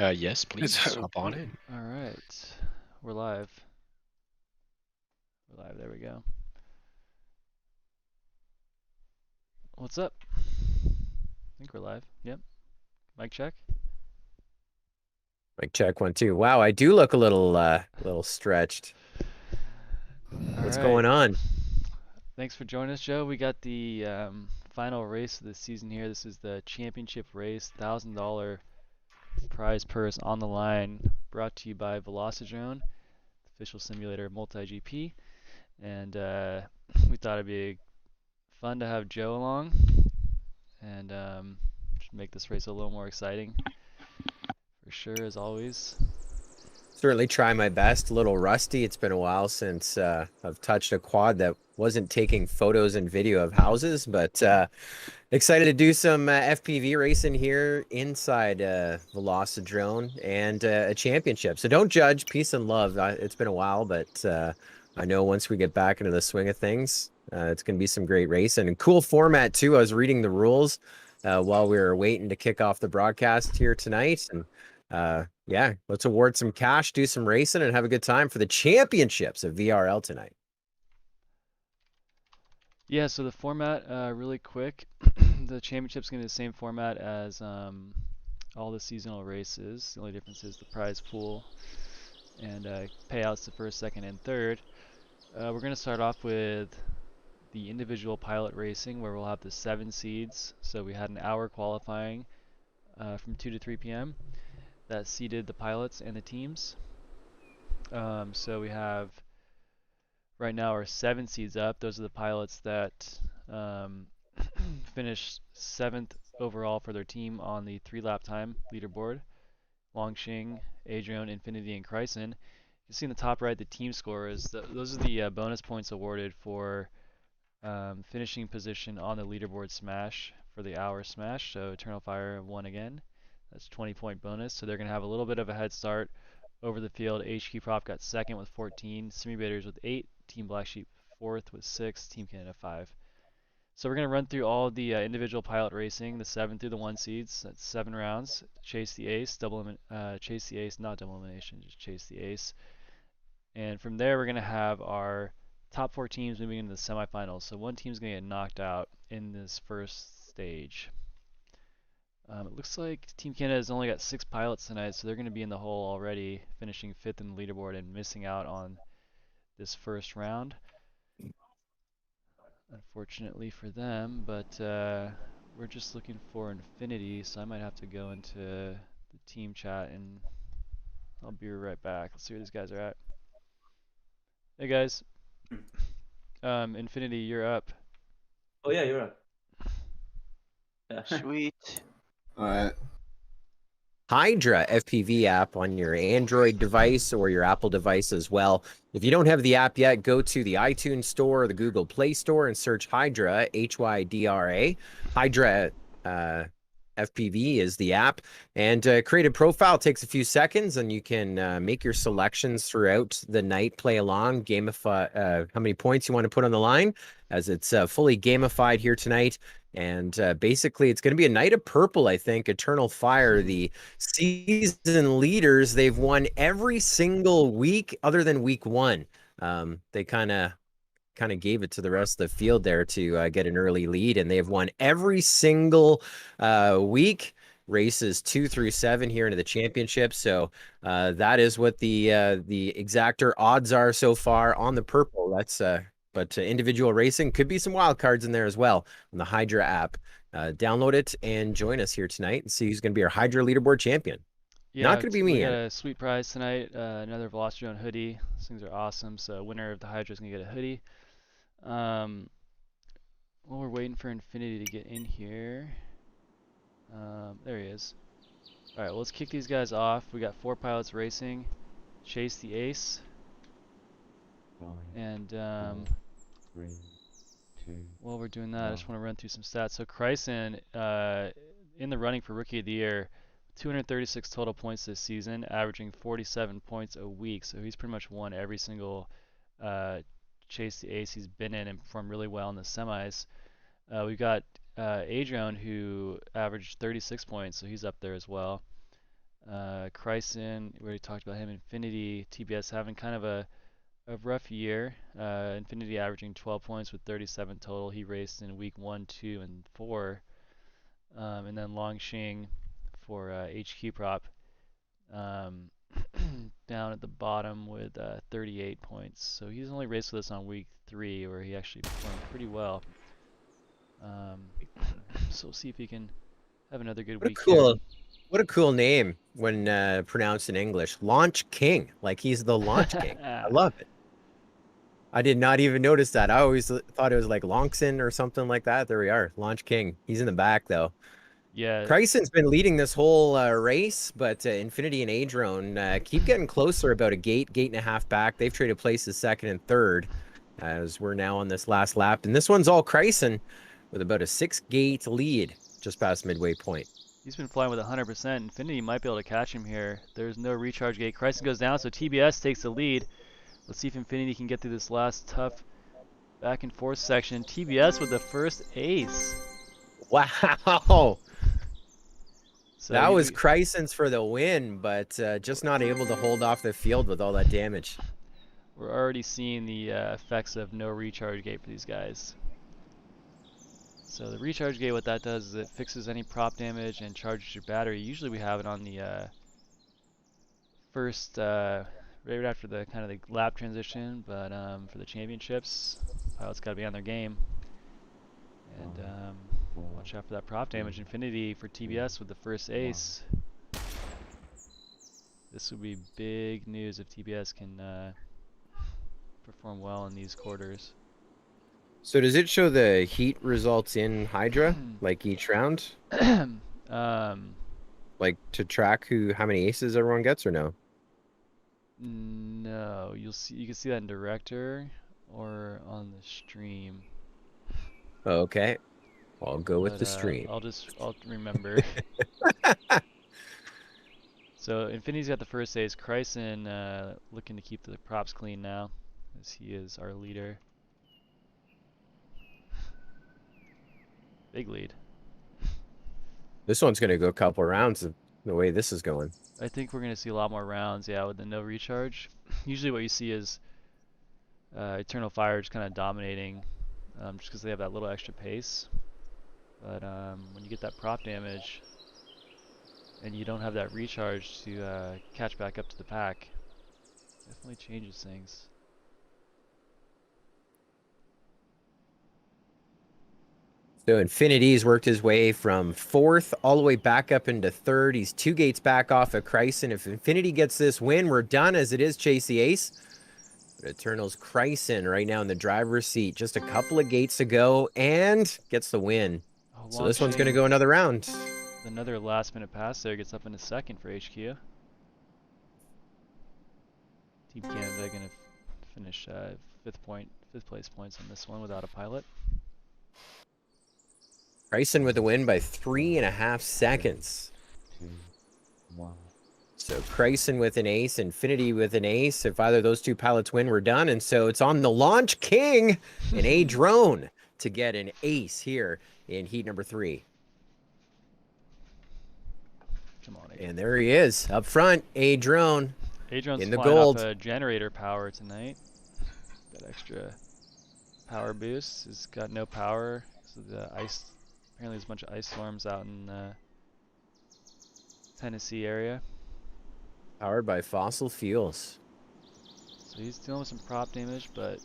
Yes, please hop on in. All right, we're live. We're live. There we go. What's up? I think we're live. Yep. Mic check. Mic check 1 2. Wow, I do look a little stretched. All What's right. going on? Thanks for joining us, Joe. We got the final race of the season here. This is the championship race, $1,000 prize purse on the line, brought to you by Velocidrone, official simulator of MultiGP. And we thought it'd be fun to have Joe along and just make this race a little more exciting, for sure, as always. Certainly try my best. A little rusty. It's been a while since I've touched a quad that wasn't taking photos and video of houses, but excited to do some FPV racing here inside Velocidrone and a championship. So don't judge. Peace and love. It's been a while, but I know once we get back into the swing of things, it's going to be some great racing and cool format too. I was reading the rules while we were waiting to kick off the broadcast here tonight, and yeah, let's award some cash, do some racing, and have a good time for the championships of VRL tonight. Yeah, so the format, really quick. The championship's going to be the same format as all the seasonal races. The only difference is the prize pool and payouts to first, second, and third. We're going to start off with the individual pilot racing, where we'll have the 7 seeds. So we had an hour qualifying from 2 to 3 p.m. that seeded the pilots and the teams. So we have right now our 7 seeds up. Those are the pilots that finished 7th overall for their team on the 3-lap time leaderboard. Longxing, Adrian, Infinity, and Kryson. You see in the top right the team scorers. Those are the bonus points awarded for finishing position on the leaderboard smash for the hour smash. So Eternal Fire won again. That's 20-point bonus. So they're going to have a little bit of a head start over the field. HQ Prop got second with 14, Simulators with 8, Team Black Sheep fourth with 6, Team Canada 5. So we're going to run through all the individual pilot racing, the 7 through the 1 seeds. That's 7 rounds. Chase the ace, chase the ace, not double elimination, just chase the ace. And from there, we're going to have our top 4 teams moving into the semifinals. So one team's going to get knocked out in this first stage. It looks like Team Canada has only got 6 pilots tonight, so they're going to be in the hole already, finishing 5th in the leaderboard and missing out on this first round. Unfortunately for them, but we're just looking for Infinity, so I might have to go into the team chat and I'll be right back. Let's see where these guys are at. Hey guys, Infinity, you're up. Oh yeah, you're up. Yeah. Sweet. Alright. Hydra FPV app on your Android device or your Apple device as well. If you don't have the app yet, go to the iTunes Store or the Google Play Store and search Hydra, Hydra. Hydra FPV is the app, and create a profile. It takes a few seconds, and you can make your selections throughout the night, play along, gamify how many points you want to put on the line, as it's fully gamified here tonight. And basically, it's going to be a night of purple, I think. Eternal Fire, the season leaders, they've won every single week other than week 1. They kind of gave it to the rest of the field there to get an early lead, and they've won every single week, races 2 through 7 here into the championship. So that is what the exactor odds are so far on the purple. That's but individual racing could be some wild cards in there as well on the Hydra app. Download it and join us here tonight and see who's going to be our Hydra leaderboard champion. Yeah, Not going to be me. We got a sweet prize tonight. Another Velocidrone hoodie. These things are awesome. So winner of the Hydra is gonna get a hoodie. While we're waiting for Infinity to get in here, there he is. All right, well, let's kick these guys off. We got 4 pilots racing. Chase the ace. And while we're doing that, I just want to run through some stats. So Kryson, in the running for Rookie of the Year, 236 total points this season, averaging 47 points a week. So he's pretty much won every single chase the ace he's been in and performed really well in the semis. We've got Adrian, who averaged 36 points, so he's up there as well. Kryson, we already talked about him. Infinity, TBS having kind of a rough year. Infinity averaging 12 points with 37 total. He raced in week 1, 2, and 4. And then Longxing for HQ prop down at the bottom with 38 points. So he's only raced with us on week 3 where he actually performed pretty well. So we'll see if he can have another good week here. What a cool name when pronounced in English. Launch King. Like he's the Launch King. I love it. I did not even notice that. I always thought it was like Lonkson or something like that. There we are. Launch King. He's in the back though. Yeah. Kryson's been leading this whole race, but Infinity and Adrone keep getting closer, about a gate and a half back. They've traded places second and third as we're now on this last lap. And this one's all Kryson with about a 6-gate lead just past midway point. He's been flying with 100%. Infinity might be able to catch him here. There's no recharge gate. Kryson goes down, so TBS takes the lead. Let's see if Infinity can get through this last tough back and forth section. TBS with the first ace. Wow. So that was Kryson's for the win, but just not able to hold off the field with all that damage. We're already seeing the effects of no recharge gate for these guys. So the recharge gate, what that does is it fixes any prop damage and charges your battery. Usually we have it on the first, right after the kind of the lap transition, but for the championships, pilots got to be on their game. And watch out for that prop damage. Infinity for TBS with the first ace. This would be big news if TBS can perform well in these quarters. So does it show the heat results in Hydra, like each round? Like to track how many aces everyone gets, or no? No, you can see that in director or on the stream. Okay, I'll go with the stream. I'll remember. So Infinity's got the first ace. Kryson looking to keep the props clean now, as he is our leader. Big lead. This one's gonna go a couple of rounds the way this is going. I think we're gonna see a lot more rounds, yeah, with the no recharge. Usually what you see is Eternal Fire just kind of dominating, just because they have that little extra pace. But when you get that prop damage, and you don't have that recharge to catch back up to the pack, definitely changes things. So Infinity's worked his way from 4th all the way back up into 3rd. He's 2 gates back off of Kryson. If Infinity gets this win, we're done as it is Chase the Ace. But Eternal's Kryson right now in the driver's seat. Just a couple of gates to go and gets the win. Oh, so this one's going to go another round. Another last minute pass there, gets up into 2nd for HQ. Team Canada going to finish 5th place points on this one without a pilot. Kryson with the win by 3.5 seconds. Wow. So Kryson with an ace, Infinity with an ace. If either of those two pilots win, we're done. And so it's on the Launch King and Adrone to get an ace here in heat number 3. Come on, Adrone. And there he is up front, Adrone. Adrone's in the flying gold. Off a generator power tonight. Got extra power boost. He's got no power. So the ice. Apparently there's a bunch of ice storms out in Tennessee area. Powered by fossil fuels. So he's dealing with some prop damage, but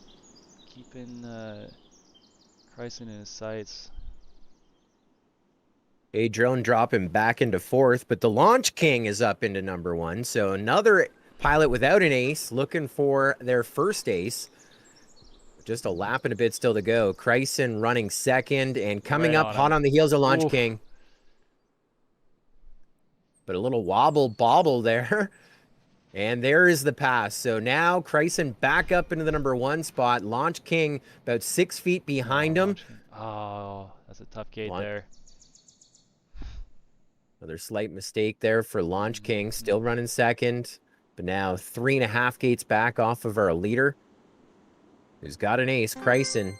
keeping Kryson in his sights. Adrone dropping back into 4th, but the Launch King is up into number 1. So another pilot without an ace looking for their first ace. Just a lap and a bit still to go. Kryson running 2nd and coming up hot on the heels of Launch King. But a little wobble bobble there. And there is the pass. So now Kryson back up into the number 1 spot. Launch King about 6 feet behind him. Oh, that's a tough gate there. Another slight mistake there for Launch King. Still running 2nd. But now 3.5 gates back off of our leader, who's got an ace, Kryson.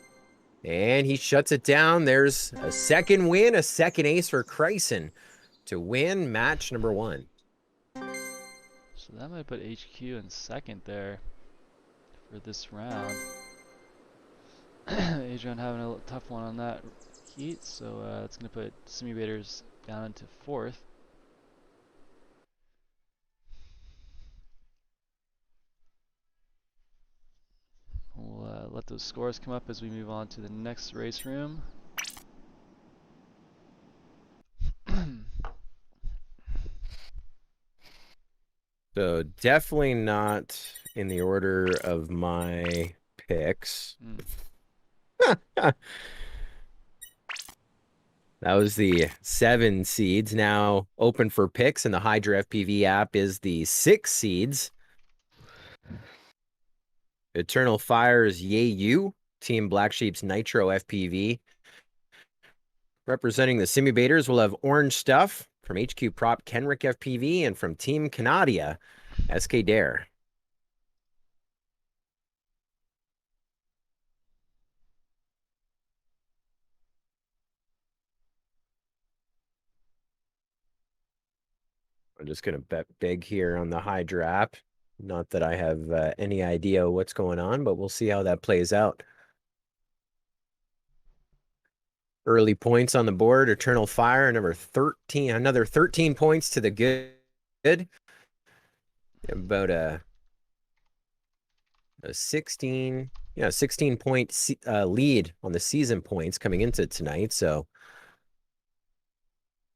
And he shuts it down. There's a 2nd win, a 2nd ace for Kryson to win match number 1. So that might put HQ in second there for this round. Adrian having a tough one on that heat, so it's going to put Simulators down into fourth. We'll let those scores come up as we move on to the next race room. So definitely not in the order of my picks. That was the 7 seeds. Now open for picks, and the Hydra FPV app is the 6 seeds. Eternal Fire's Yay Team Black Sheep's Nitro FPV. Representing the Simulators, we'll have Orange Stuff from HQ Prop Kenrick FPV, and from Team Canadia, SK Dare. I'm just going to bet big here on the Hydra app. Not that I have any idea what's going on, but we'll see how that plays out. Early points on the board. Eternal Fire, number 13. Another 13 points to the good. About a 16 point lead on the season points coming into tonight. So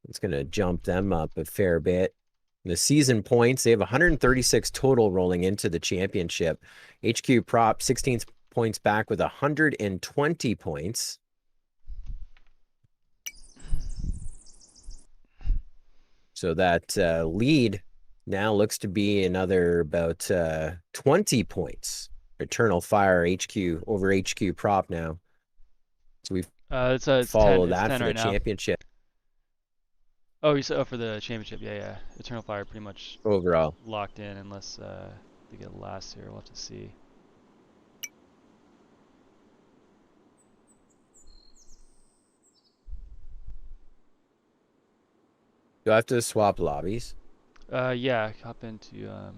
it's going to jump them up a fair bit. The season points, they have 136 total rolling into the championship. HQ Prop 16 points back with 120 points. So that lead now looks to be another about 20 points. Eternal Fire HQ over HQ Prop now. So we've it's followed 10, that it's 10 for right the now. championship. Oh, you said for the championship, yeah. Eternal Fire pretty much Overall. locked in unless they get last here. We'll have to see. Do I have to swap lobbies? Yeah, hop into to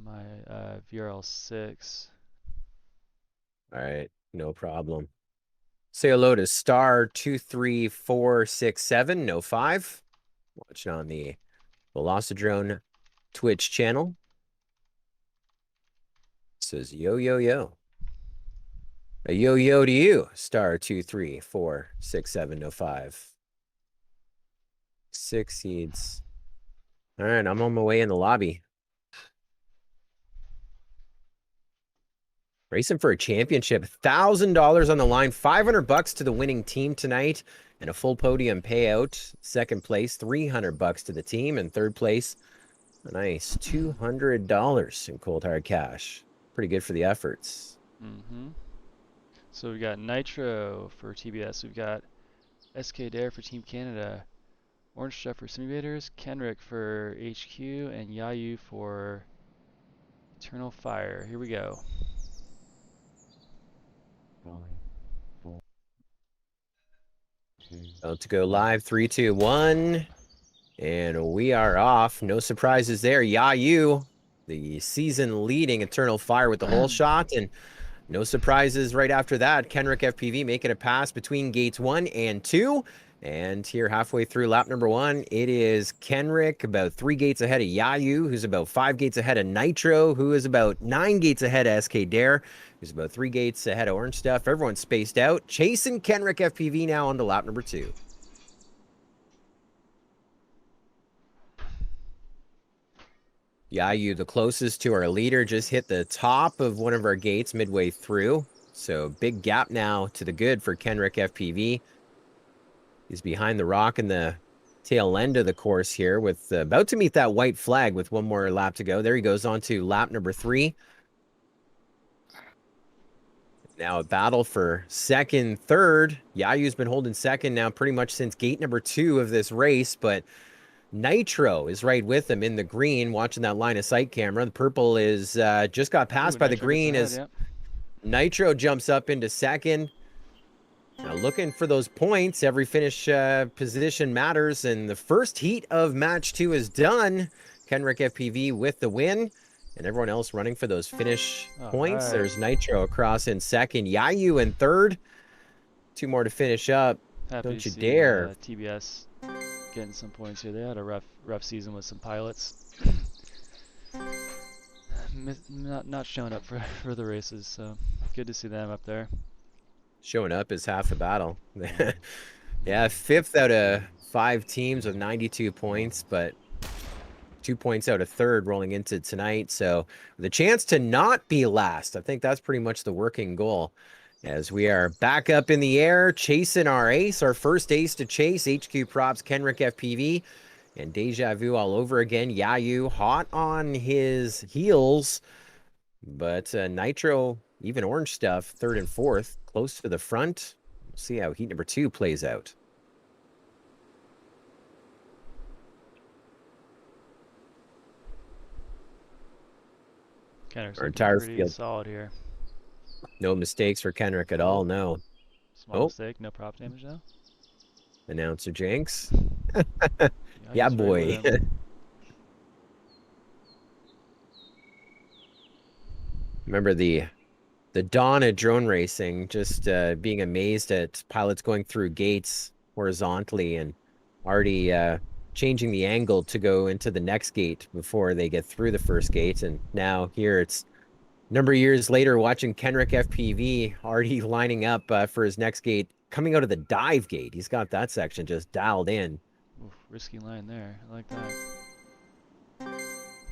my VRL 6. All right, no problem. Say hello to Star 23467, no 5. Watching on the Velocidrone Twitch channel. Says yo yo yo. A yo yo to you, Star 23467, no 5. 6 seeds. All right, I'm on my way in the lobby. Racing for a championship, $1,000 on the line, $500 to the winning team tonight, and a full podium payout. Second place, $300 to the team, and third place, a nice $200 in cold hard cash. Pretty good for the efforts. So we got Nitro for TBS. We've got SK Dare for Team Canada, Orange Chef for Simulators, Kenrick for HQ, and Yayu for Eternal Fire. Here we go. About to go live, 3, 2, 1. And we are off. No surprises there. Yayu, the season leading Eternal Fire with the whole shot. And no surprises right after that. Kenrick FPV making a pass between gates 1 and 2. And here halfway through lap number 1, it is Kenrick about 3 gates ahead of Yayu, who's about 5 gates ahead of Nitro, who is about 9 gates ahead of SK Dare, who's about 3 gates ahead of Orange Stuff. Everyone's spaced out. Chasing Kenrick FPV now onto lap number 2. Yayu, the closest to our leader, just hit the top of one of our gates midway through. So big gap now to the good for Kenrick FPV. He's behind the rock in the tail end of the course here with about to meet that white flag with one more lap to go. There he goes on to lap number 3. Now a battle for second, third. Yayu's been holding second now pretty much since gate number 2 of this race, but Nitro is right with him in the green, watching that line of sight camera. The purple is just got passed by the green as Nitro jumps up into second. Now looking for those points. Every finish position matters. And the first heat of match 2 is done. Kenrick FPV with the win. And everyone else running for those finish points. right. There's Nitro across in second. Yayu in third. 2 more to finish up. Happy Don't to you see, dare. TBS getting some points here. They had a rough season with some pilots. Not showing up for the races, so good to see them up there. Showing up is half the battle. Yeah, 5th out of 5 teams with 92 points, but 2 points out of 3rd rolling into tonight. So the chance to not be last, I think that's pretty much the working goal. As we are back up in the air, chasing our ace, our first ace to chase, HQ Props, Kenrick FPV, and Deja Vu all over again. Yayu hot on his heels, but Nitro, even Orange Stuff, 3rd and 4th, close to the front. We'll see how heat number 2 plays out. Kenrick's Our looking entire pretty field. solid here. No mistakes for Kenrick at all, no. Small Oh. mistake, no prop damage though. Announcer Jinx. Yeah, Yeah, he's right with boy. him. Remember the dawn of drone racing, just being amazed at pilots going through gates horizontally and already changing the angle to go into the next gate before they get through the first gate. And now here it's a number of years later watching Kenrick FPV already lining up for his next gate, coming out of the dive gate. He's got that section just dialed in. Oof, risky line there. I like that.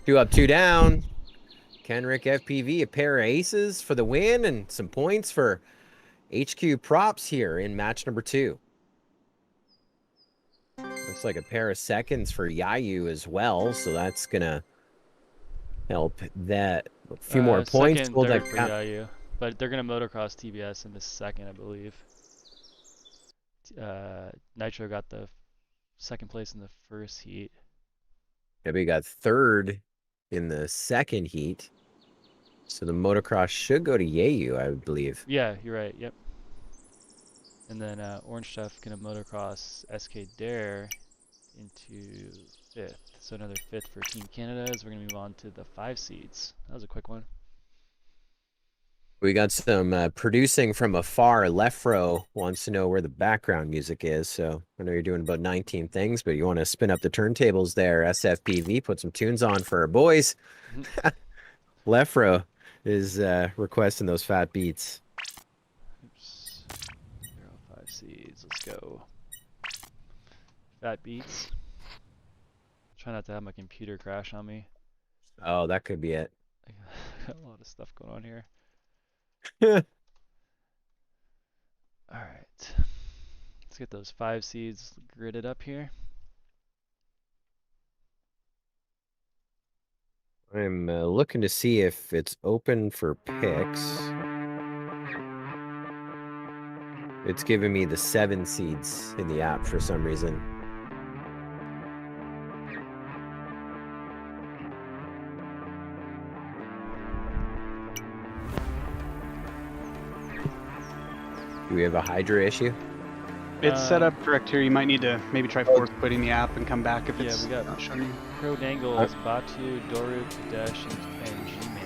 2 up, 2 down. Kenrick FPV, a pair of aces for the win and some points for HQ Props here in match number 2. Looks like a pair of seconds for Yayu as well, so that's gonna help that. A few more points. Second, Hold third that for cap. Yayu, but they're gonna motocross TBS in the second, I believe. Nitro got the second place in the first heat. Yeah, we got 3rd in the second heat. So the motocross should go to Yayu, I would believe. Yeah, you're right. Yep. And then Orange Stuff gonna motocross SK Dare into 5th. So another 5th for Team Canada as we're gonna move on to the 5 seeds. That was a quick one. We got some producing from afar. Left row wants to know where the background music is. So I know you're doing about 19 things, but you want to spin up the turntables there. SFPV, put some tunes on for our boys. Left row is requesting those fat beats. Oops. 05 seeds. Let's go. Fat beats. Try not to have my computer crash on me. Oh, that could be it. I got a lot of stuff going on here. Alright. Let's get those 5 seeds gridded up here. I'm looking to see if it's open for picks. It's giving me the 7 seeds in the app for some reason. Do we have a Hydra issue? It's set up correct here. You might need to maybe try force quitting the app and come back if Yeah, it's we got not showing you. Pro Dangles, Batu, Doru, Kadesh, and G-Man.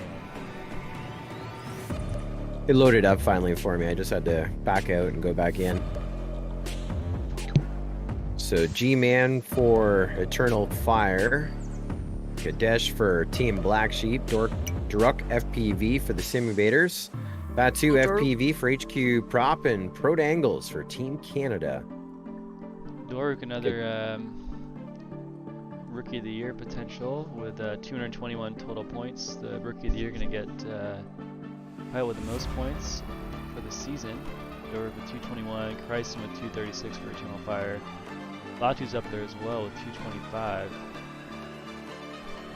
It loaded up finally for me. I just had to back out and go back in. So G-Man for Eternal Fire. Kadesh for Team Black Sheep. Druk FPV for the Simulators. Batu FPV for HQ Prop, and Pro Dangles for Team Canada. Doruk, another Rookie of the Year potential with 221 total points. The Rookie of the Year going to get pilot with the most points for the season. Doruk with 221, Krysten with 236 for Eternal Fire. Batu's up there as well with 225.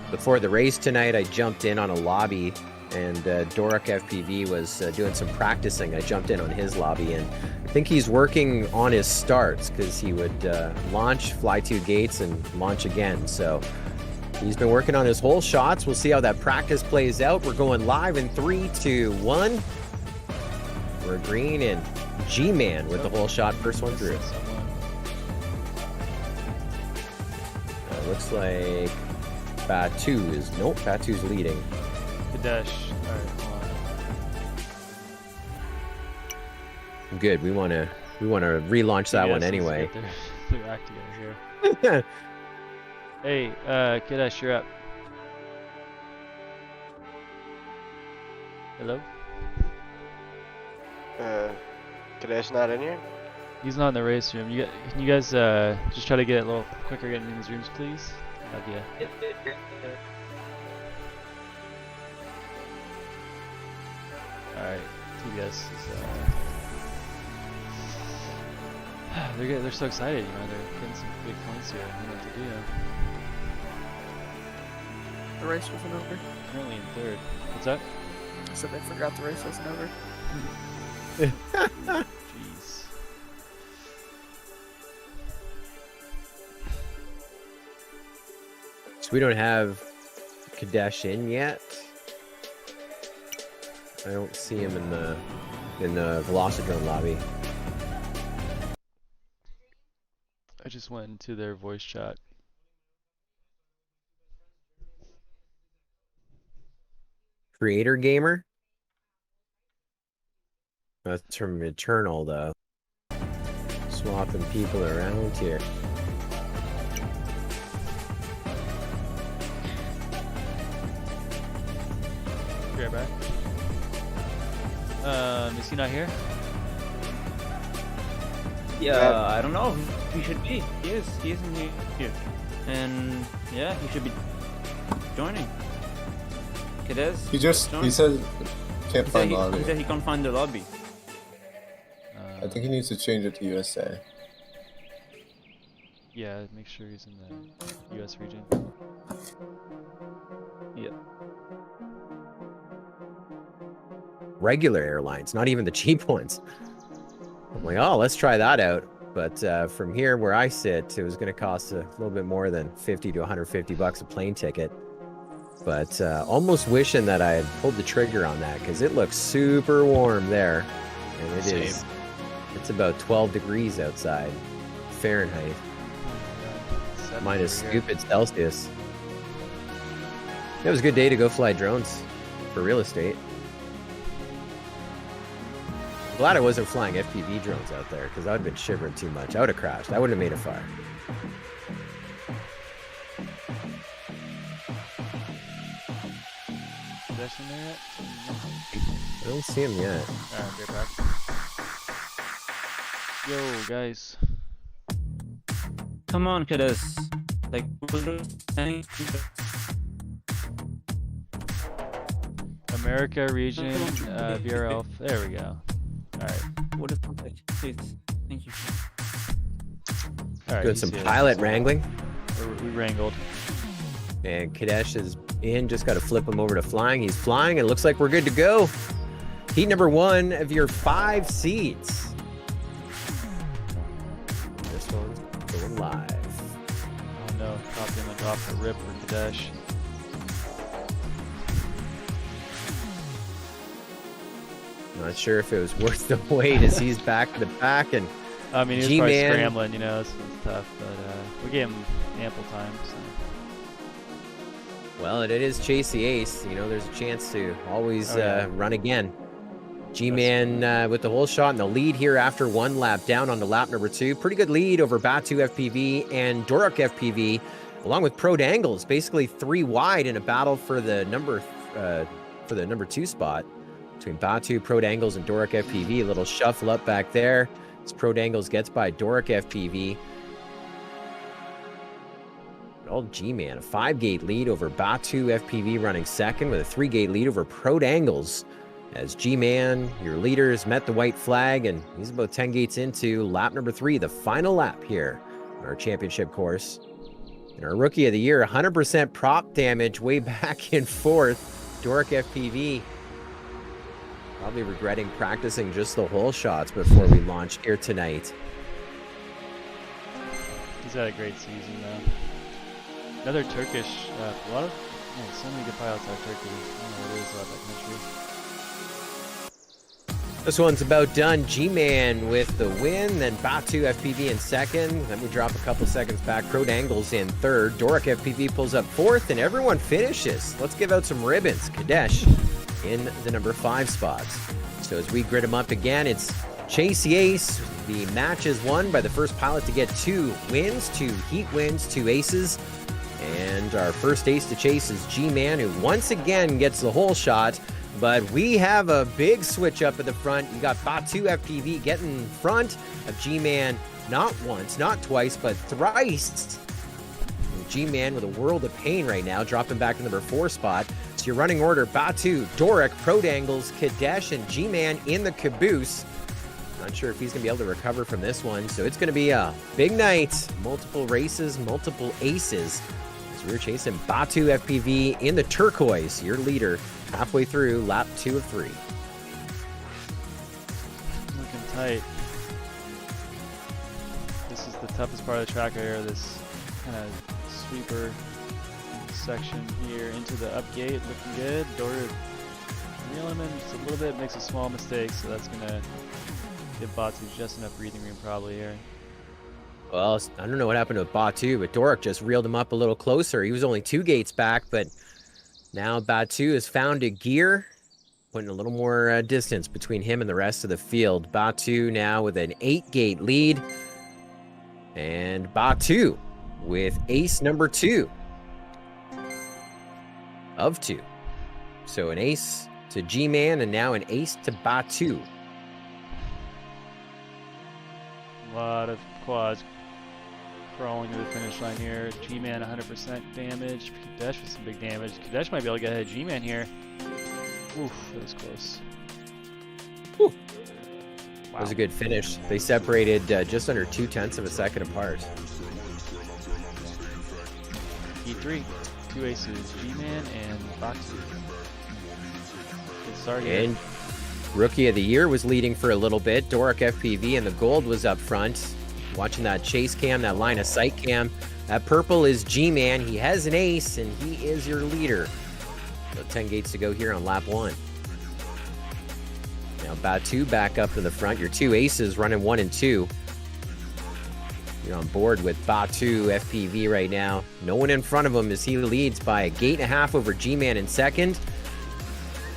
Before the race tonight, I jumped in on a lobby, and Doruk FPV was doing some practicing. I jumped in on his lobby, and I think he's working on his starts because he would launch, fly 2 gates, and launch again. So he's been working on his whole shots. We'll see how that practice plays out. We're going live in 3, 2, 1. We're green, and G-Man with the whole shot, first one through. Someone. Looks like Batu is, nope, Batu's leading. Kadesh. Alright, hold on. Good, we want to relaunch that one TBS needs to anyway. get their act together here. Hey, Kadesh, you're up. Hello? Kadesh not in here? He's not in the race room. Can you guys just try to get a little quicker getting in these rooms, please? That'd be Alright, TBS is they're so excited, you know, they're getting some big points here. I don't know what to do. The race wasn't over. Currently in third. What's that? So they forgot the race wasn't over. Jeez. So we don't have Kadesh in yet. I don't see him in the Velocidrome lobby. I just went into their voice chat. Creator Gamer? That's from Eternal, though. Swapping people around here. Be right back. Is he not here? Yeah, I don't know. He should be. He is. He isn't here. And yeah, he should be joining. Kedez? He join? said can't He said find he, lobby. he said he can't find the lobby. I think he needs to change it to USA. Yeah, make sure he's in the US region. Yeah. Regular airlines, not even the cheap ones. I'm like, oh, let's try that out. But from here where I sit, it was going to cost a little bit more than 50 to 150 bucks a plane ticket. But almost wishing that I had pulled the trigger on that because it looks super warm there. And it is. It's about 12 degrees outside Fahrenheit. Minus stupid Celsius. It was a good day to go fly drones for real estate. I'm glad I wasn't flying FPV drones out there because I would have been shivering too much. I would have crashed. I wouldn't have made a fire. Kadesh in there yet? I don't see him yet. Alright, get back. Yo, guys. Come on, Kedez. Like, America region, VRL. There we go. Alright. what is contact? Please. Thank you. Alright. Doing some pilot wrangling. We wrangled. And Kadesh is in. Just got to flip him over to flying. He's flying. And it looks like we're good to go. Heat number 1 of your 5 seats. This one's going live. Oh no, dropped him and dropped the rip for Kadesh. Not sure if it was worth the wait as he's back to the back. And I mean, he was probably G-Man. scrambling, you know, so it's tough, but we gave him ample time, so. well, it is Chase the Ace. You know, there's a chance to always Oh, yeah. run again. G-Man with the whole shot in the lead here after 1 lap down on to lap number 2. Pretty good lead over Batu FPV and Doruk FPV, along with Pro Dangles, basically 3 wide in a battle for the number 2 spot between Batu, Pro Dangles, and Doruk FPV. A little shuffle up back there as Pro Dangles gets by Doruk FPV. Old G-Man, a 5-gate lead over Batu FPV running second with a 3-gate lead over Pro Dangles. As G-Man, your leaders, met the white flag, and he's about 10 gates into lap number 3, the final lap here on our championship course. And our Rookie of the Year, 100% prop damage way back in 4th, Doruk FPV. Probably regretting practicing just the whole shots before we launch here tonight. He's had a great season, though. Another Turkish, a lot of, so many good pilots out of Turkey. I don't know what it is about that country. This one's about done. G-Man with the win, then Batu FPV in second. Then we drop a couple seconds back. Pro Dangles in third. Doric FPV pulls up fourth, and everyone finishes. Let's give out some ribbons. Kadesh in the number 5 spots. So as we grid them up again, it's Chase the Ace. The match is won by the first pilot to get 2 wins, 2 heat wins, 2 aces. And our first ace to chase is G-Man, who once again gets the whole shot. But we have a big switch up at the front. You got Batu FPV getting in front of G-Man not once, not twice, but thrice. G-Man with a world of pain right now, dropping back to number 4 spot. So your running order, Batu, Doric, Pro Dangles, Kadesh, and G-Man in the caboose. Not sure if he's going to be able to recover from this one. So it's going to be a big night. Multiple races, multiple aces. So we're chasing Batu FPV in the turquoise, your leader. Halfway through lap 2 of 3. Looking tight. This is the toughest part of the track right here. This kind of sweeper section here into the up gate. Looking good. Doric reeling him in just a little bit. Makes a small mistake, so that's going to give Batu just enough breathing room probably here. Well, I don't know what happened with Batu, but Doric just reeled him up a little closer. He was only 2 gates back, but now Batu has found a gear, putting a little more distance between him and the rest of the field. Batu now with an 8-gate lead. And Batu with ace number 2 of 2. So an ace to G-Man and now an ace to Batu. A lot of quads crawling to the finish line here. G-Man 100% damage. Kadesh with some big damage. Kadesh might be able to get ahead of G-Man here. Oof, that was close. Whew. Wow. That was a good finish. They separated just under 0.2 of a second apart. E3, 2 aces, G-Man and Batu. Good start here. And Rookie of the Year was leading for a little bit. Doric FPV and the gold was up front. Watching that chase cam, that line of sight cam. That purple is G-Man. He has an ace, and he is your leader. So 10 gates to go here on lap 1. Now Batu back up in the front. Your 2 aces running 1 and 2. You're on board with Batu FPV right now. No one in front of him as he leads by 1.5 gates over G-Man in second.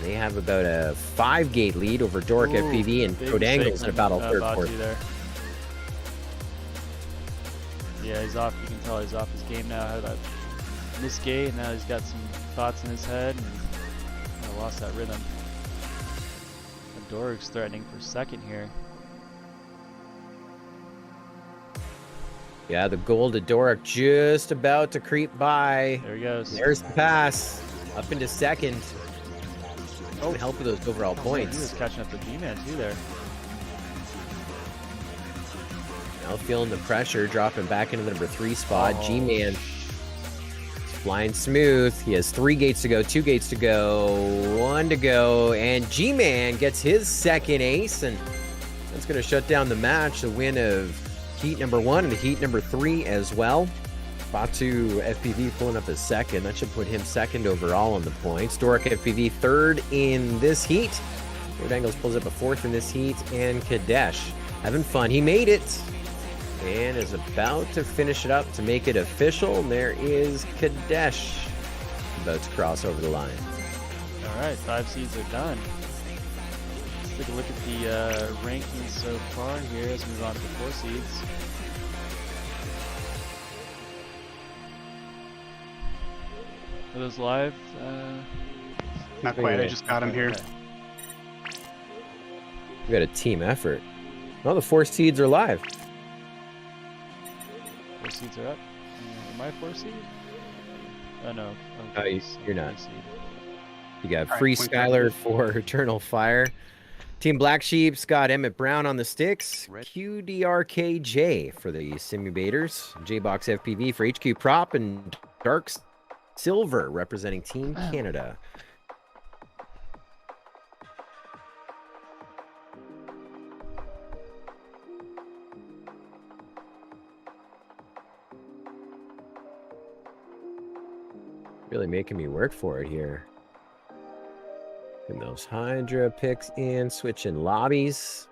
They have about a 5-gate lead over Doric FPV and Pro Dangles in about a third fourth. There. Yeah, he's off. You can tell he's off his game now. Had that missed gate, and now he's got some thoughts in his head, and kind of lost that rhythm. And Doric's threatening for second here. Yeah, the gold to Doric just about to creep by. There he goes. There's the pass. Up into second. Oh, help with those overall points. He was catching up to G-Man too there. Now feeling the pressure, dropping back into the number 3 spot. Oh. G-Man flying smooth. He has 3 gates to go, 2 gates to go, 1 to go, and G-Man gets his second ace, and that's going to shut down the match. The win of heat number 1 and the heat number 3 as well. Batu FPV pulling up his second. That should put him second overall on the points. Doric FPV third in this heat. Pro Dangles pulls up a 4th in this heat, and Kadesh having fun. He made it and is about to finish it up to make it official. And there is Kadesh about to cross over the line. All right, 5 seeds are done. Let's take a look at the rankings so far here as we move on to the 4 seeds. Are those live? Not quite. I just got him here. Okay. We got a team effort. All the 4 seeds are live. 4 seeds are up. Am I 4 seed? Oh no. Oh, you're not. 3 seed. You got All Free right, point Skylar for Eternal Fire. Team Black Sheep's got Emmett Brown on the sticks. QDRKJ for the Simulators. J-Box FPV for HQ Prop. And Dark Silver representing Team Canada. Really making me work for it here. And Mouse Hydra picks in, switching lobbies.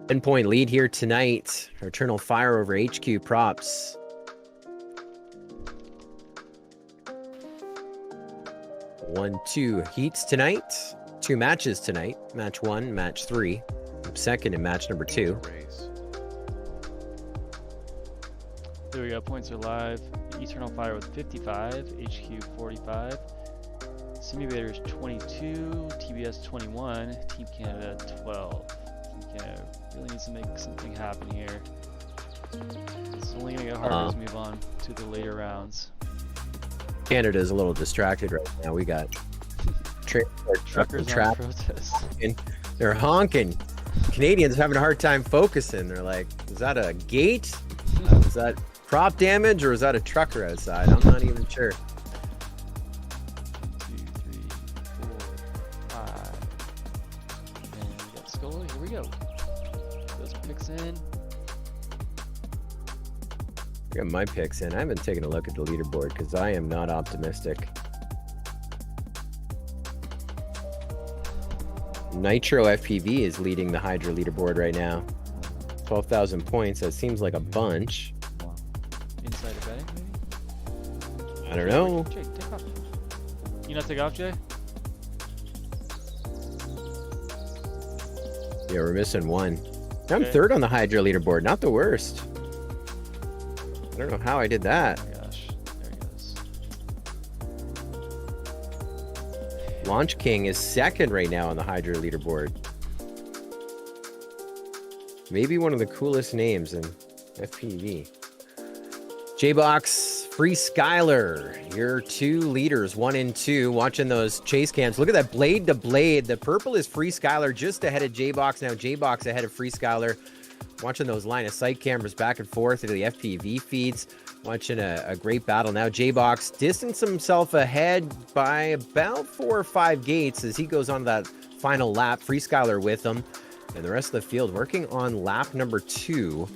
10-point lead here tonight. Eternal Fire over HQ props. 1-2 heats tonight. 2 matches tonight. Match 1, match 3. Second in match number 2. There we go. Points are live. Eternal Fire with 55. HQ 45. Simulators 22. TBS 21. Team Canada 12. Team Canada really needs to make something happen here. It's only going to get harder as we move on to the later rounds. Canada's a little distracted right now. We got Truckers on protest. They're honking. Canadians having a hard time focusing. They're like, is that a gate? Is that prop damage or is that a trucker outside? I'm not even sure. 2, 3, 4, 5. And we got Scully. Here we go. Those picks in. I got my picks in. I haven't taken a look at the leaderboard because I am not optimistic. Nitro FPV is leading the Hydra leaderboard right now. 12,000 points. That seems like a bunch. Insider betting, maybe? I don't know. Jay, take off. You not take off, Jay? Yeah, we're missing one. I'm Okay. third on the Hydra leaderboard. Not the worst. I don't know how I did that. Oh my gosh. There he goes. Launch King is second right now on the Hydra leaderboard. Maybe one of the coolest names in FPV. J-Box, Free Skyler, your 2 leaders, 1 and 2. Watching those chase cams. Look at that blade to blade. The purple is Free Skyler just ahead of J-Box. Now J-Box ahead of Free Skyler. Watching those line of sight cameras back and forth into the FPV feeds. Watching a great battle. Now J-Box distanced himself ahead by about 4 or 5 gates as he goes on to that final lap. Free Skyler with him. And the rest of the field working on lap number 2.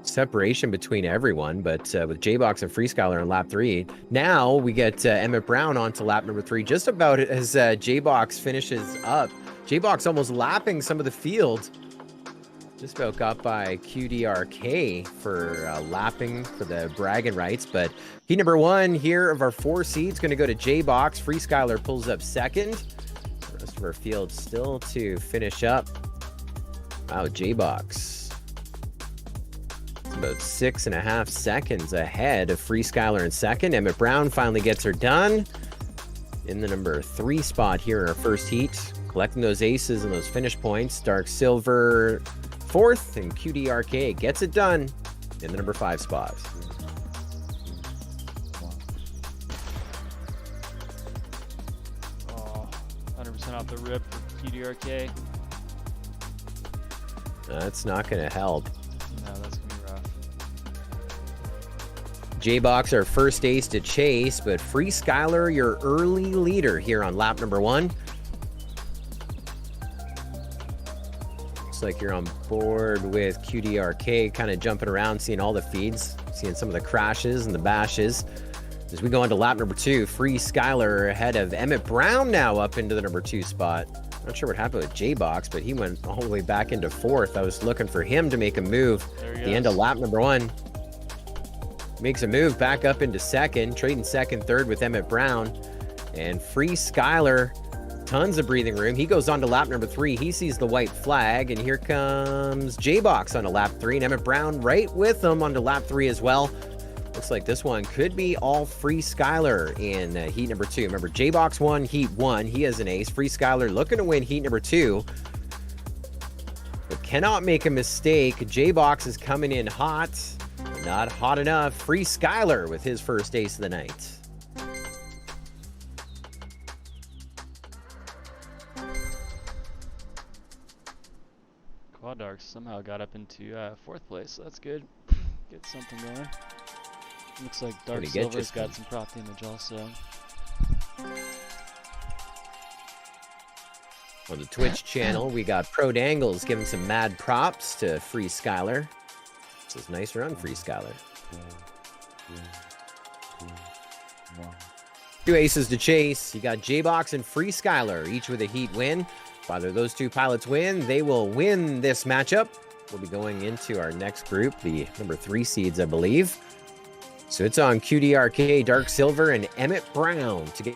Separation between everyone, but with J-Box and Free Skyler on lap 3. Now we get Emmett Brown onto lap number 3, just about as J-Box finishes up. J-Box almost lapping some of the field. Just about got by QDRK for lapping for the bragging rights, but heat number 1 here of our 4 seeds going to go to J-Box. Free Skyler pulls up second. The rest of our field still to finish up. Wow, J-Box. About 6.5 seconds ahead of Free Skyler in second. Emmett Brown finally gets her done in the number 3 spot here in our first heat. Collecting those aces and those finish points. Dark Silver 4th and QDRK gets it done in the number 5 spot. Oh, 100% off the rip for QDRK. That's not going to help. No, that's going to be rough. J-Box, our first ace to chase, but Free Skyler, your early leader here on lap number 1. Looks like you're on board with QDRK, kind of jumping around, seeing all the feeds, seeing some of the crashes and the bashes. As we go on to lap number 2, Free Skyler ahead of Emmett Brown now up into the number 2 spot. Not sure what happened with J-Box, but he went all the way back into 4th. I was looking for him to make a move at the end of lap number 1. Makes a move back up into 2nd, trading 2nd, 3rd with Emmett Brown. And Free Skyler, tons of breathing room. He goes on to lap number 3. He sees the white flag, and here comes J-Box on to lap 3, and Emmett Brown right with him on to lap 3 as well. Looks like this one could be all Free Skyler in heat number 2. Remember, J-Box won heat 1. He has an ace. Free Skyler looking to win heat number 2. But cannot make a mistake. J-Box is coming in hot. Not hot enough. Free Skyler with his first ace of the night. Quad Darks somehow got up into 4th place, so that's good. Get something going. Looks like Dark Gonna get Silver's you got some prop damage also. On the Twitch channel, we got Pro Dangles giving some mad props to Free Skyler. This is nice run, Free Skyler. One. 2 aces to chase. You got J-Box and Free Skyler, each with a heat win. If either of those two pilots win, they will win this matchup. We'll be going into our next group, the number 3 seeds, I believe. So it's on QDRK, Dark Silver, and Emmett Brown to get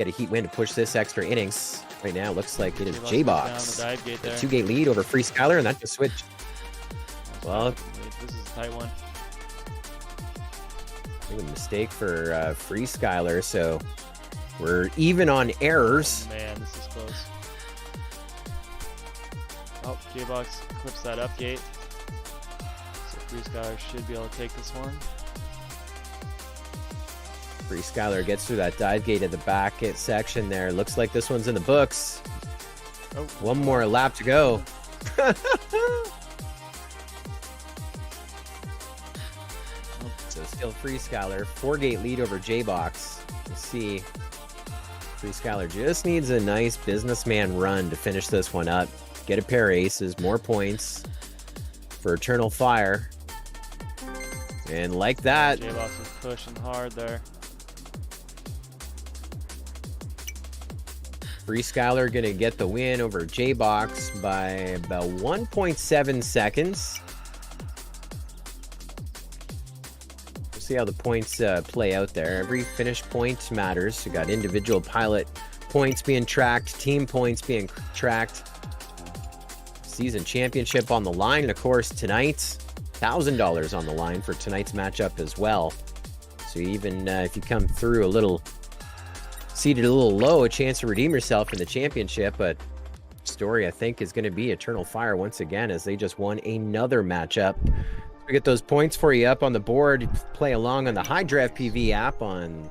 a heat win to push this extra innings. Right now, it looks like it is J-Box. Down the dive gate there. 2-gate lead over Free Skyler, and that just switched. Well, This is a tight one. I think a mistake for Free Skyler, so we're even on errors. Man, this is close. Oh, J-Box clips that up gate. So Free Skyler should be able to take this one. Free Skyler gets through that dive gate at the back section there. Looks like this one's in the books. Oh, One more lap to go. So still Free Skyler. 4-gate lead over J-Box. Let's see. Free Skyler just needs a nice businessman run to finish this one up. Get a pair of aces, more points for Eternal Fire. And like that, J-Box is pushing hard there. Free Skyler gonna get the win over J-Box by about 1.7 seconds. We'll see how the points play out there. Every finish point matters. You got individual pilot points being tracked, team points being tracked. Season championship on the line, and of course tonight, $1,000 on the line for tonight's matchup as well. So even if you come through a little seated a little low, a chance to redeem yourself in the championship. But story, I think, is going to be Eternal Fire once again, as they just won another matchup. We get those points for you up on the board. Play along on the Hydra FPV app on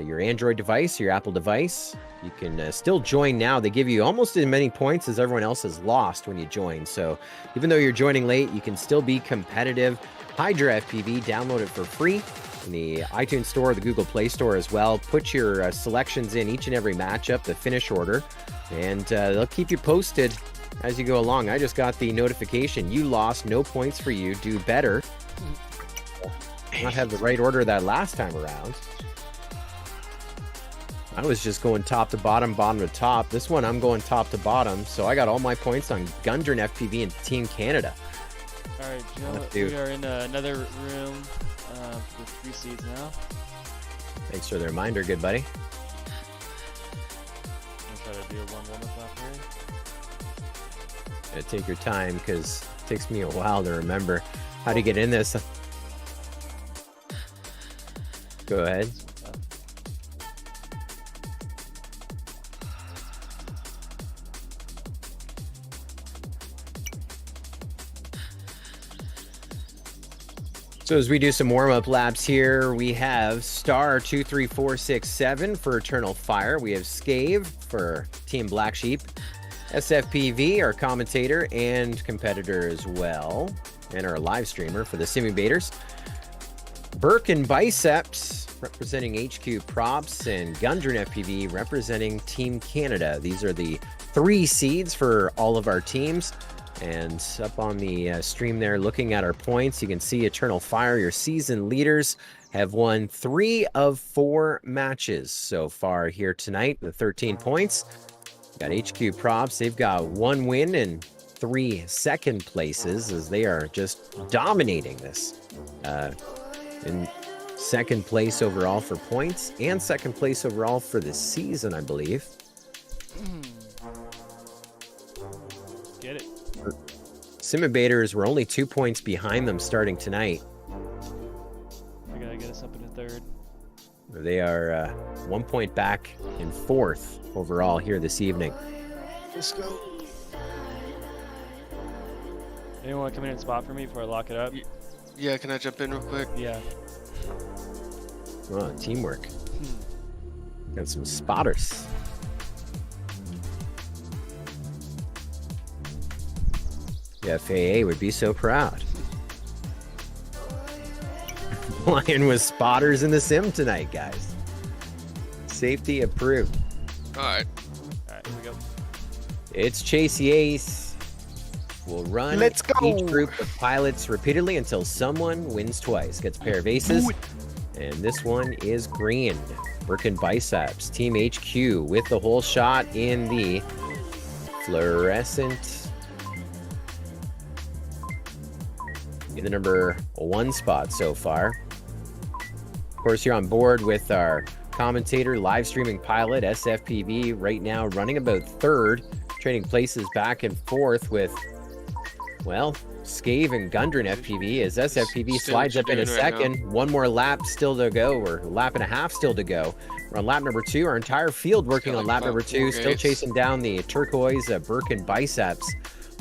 your Android device, your Apple device. You can still join now. They give you almost as many points as everyone else has lost when you join. So even though you're joining late, you can still be competitive. Hydra FPV, download it for free in the iTunes Store or the Google Play Store as well. Put your selections in each and every matchup, the finish order, and they'll keep you posted as you go along. I just got the notification. You lost, no points for you. Do better. Not have the right order that last time around. I was just going top to bottom, bottom to top. This one, I'm going top to bottom. So I got all my points on Gundren FPV and Team Canada. All right, Joe, we are in another room for 3 seeds now. Thanks for the reminder, good buddy. I'm going to try to do a 1 warm-up lap here. Take your time, because it takes me a while to remember how to get in this. Go ahead. So as we do some warm-up laps here, we have Star 23467 for Eternal Fire. We have Scave for Team Black Sheep. SFPV, our commentator and competitor as well, and our live streamer for the Simulators. Burke and Biceps representing HQ Props, and Gundren FPV representing Team Canada. These are the 3 seeds for all of our teams. And up on the stream there, looking at our points, you can see Eternal Fire, your season leaders, have won 3 of 4 matches so far here tonight, the 13 points. Got HQ Props, they've got 1 win and 3 second places, as they are just dominating this. In second place overall for points, and second place overall for the season, I believe. Get it. Simulators were only 2 points behind them starting tonight. We got to get us up into 3rd. They are 1 point back in 4th overall here this evening. Let's go. Anyone want to come in and spot for me before I lock it up? Yeah, can I jump in real quick? Yeah. Oh, teamwork. Got some spotters. The FAA would be so proud. Flying with spotters in the sim tonight, guys. Safety approved. Alright. All right, here we go. It's Chasey Ace. will run Let's go. each group of pilots repeatedly until someone wins twice. Gets a pair of aces. And this one is green. Birkin Biceps, Team HQ with the whole shot in the fluorescent. In the number 1 spot so far. Of course, you're on board with our commentator, live streaming pilot, SFPV, right now running about 3rd, trading places back and forth with, well, Scave and Gundren FPV as SFPV slides up in a second. One more lap still to go, or a lap and a half still to go. We're on lap number 2. Our entire field working on lap number 2, still chasing down the turquoise Birkin Biceps.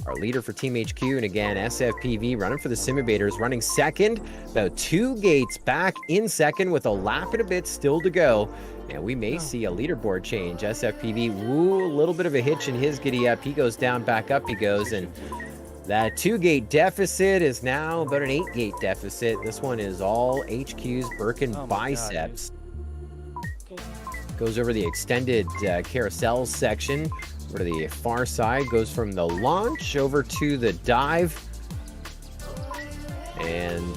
Our leader for Team HQ, and again, SFPV running for the Simulators, running second, about 2 gates back in second with a lap and a bit still to go. And we may see a leaderboard change. SFPV, woo, a little bit of a hitch in his giddy up. He goes down, back up he goes, and that 2-gate deficit is now about an 8-gate deficit. This one is all HQ's Birkin Biceps. Goes over the extended carousel section. Over to the far side, goes from the launch over to the dive. And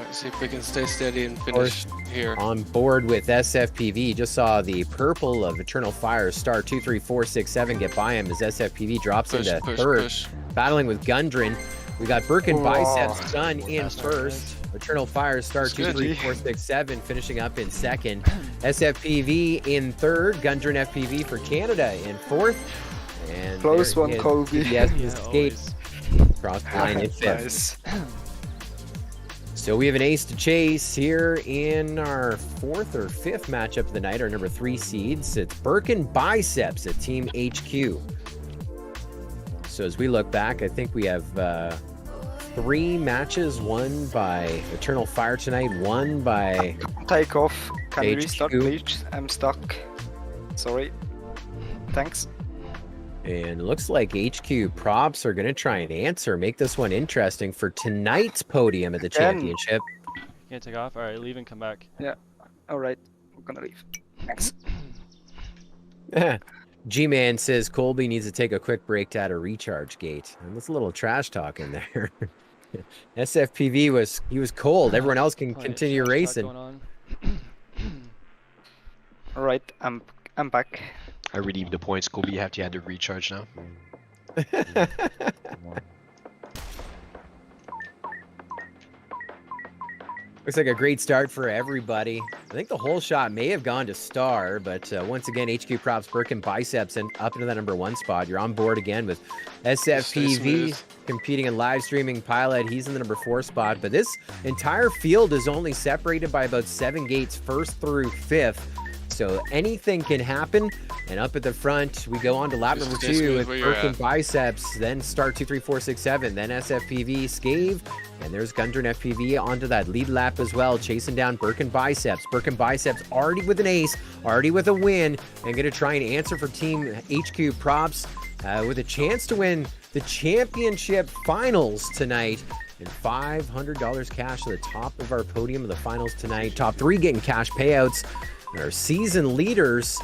Let's see if we can stay steady and finish here. On board with SFPV, just saw the purple of Eternal Fire star 23467 get by him as SFPV drops into 3rd. Battling with Gundren. We got Birkin Biceps done in 1st. Eternal Fire star 23467 finishing up in 2nd. SFPV in 3rd. Gundren FPV for Canada in 4th. And close one, Kobe. Yes, escape across the line in 5th. So we have an ace to chase here in our 4th or 5th matchup of the night, our number 3 seeds. It's Birkin Biceps at Team HQ. So as we look back, I think we have 3 matches, one by Eternal Fire tonight, one by Take off. Can you restart, HQ. please? I'm stuck. Sorry. Thanks. And it looks like HQ props are going to try and answer, make this one interesting for tonight's podium at the championship. Can't take off? Alright, leave and come back. Yeah. Alright. We're gonna leave. Thanks. G-Man says Colby needs to take a quick break to add a recharge gate. And that's a little trash talk in there. SFPV was cold. Everyone else can continue racing. Alright, I'm back. I redeemed the points, Kobe. You have to add the recharge now. Looks like a great start for everybody. I think the whole shot may have gone to star, but once again, HQ props Birkin Biceps and up into that number 1 spot. You're on board again with SFPV competing in live streaming pilot. He's in the number 4 spot, but this entire field is only separated by about 7 gates, 1st through 5th. So anything can happen. And up at the front, we go on to lap number 2 with Birkin Biceps, then start 2, 3, 4, 6, 7, then SFPV, Scave, and there's Gundren FPV onto that lead lap as well, chasing down Birkin Biceps. Birkin Biceps already with an ace, already with a win, and going to try and answer for Team HQ props with a chance to win the championship finals tonight. And $500 cash to the top of our podium of the finals tonight. Top 3 getting cash payouts. And our season leaders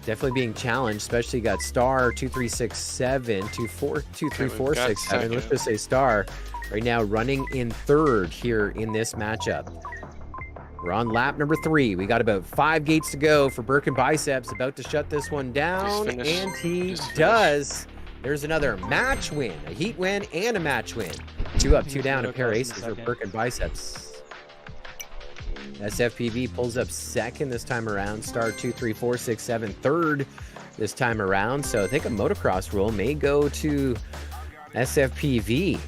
definitely being challenged, especially got star 2367, 23467. Let's just say star right now running in 3rd here in this matchup. We're on lap number 3. We got about 5 gates to go for Birkin Biceps. About to shut this one down, and he does. There's another match win, a heat win, and a match win. 2 up, 2 down, a pair of aces for Birkin Biceps. SFPV pulls up 2nd this time around. Star 2, 3, 4, 6, 7, 3rd this time around. So I think a motocross rule may go to SFPV.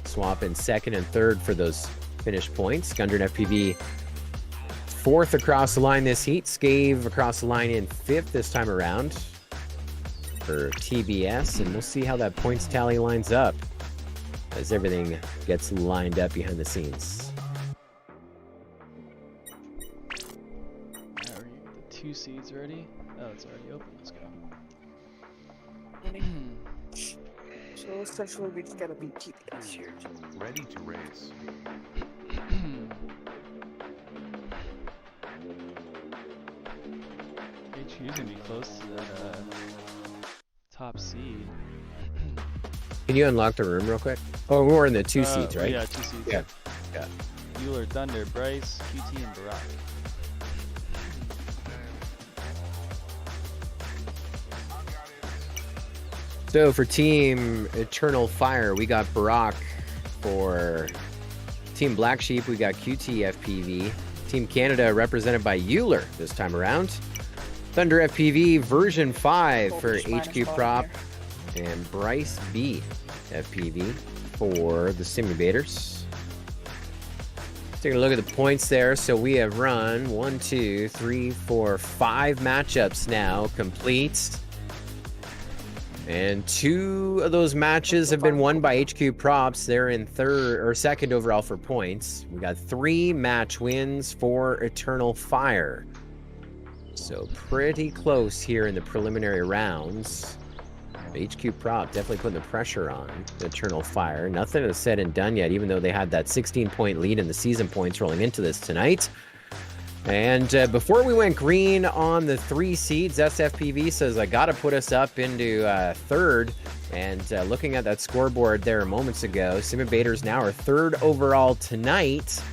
Swap in 2nd and 3rd for those finish points. Gundren FPV 4th across the line this heat. Scave across the line in 5th this time around for TBS. And we'll see how that points tally lines up as everything gets lined up behind the scenes. 2 seeds ready? Oh, it's already open. Let's go. So essentially, we just gotta beat TPS here. Ready to race. HQ's gonna be close to that top seed. Can you unlock the room real quick? Oh, we're in the 2 seats, right? Yeah, 2 seats. Yeah. Yeah. Euler, Thunder, Bryce, QT, and Barack. So for Team Eternal Fire, we got Barack. For Team Black Sheep, we got QT FPV. Team Canada represented by Euler this time around. Thunder FPV version 5 for HQ Prop. And Bryce B FPV for the Simulators. Taking a look at the points there. So we have run 1, 2, 3, 4, 5 matchups now complete. And 2 of those matches have been won by HQ Props. They're in second overall for points. We got 3 match wins for Eternal Fire. So pretty close here in the preliminary rounds. HQ Prop definitely putting the pressure on Eternal Fire. Nothing is said and done yet, even though they had that 16-point lead in the season points rolling into this tonight. And before we went green on the 3 seeds, SFPV says, I got to put us up into third. And looking at that scoreboard there moments ago, Simulators now are third overall tonight.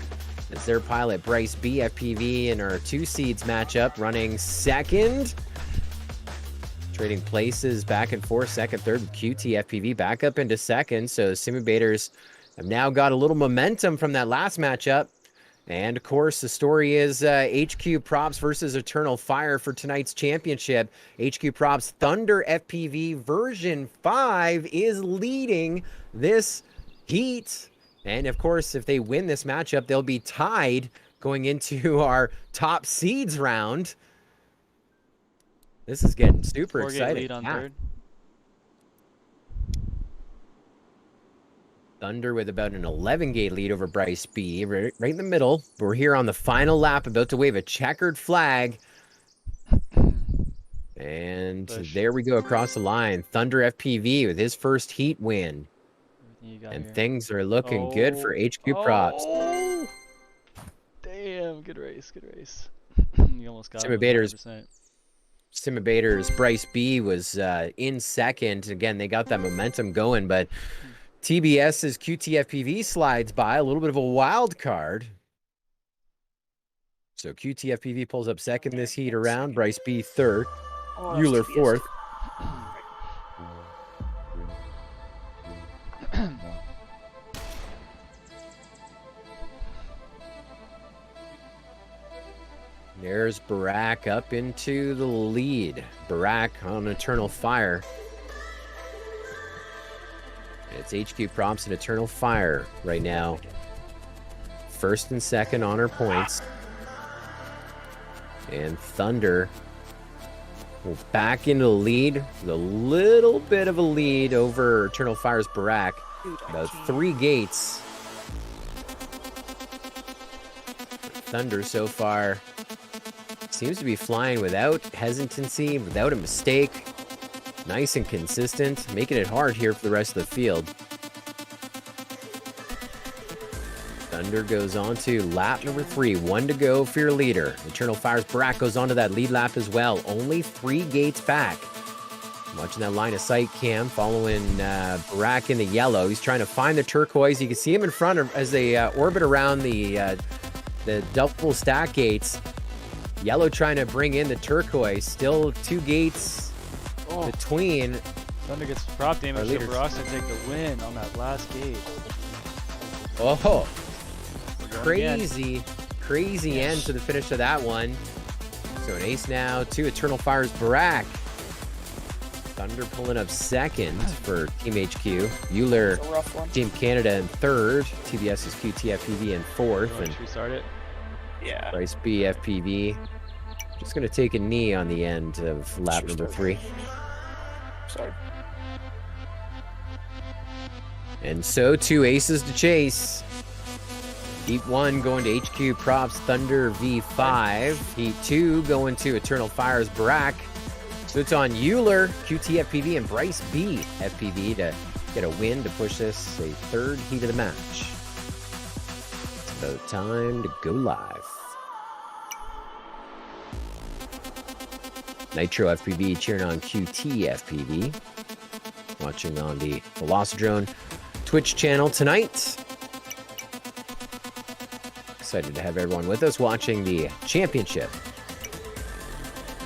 As their pilot Bryce B FPV in our 2 seeds matchup running second. Trading places back and forth, second, third, with QT FPV back up into second. So Simulators have now got a little momentum from that last matchup. And of course, the story is HQ Props versus Eternal Fire for tonight's championship. HQ Props Thunder FPV version 5 is leading this heat. And of course, if they win this matchup, they'll be tied going into our top seeds round. This is getting super 4-gate exciting. lead on third. Thunder with about an 11-gate lead over Bryce B. Right in the middle. We're here on the final lap, about to wave a checkered flag. And there we go across the line. Thunder FPV with his first heat win. And here. things are looking good for HQ Props. Oh, damn, good race, good race. You almost got it. Simulators, Bryce B was in second. Again, they got that momentum going, but TBS's QTFPV slides by, a little bit of a wild card. So QTFPV pulls up second this heat around, Bryce B third, Euler fourth. There's Barack up into the lead. Barack on Eternal Fire. It's HQ Props and Eternal Fire right now. First and second on her points. And Thunder will back into the lead with a little bit of a lead over Eternal Fire's Barack. About 3 gates. Thunder so far seems to be flying without hesitancy, without a mistake. Nice and consistent, making it hard here for the rest of the field. Thunder goes on to lap number 3. 1 to go for your leader. Eternal Fire's Barack goes on to that lead lap as well. Only 3 gates back. Watching that line of sight cam, following Barack in the yellow. He's trying to find the turquoise. You can see him in front of, as they orbit around the double stack gates. Yellow trying to bring in the turquoise. Still 2 gates between. Thunder gets prop damage, so Barack's gonna take the win on that last gate. Oh, crazy end to the finish of that one. So an ace now to Eternal Fire's Barack. Thunder pulling up second for Team HQ. Euler, Team Canada in third. TBS's QTFPV in fourth. Should we start it? Yeah. Bryce B FPV just going to take a knee on the end of lap number 3. Sorry. And so 2 aces to chase. Heat 1 going to HQ Props Thunder V5. Heat 2 going to Eternal Fire's Barack. So it's on Euler, QTFPV, and Bryce B FPV to get a win to push this a 3rd heat of the match. It's about time to go live. Nitro FPV cheering on QT FPV. watching on the Velocidrone Twitch channel tonight. Excited to have everyone with us watching the championship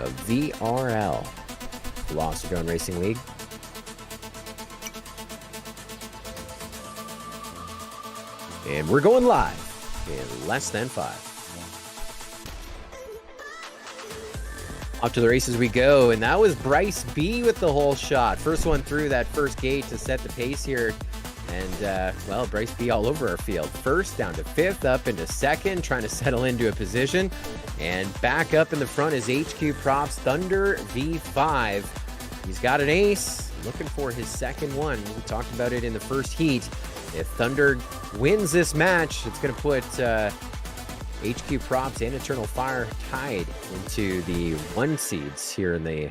of VRL, Velocidrone Racing League. And we're going live in less than 5. Off to the races we go, and that was Bryce B with the whole shot. First one through that first gate to set the pace here. And, well, Bryce B all over our field. First down to 5th, up into 2nd, trying to settle into a position. And back up in the front is HQ Props Thunder V5. He's got an ace, looking for his second one. We talked about it in the first heat. If Thunder wins this match, it's going to put HQ Props and Eternal Fire tied into the 1 seeds here in the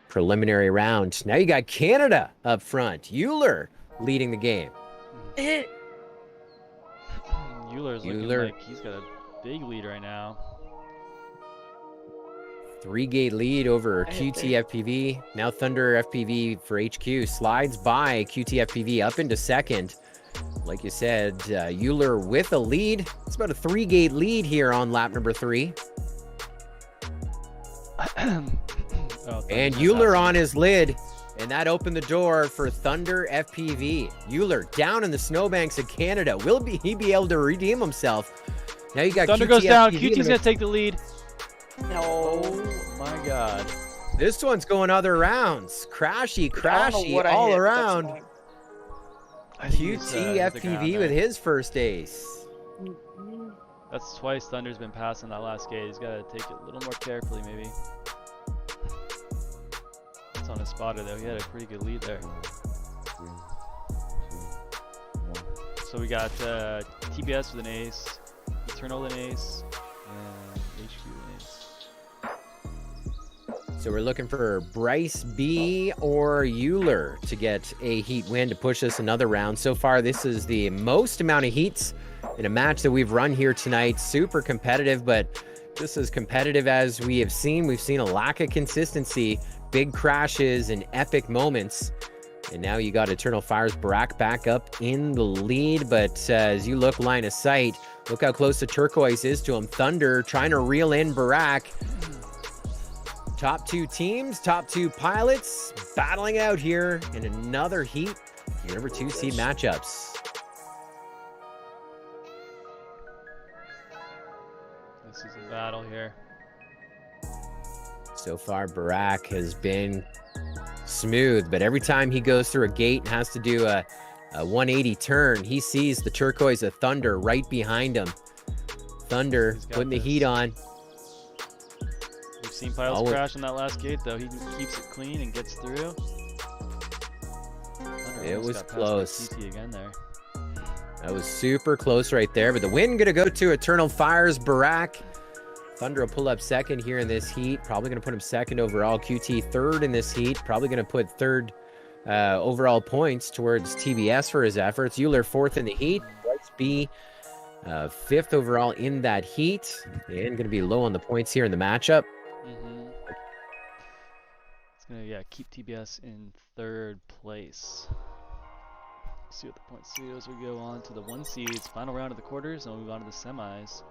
preliminary round. Now you got Canada up front. Euler leading the game. Euler's looking like he's got a big lead right now. 3-gate lead over QT FPV. Now Thunder FPV for HQ slides by QT FPV up into 2nd. Like you said, Euler with a lead. It's about a 3-gate lead here on lap number 3. And Euler on his lid. And that opened the door for Thunder FPV. Euler down in the snowbanks of Canada. Will he be able to redeem himself? Now you got Thunder QT goes down. FPV QT's going to take the lead. No. Oh my god. This one's going other rounds. Crashy all around. QT FPV with his first ace. That's twice Thunder's been passing that last gate. He's got to take it a little more carefully, maybe. It's on a spotter, though. He had a pretty good lead there. So we got TBS with an ace, Eternal with an ace, and HQ with an ace. So we're looking for Bryce B or Euler to get a heat win to push us another round. So far, this is the most amount of heats in a match that we've run here tonight. Super competitive, but just as competitive as we have seen. We've seen a lack of consistency, big crashes, and epic moments. And now you got Eternal Fire's Barak back up in the lead. But as you look line of sight, look how close the Turquoise is to him. Thunder trying to reel in Barak. Top 2 teams, top 2 pilots battling out here in another heat. Your number 2 seed matchups. This is a battle here. So far, Barak has been smooth, but every time he goes through a gate and has to do a 180 turn, he sees the Turquoise of Thunder right behind him. Thunder putting the heat on. We've seen pilots crash in that last gate, though. He keeps it clean and gets through. It was close. TT again there. That was super close right there, but the win gonna go to Eternal Fire's Barak. Thunder will pull up 2nd here in this heat. Probably gonna put him 2nd overall. QT 3rd in this heat. Probably gonna put 3rd overall points towards TBS for his efforts. Euler 4th in the heat. Bryce B 5th overall in that heat. And gonna be low on the points here in the matchup. It's gonna keep TBS in 3rd place. See what the points do as we go on to the 1 seeds, final round of the quarters, and we'll move on to the semis.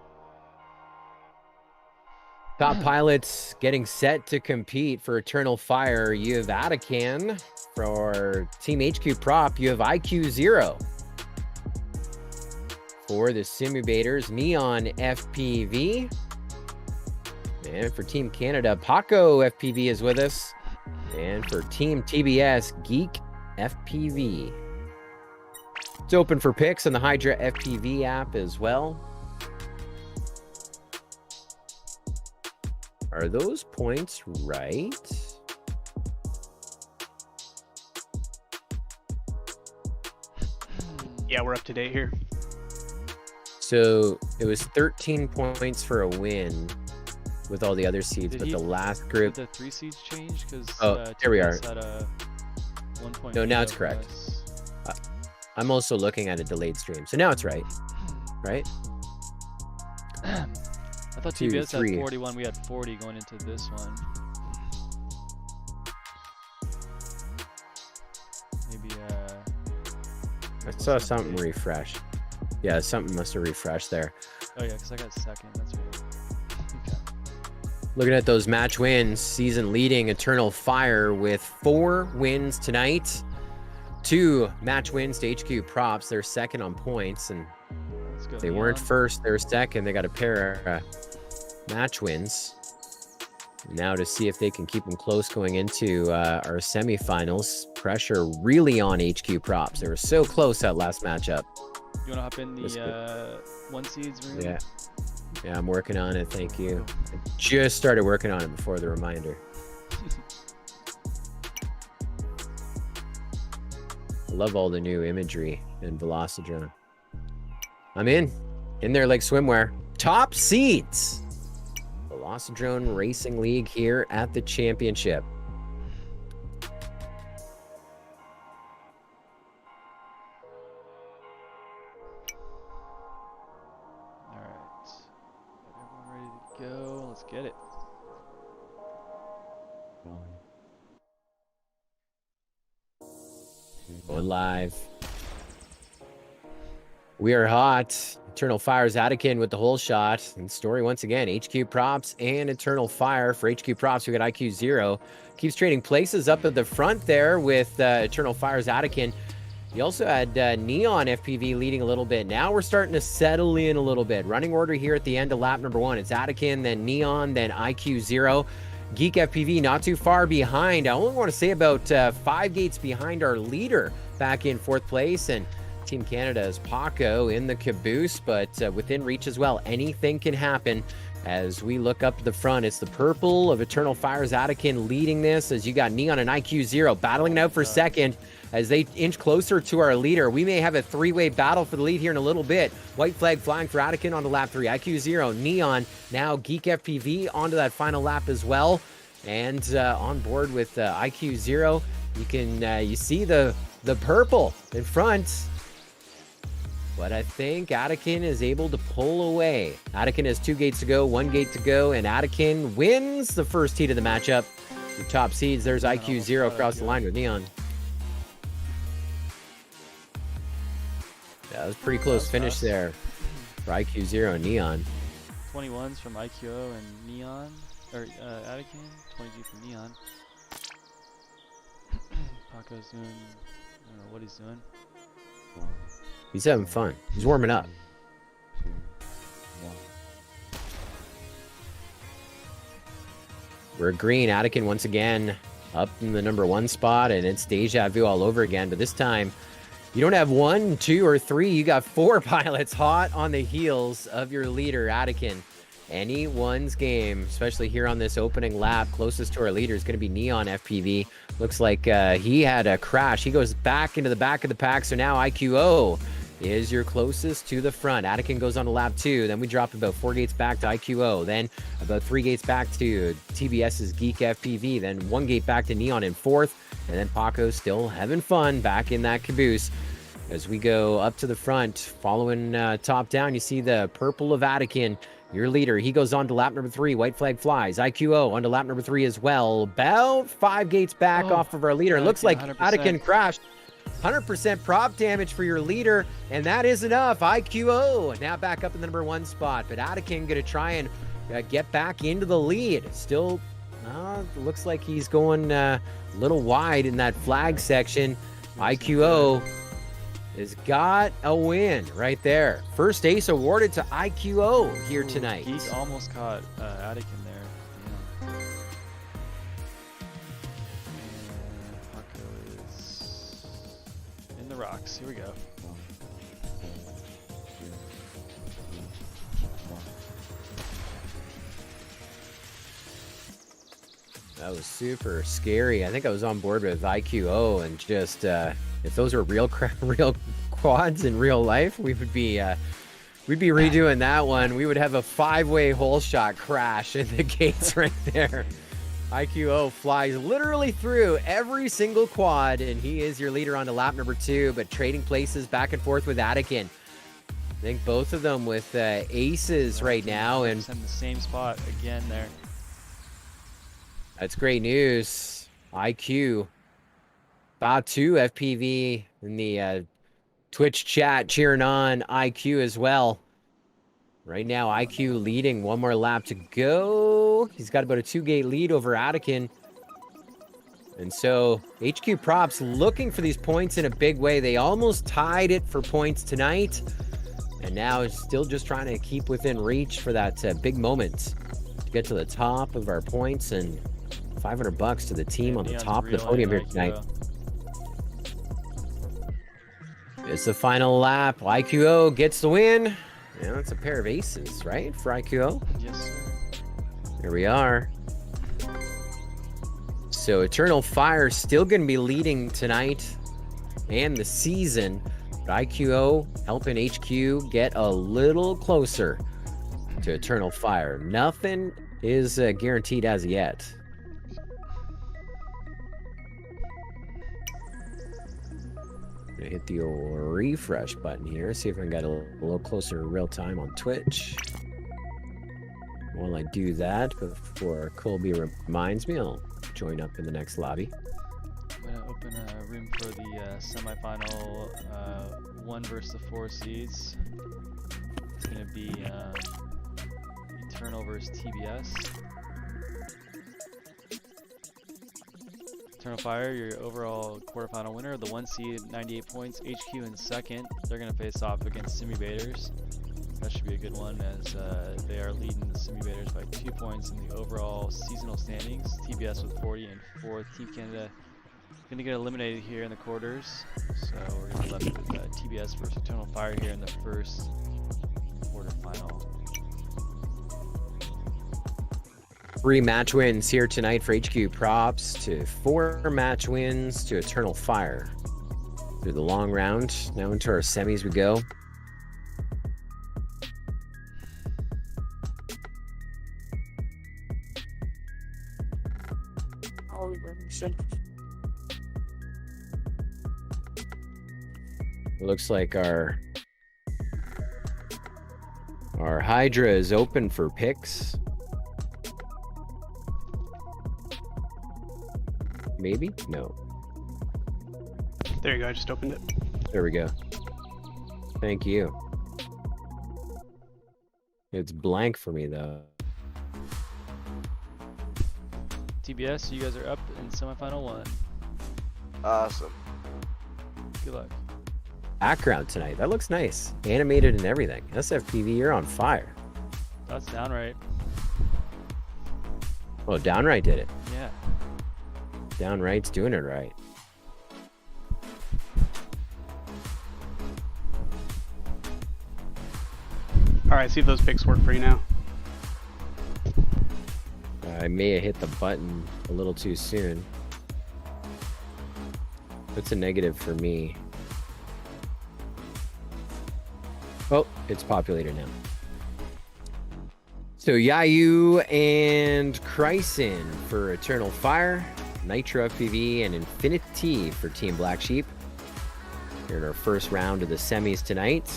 Top pilots getting set to compete for Eternal Fire. You have Atacan. For Team HQ Prop, you have IQ 0. For the Simubators, Neon FPV. And for Team Canada, Paco FPV is with us. And for Team TBS, Geek FPV. It's open for picks on the Hydra FPV app as well. Are those points right? Yeah, we're up to date here. So it was 13 points for a win with all the other seeds, but the last group. Did the 3 seeds change? Because here we are. had a 1 point. No, now it's correct. I'm also looking at a delayed stream, so now it's right. Right? I thought TBS had 41. We had 40 going into this one. I saw something refresh. Yeah, something must have refreshed there. Oh yeah, because I got second. That's right. Okay. Looking at those match wins, season leading Eternal Fire with 4 wins tonight. 2 match wins to HQ Props. They're second on points, and Let's go. if they weren't first, they're second. They got a pair of match wins. Now to see if they can keep them close going into our semifinals. Pressure really on HQ Props. They were so close that last matchup. You want to hop in the 1 seeds room? Yeah. Yeah, I'm working on it. Thank you. I just started working on it before the reminder. I love all the new imagery in Velocidrone. I'm in there like swimwear. Top seeds. Velocidrone Racing League here at the championship. All right. Everyone ready to go? Let's get it. Going live. We are hot. Eternal Fire's Attican with the whole shot. And story once again, HQ Props and Eternal Fire. For HQ Props, we got IQ 0. Keeps trading places up at the front there with Eternal Fire's Attican. You also had Neon FPV leading a little bit. Now we're starting to settle in a little bit. Running order here at the end of lap number 1. It's Attican, then Neon, then IQ 0. Geek FPV not too far behind. I only want to say about 5 gates behind our leader back in 4th place. And Team Canada's Paco in the caboose, but within reach as well. Anything can happen as we look up to the front. It's the purple of Eternal Fire's Attican leading this, as you got Neon and IQ 0 battling it out for second as they inch closer to our leader. We may have a 3-way battle for the lead here in a little bit. White flag flying for Attican onto lap 3. IQ 0, Neon, now Geek FPV onto that final lap as well. And on board with IQ 0, you can you see the purple in front. But I think Attican is able to pull away. Attican has 2 gates to go, 1 gate to go, and Attican wins the first heat of the matchup. Your top seeds, there's IQ 0 across the line with Neon. Yeah, that was a pretty close finish there for IQ 0 and Neon. 21s from IQO and Neon, or Attican, 22 from Neon. Paco's doing, I don't know what he's doing. He's having fun. He's warming up. We're green. Attican once again up in the number 1 spot, and it's deja vu all over again. But this time, you don't have 1, 2, or 3. You got 4 pilots hot on the heels of your leader, Attican. Anyone's game, especially here on this opening lap. Closest to our leader is going to be Neon FPV. Looks like he had a crash. He goes back into the back of the pack, so now IQO is your closest to the front. Attican goes on to lap 2. Then we drop about 4 gates back to IQO. Then about 3 gates back to TBS's Geek FPV. Then 1 gate back to Neon in 4th. And then Paco still having fun back in that caboose. As we go up to the front, following top down, you see the purple of Attican, your leader. He goes on to lap number 3. White flag flies. IQO on to lap number 3 as well. About 5 gates back off of our leader. It looks like 100%. Attican crashed. 100% prop damage for your leader, and that is enough. IQO now back up in the number 1 spot, but Attican going to try and get back into the lead. Still, looks like he's going a little wide in that flag section. IQO has got a win right there. First ace awarded to IQO here tonight. Geek almost caught Attican there. Yeah. And Paco is in the rocks. Here we go. That was super scary. I think I was on board with IQO, and just if those were real quads in real life, we'd be redoing that one. We would have a 5-way hole shot crash in the gates right there. IQO flies literally through every single quad, and he is your leader on to lap number 2, but trading places back and forth with Attican. I think both of them with aces right now, and in the same spot again there. That's great news. IQ, Batu FPV in the Twitch chat cheering on IQ as well. Right now, IQ leading. One more lap to go. He's got about a 2-gate lead over Attican. And so HQ Props looking for these points in a big way. They almost tied it for points tonight. And now still just trying to keep within reach for that big moment to get to the top of our points, and $500 to the team on the top of the podium here tonight. It's the final lap. IQO gets the win. Yeah, that's a pair of aces, right, for IQO? Yes, sir. Here we are. So Eternal Fire still going to be leading tonight and the season. But IQO helping HQ get a little closer to Eternal Fire. Nothing is guaranteed as yet. Gonna hit the old refresh button here. See if I can get a little closer in real time on Twitch. While I do that, before Colby reminds me, I'll join up in the next lobby. I'm gonna open a room for the semi-final 1 versus the 4 seeds. It's gonna be Eternal versus TBS. Eternal Fire, your overall quarterfinal winner. The 1 seed, 98 points. HQ in second. They're gonna face off against Simulators. That should be a good one, as they are leading the Simulators by 2 points in the overall seasonal standings. TBS with 40 and 4th. Team Canada going to get eliminated here in the quarters. So we're going to be left with TBS versus Eternal Fire here in the first quarterfinal. 3 match wins here tonight for HQ Props to 4 match wins to Eternal Fire. Through the long round, now into our semis we go. Looks like our Hydra is open for picks. Maybe? No. There you go. I just opened it. There we go. Thank you. It's blank for me though. TBS, you guys are up in semifinal 1. Awesome. Good luck. Background tonight. That looks nice. Animated and everything. SFPV, you're on fire. That's downright. Oh, Downright did it. Yeah. Downright's doing it right. All right, see if those picks work for you now. I may have hit the button a little too soon. That's a negative for me. Oh, it's populated now. So Yayu and Chryson for Eternal Fire, Nitro FPV, and Infinity for Team Black Sheep. Here in our first round of the semis tonight.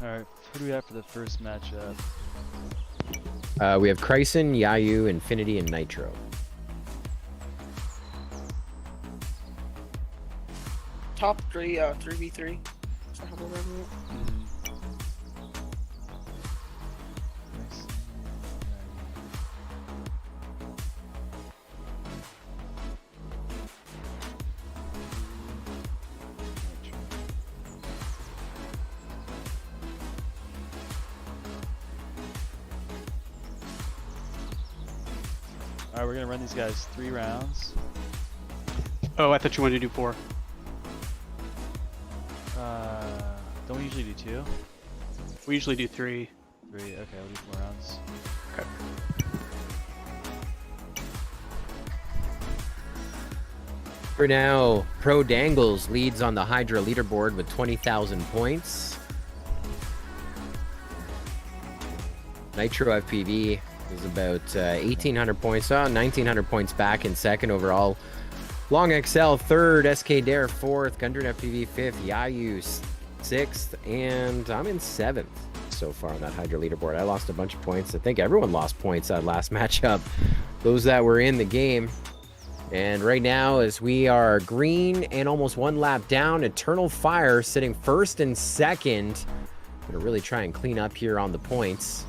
Alright, who do we have for the first matchup? We have Chryson, Yayu, Infinity, and Nitro. Top 3, 3v3. So how do I remember it? Alright, we're gonna run these guys 3 rounds. Oh, I thought you wanted to do 4. Don't we usually do 2? We usually do 3. 3, okay, we'll do 4 rounds. Okay. For now, Pro Dangles leads on the Hydra leaderboard with 20,000 points. Nitro FPV is about 1,800 points, 1,900 points back in second overall. Long XL third, SK Dare fourth, Gundren FPV fifth, Yayu sixth, and I'm in seventh so far on that Hydra leaderboard. I lost a bunch of points. I think everyone lost points that last matchup, those that were in the game. And right now, as we are green and almost one lap down, Eternal Fire sitting first and second. Gonna really try and clean up here on the points.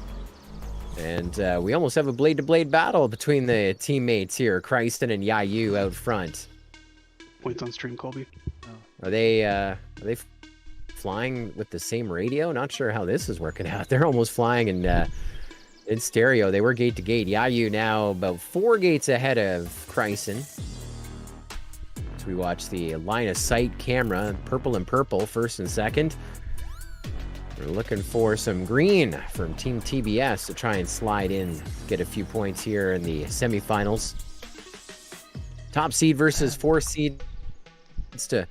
And we almost have a blade-to-blade battle between the teammates here, Christen and Yayu out front. Points on stream, Colby. Are they flying with the same radio? Not sure how this is working out. They're almost flying in stereo. They were gate to gate. Yayu now about 4 gates ahead of Christen. So we watch the line of sight camera, purple and purple, first and second. We're looking for some green from Team TBS to try and slide in, get a few points here in the semifinals. Top seed versus 4 seed to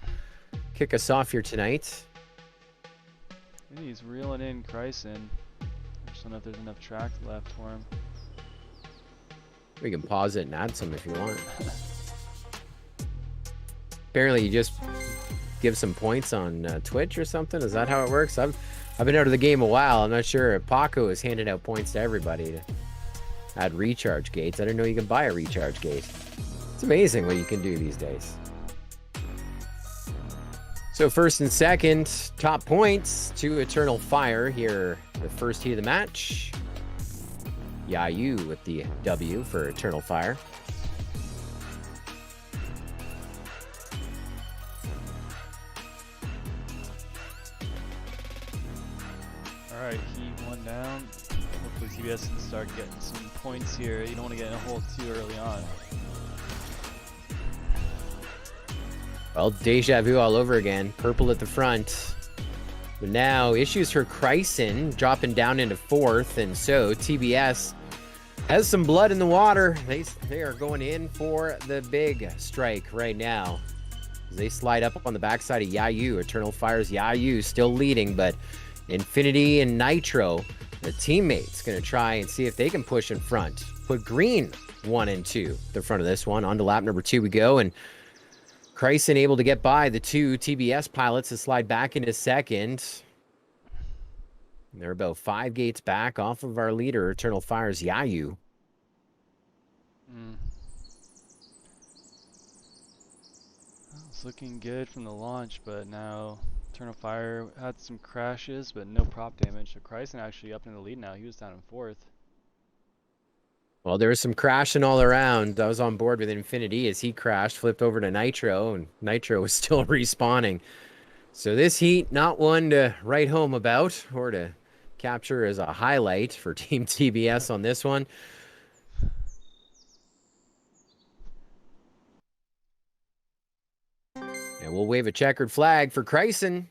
kick us off here tonight. He's reeling in Christen. I just don't know if there's enough track left for him. We can pause it and add some if you want. Apparently you just give some points on Twitch or something. Is that how it works? I've been out of the game a while. I'm not sure if Paco is handing out points to everybody to add recharge gates. I didn't know you can buy a recharge gate. It's amazing what you can do these days. So first and second, top points to Eternal Fire here. The first heat of the match. Yayu with the W for Eternal Fire. Alright, heat 1 down. Hopefully TBS can start getting some points here. You don't want to get in a hole too early on. Well, deja vu all over again. Purple at the front. But now issues for Christen dropping down into 4th, and so TBS has some blood in the water. They are going in for the big strike right now. They slide up on the backside of Yayu. Eternal Fire's Yayu still leading, but Infinity and Nitro, the teammates, going to try and see if they can push in front. Put green 1 and 2 the front of this one. On to lap number 2 we go, and Christen able to get by the 2 TBS pilots to slide back into second. They're about 5 gates back off of our leader, Eternal Fire's Yayu. It's looking good from the launch, but now Eternal Fire had some crashes, but no prop damage. So Christen actually up in the lead now. He was down in 4th. Well, there was some crashing all around. I was on board with Infinity as he crashed, flipped over to Nitro, and Nitro was still respawning. So this heat, not one to write home about or to capture as a highlight for Team TBS on this one. And we'll wave a checkered flag for Christen.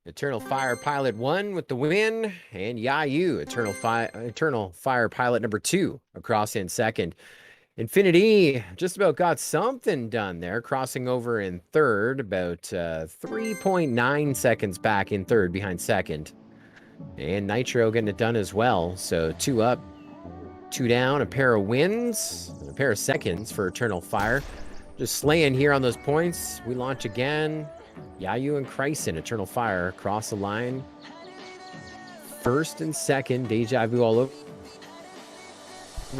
Eternal Fire Pilot 1 with the win, and Yayu, Eternal Fire Pilot number 2 across in second. Infinity just about got something done there, crossing over in third, about 3.9 seconds back in third behind second. And Nitro getting it done as well. So 2 up, 2 down, a pair of wins, and a pair of seconds for Eternal Fire. Just slaying here on those points. We launch again. Yayu and Christen, Eternal Fire, across the line. First and second, deja vu all over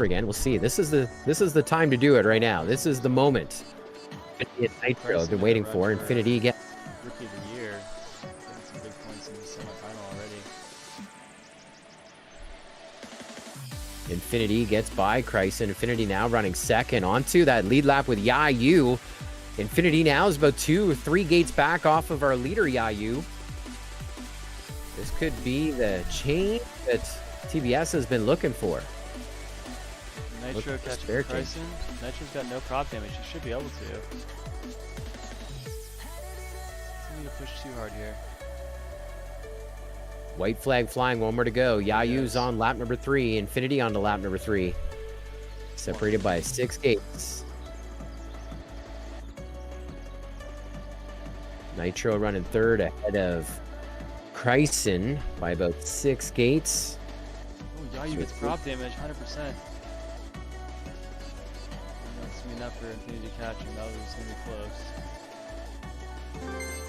again. We'll see. This is the time to do it right now. This is the moment. Nitro, I've been waiting for. Infinity get Rookie of the year. Getting some big points in the semifinal already. Infinity gets by Christen. Infinity now running second onto that lead lap with Yayu. Infinity now is about 2 or 3 gates back off of our leader, Yayu. This could be the change that TBS has been looking for. Nitro catches Christen. Nitro's got no prop damage. He should be able to. Doesn't need to push too hard here. White flag flying, 1 more to go. Yayu's on lap number 3. Infinity on to lap number 3. Separated by 6 gates. Nitro running third ahead of Christen by about 6 gates. Oh, Yayu gets prop damage, 100%. be enough for Infinity to catch him. That was gonna be close.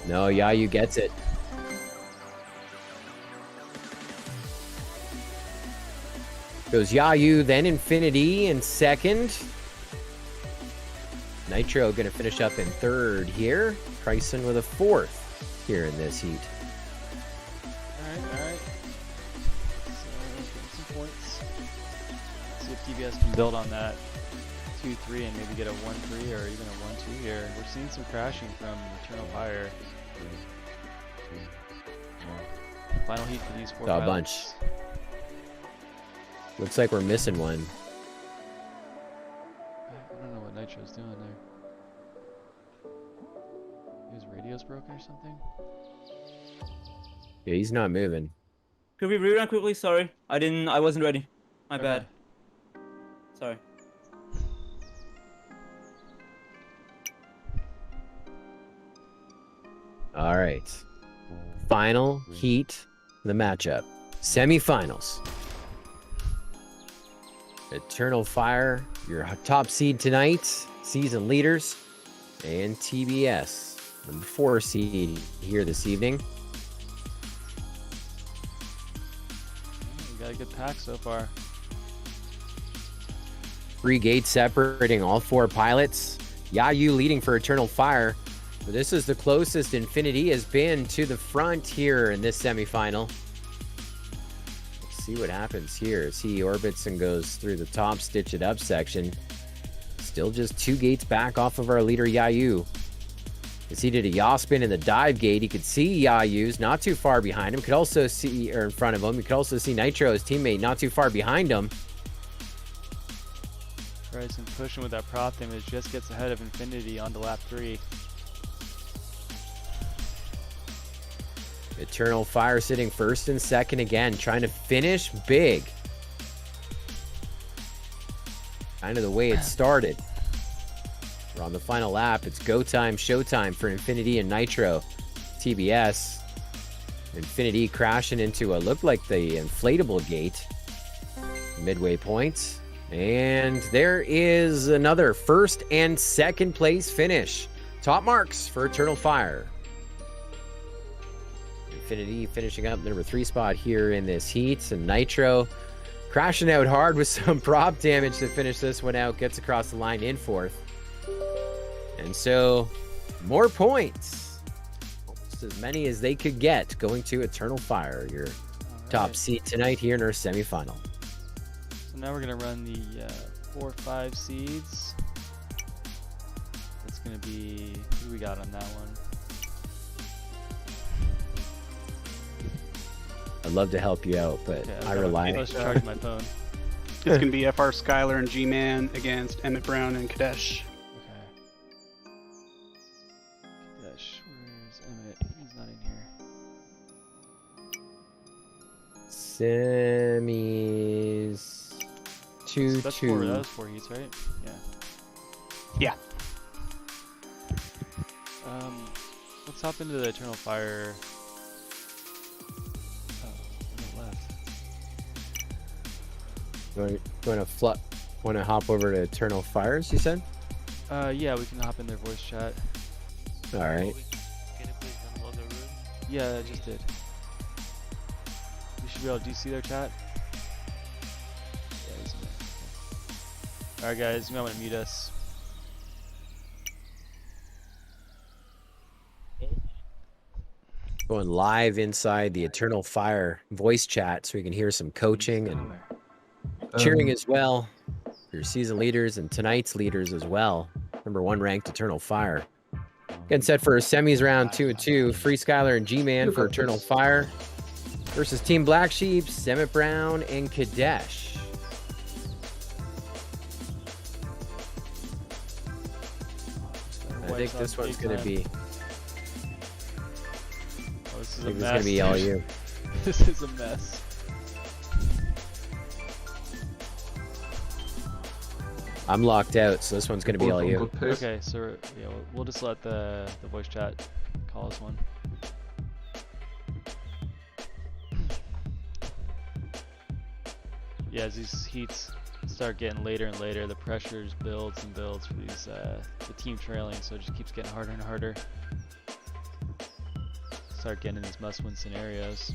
No, Yayu gets it. Goes Yayu, then Infinity in second. Nitro going to finish up in third here. Kryson with a fourth here in this heat. Alright. So, get some points. See if TBS can build on that 2-3 and maybe get a 1-3 or even a 1-2 here. We're seeing some crashing from Eternal Fire. Final heat for these four Saw a pilots. bunch. Looks like we're missing one. I don't know what Nitro's doing there. His radio's broken or something? Yeah, he's not moving. Could we rerun quickly? Sorry, I wasn't ready. My Okay. bad. Sorry. All right. Final heat, the matchup. Semifinals. Eternal Fire, your top seed tonight, season leaders, and TBS, number 4 seed here this evening. We got a good pack so far. 3 gates separating all 4 pilots. Yayu leading for Eternal Fire. But this is the closest Infinity has been to the front here in this semifinal. See what happens here as he orbits and goes through the top stitch it up section. Still just 2 gates back off of our leader Yayu. As he did a yaw spin in the dive gate, he could see Yayu's not too far behind him. Could also see, or in front of him, he could also see Nitro, his teammate, not too far behind him. Bryson pushing with that prop damage, just gets ahead of Infinity onto lap 3. Eternal Fire sitting first and second again, trying to finish big. Kind of the way it started. We're on the final lap. It's go time, show time for Infinity and Nitro. TBS. Infinity crashing into what looked like the inflatable gate. Midway point. And there is another first and second place finish. Top marks for Eternal Fire. Infinity finishing up number 3 spot here in this heat, and Nitro crashing out hard with some prop damage to finish this one out, gets across the line in 4th. And so more points, almost as many as they could get, going to Eternal Fire, your top seed tonight here in our semifinal. So now we're gonna run the 4-5 seeds. That's gonna be, who we got on that one? I'd love to help you out, but Okay, I rely on Let's charge my phone. It's going to be FR Skylar and G-Man against Emmett Brown and Kadesh. Okay. Kadesh, where's Emmett? He's not in here. semis 2-2. That's 4, that was 4 heats, right? Yeah. Yeah. Let's hop into the Eternal Fire. Want to hop over to Eternal Fires, you said? Yeah, we can hop in their voice chat. All right. Can you please unlock the room? Yeah, I just did. You should be able to, do you see their chat? Yeah, he's in there. Okay. Alright guys, you might want to mute us. Going live inside the Eternal Fire voice chat so we can hear some coaching and cheering as well. Your season leaders and tonight's leaders as well. Number 1 ranked Eternal Fire. Getting set for a semis round 2-2. Free Skylar and G-Man for Eternal Fire versus Team Black Sheep, Emmett Brown, and Kadesh. I think this one's going to be... Oh, this is I a think this is mess. going to be all you. This is a mess. I'm locked out, so this one's going to be all you. Okay, so yeah, we'll just let the voice chat call us one. Yeah, as these heats start getting later and later, the pressure builds and builds for these the team trailing, so it just keeps getting harder and harder. Start getting in these must-win scenarios.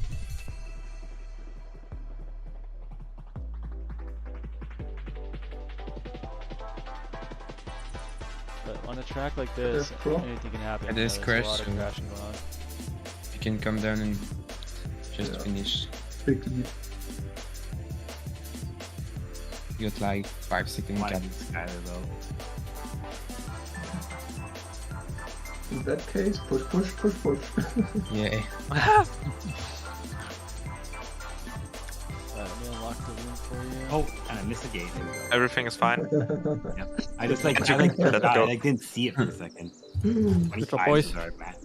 But on a track like this, anything can happen. It is There's a lot of crashing. crashing going on. You can come down and just finish. Big lead. You got like 5 seconds gap. In that case, push, push, push, push. Yeah. Let me unlock the room for you. Oh, and I missed a gate. Everything is fine. I just like, Let's I like, go. I like didn't see it for a second. 25 boys. start, Matt.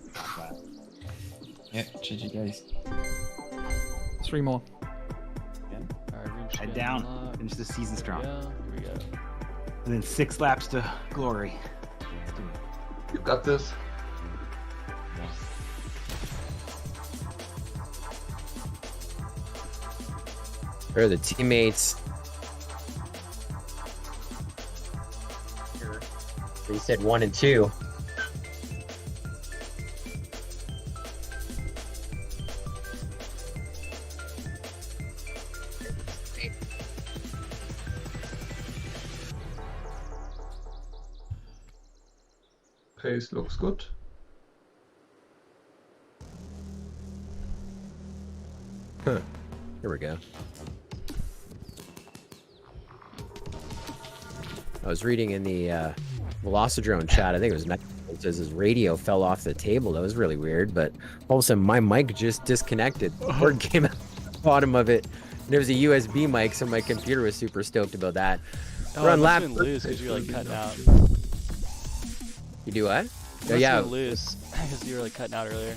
Yeah, GG guys. 3 more. Alright, room should Head be down. unlocked. Finish the season strong. Yeah, here we go. And then 6 laps to glory. Let's do it. You got this. Where are the teammates? They said 1 and 2. Pace looks good. Huh. Here we go. I was reading in the Velocidrone chat, I think it was Nick, it says his radio fell off the table. That was really weird, but all of a sudden my mic just disconnected. Word came out the bottom of it. And it was a USB mic, so my computer was super stoked about that. Oh, Run it lap. must have been loose because you were like cutting out. You do what? It Oh, must yeah. have been loose because you were like cutting out earlier.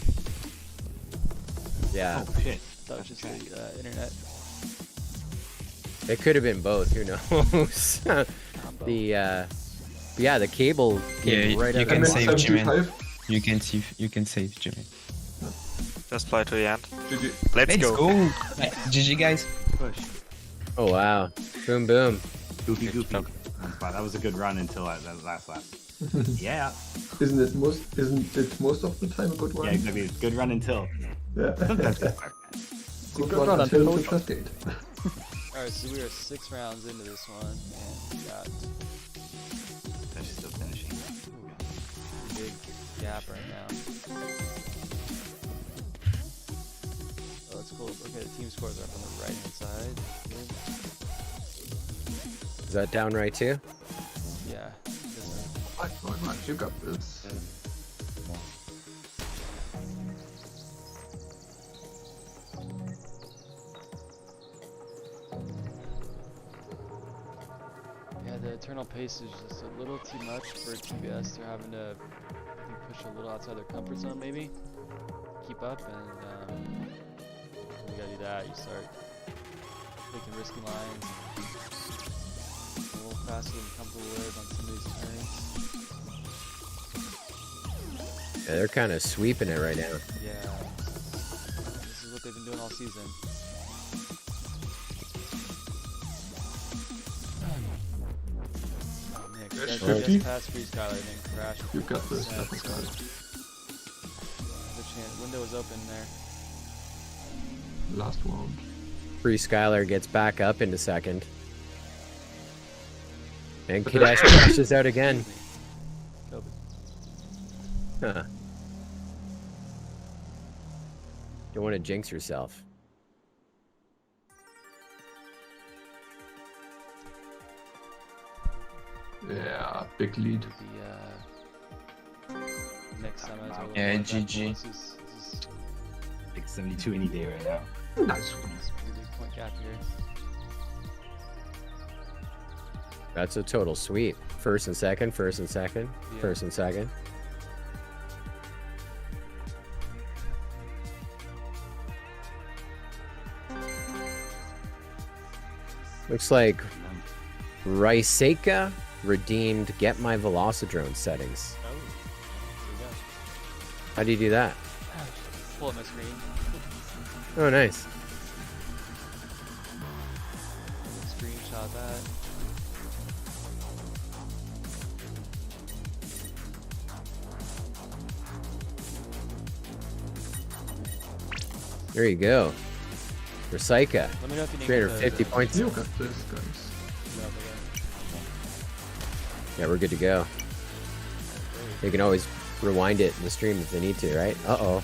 Yeah. Oh, shit. That was just the internet. It could have been both, who knows? Yeah, the cable came Yeah, right you out can of save the Jimin. You can save Jimin. Just play to the end. GG. Let's go. GG guys. Push. Oh wow. Boom boom. Goofy. That was a good run until that last lap. Yeah. Isn't it most of the time a good one? Yeah, exactly. Good run until. Yeah. Sometimes it's Good run until the first gate. Alright, so we are 6 rounds into this one, and we got That's still finishing. a big gap right now. Oh, that's cool. Okay, the team scores are up on the right hand side. Is that down right too? Yeah. Right, you got this. Yeah, the eternal pace is just a little too much for TBS. They're having to, I think, push a little outside their comfort zone, maybe. Keep up, and when you gotta do that, you start taking risky lines. A little faster than comfortable with on some of these turns. Yeah, they're kind of sweeping it right now. Yeah, this is what they've been doing all season. Oh man, Yes, Crash 50. just passed Free Skylar and then crashed. You got this. Sad, That's so good. the window was open there. Last round. Free Skylar gets back up into second. And Kadesh crashes out again. Kobe. Huh. Don't want to jinx yourself. Yeah, big lead. The next semi is a little Yeah, more GG. eventful. This is Like 72 any day right now. Nice one. a pretty big point gap here. That's a total sweep. First and second, first and second, Yeah. first and second. Looks like Ryseka redeemed Get My Velocidrone settings. Oh, there we go. How do you do that? Pull up my screen. Oh, nice. Screenshot that. There you go. Recyca. Let me know if you need 350 points. You got this, guys. Yeah, we're good to go. They can always rewind it in the stream if they need to, right? Uh-oh.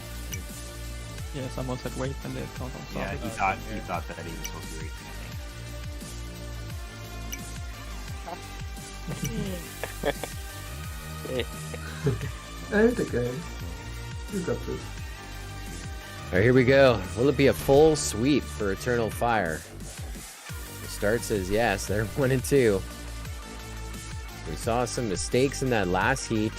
Yeah, someone said wait and they count on Yeah, he thought that he was supposed to be racing. End the game. You got this. All right, here we go. Will it be a full sweep for Eternal Fire? The start says yes. They're 1 and 2. We saw some mistakes in that last heat.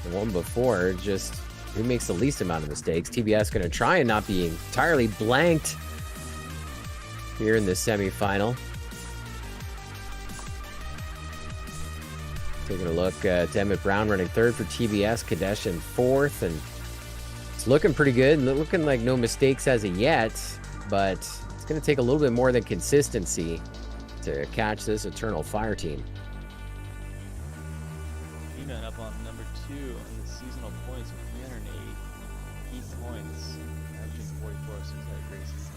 The one before, just who makes the least amount of mistakes? TBS going to try and not be entirely blanked here in the semifinal. Taking a look at Emmett Brown running third for TBS, Kadesh in fourth, and it's looking pretty good. Looking like no mistakes as of yet, but it's going to take a little bit more than consistency to catch this Eternal Fire team. Even up on number 2 in the seasonal points with 308 heat points, averaging 44. Seems like a great season.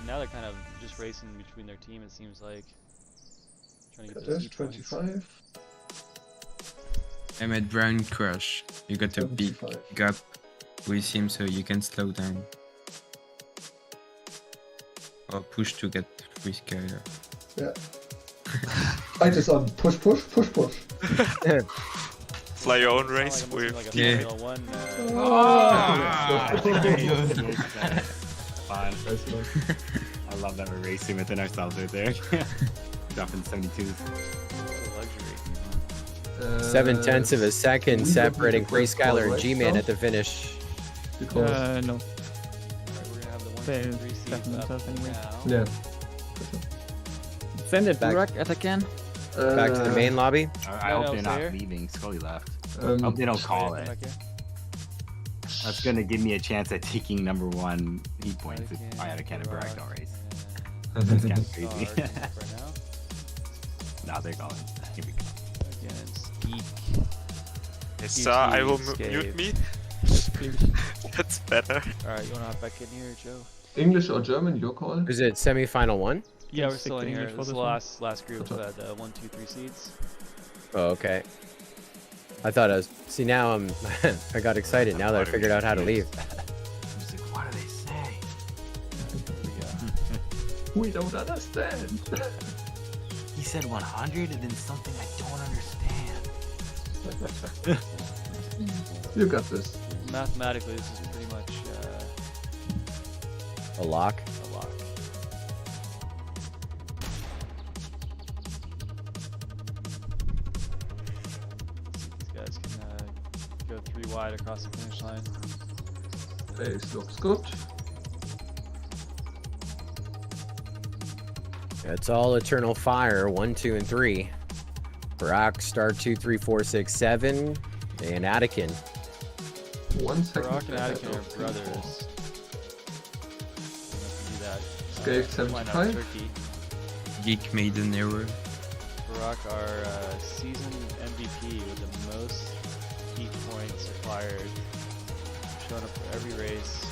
Now they're kind of just racing between their team. It seems like trying to get those heat points. 25. Emmett Brown crush. You got a big 75. gap with him so you can slow down. Or push to get free scaler. Yeah. I just on push. Fly your own Sound race like I'm with listening Yeah. to like a Formula 1, Fine. I love that we're racing within ourselves right there. Dropping 72s. luxury. 7/10 of a second we separating don't need Free to Skyler and right G-Man now? at the finish. Because No. Alright, we're gonna have the 1, They 2, 3 seeds definitely up does anyway. now. yeah. Send it Back- back at again. Back to the main lobby. I No, hope no, they're stay not here. leaving. Scully left. I Um, hope they don't Wait, call come it. back here. That's gonna give me a chance at taking number 1 heat points if Anakin, I had a Ken and Barrack Rock, don't race. and That's kind of Star crazy. coming up right now. Now they're calling. Here we go. Against Geek. Yes, sir, I will Escape. mute me. Yes, please. That's better. Alright, you wanna hop back in here, Joe? English or German, your call. Is it semifinal 1? Yeah, we're Stick still to in here. English for This is this the one. last group, Okay. the 1, 2, 3 seeds. Oh, okay. I thought I was. See, now I'm. I got excited now that I figured out how to leave. I'm just like, what do they say? We don't understand. He said 100 and then something I don't understand. You got this. Mathematically, this is pretty much A lock. a lock. These guys can go 3 wide across the finish line. Base looks good. It's all Eternal Fire 1, 2, and 3. Barack, Star 2, 3, 4, 6, 7, and Attican. 1 second. Barack and ahead Attican are of brothers. Do that. Scale Line up 75. Turkey. Geek made an error. Barack, our season MVP with the most heat points acquired. Showing up for every race.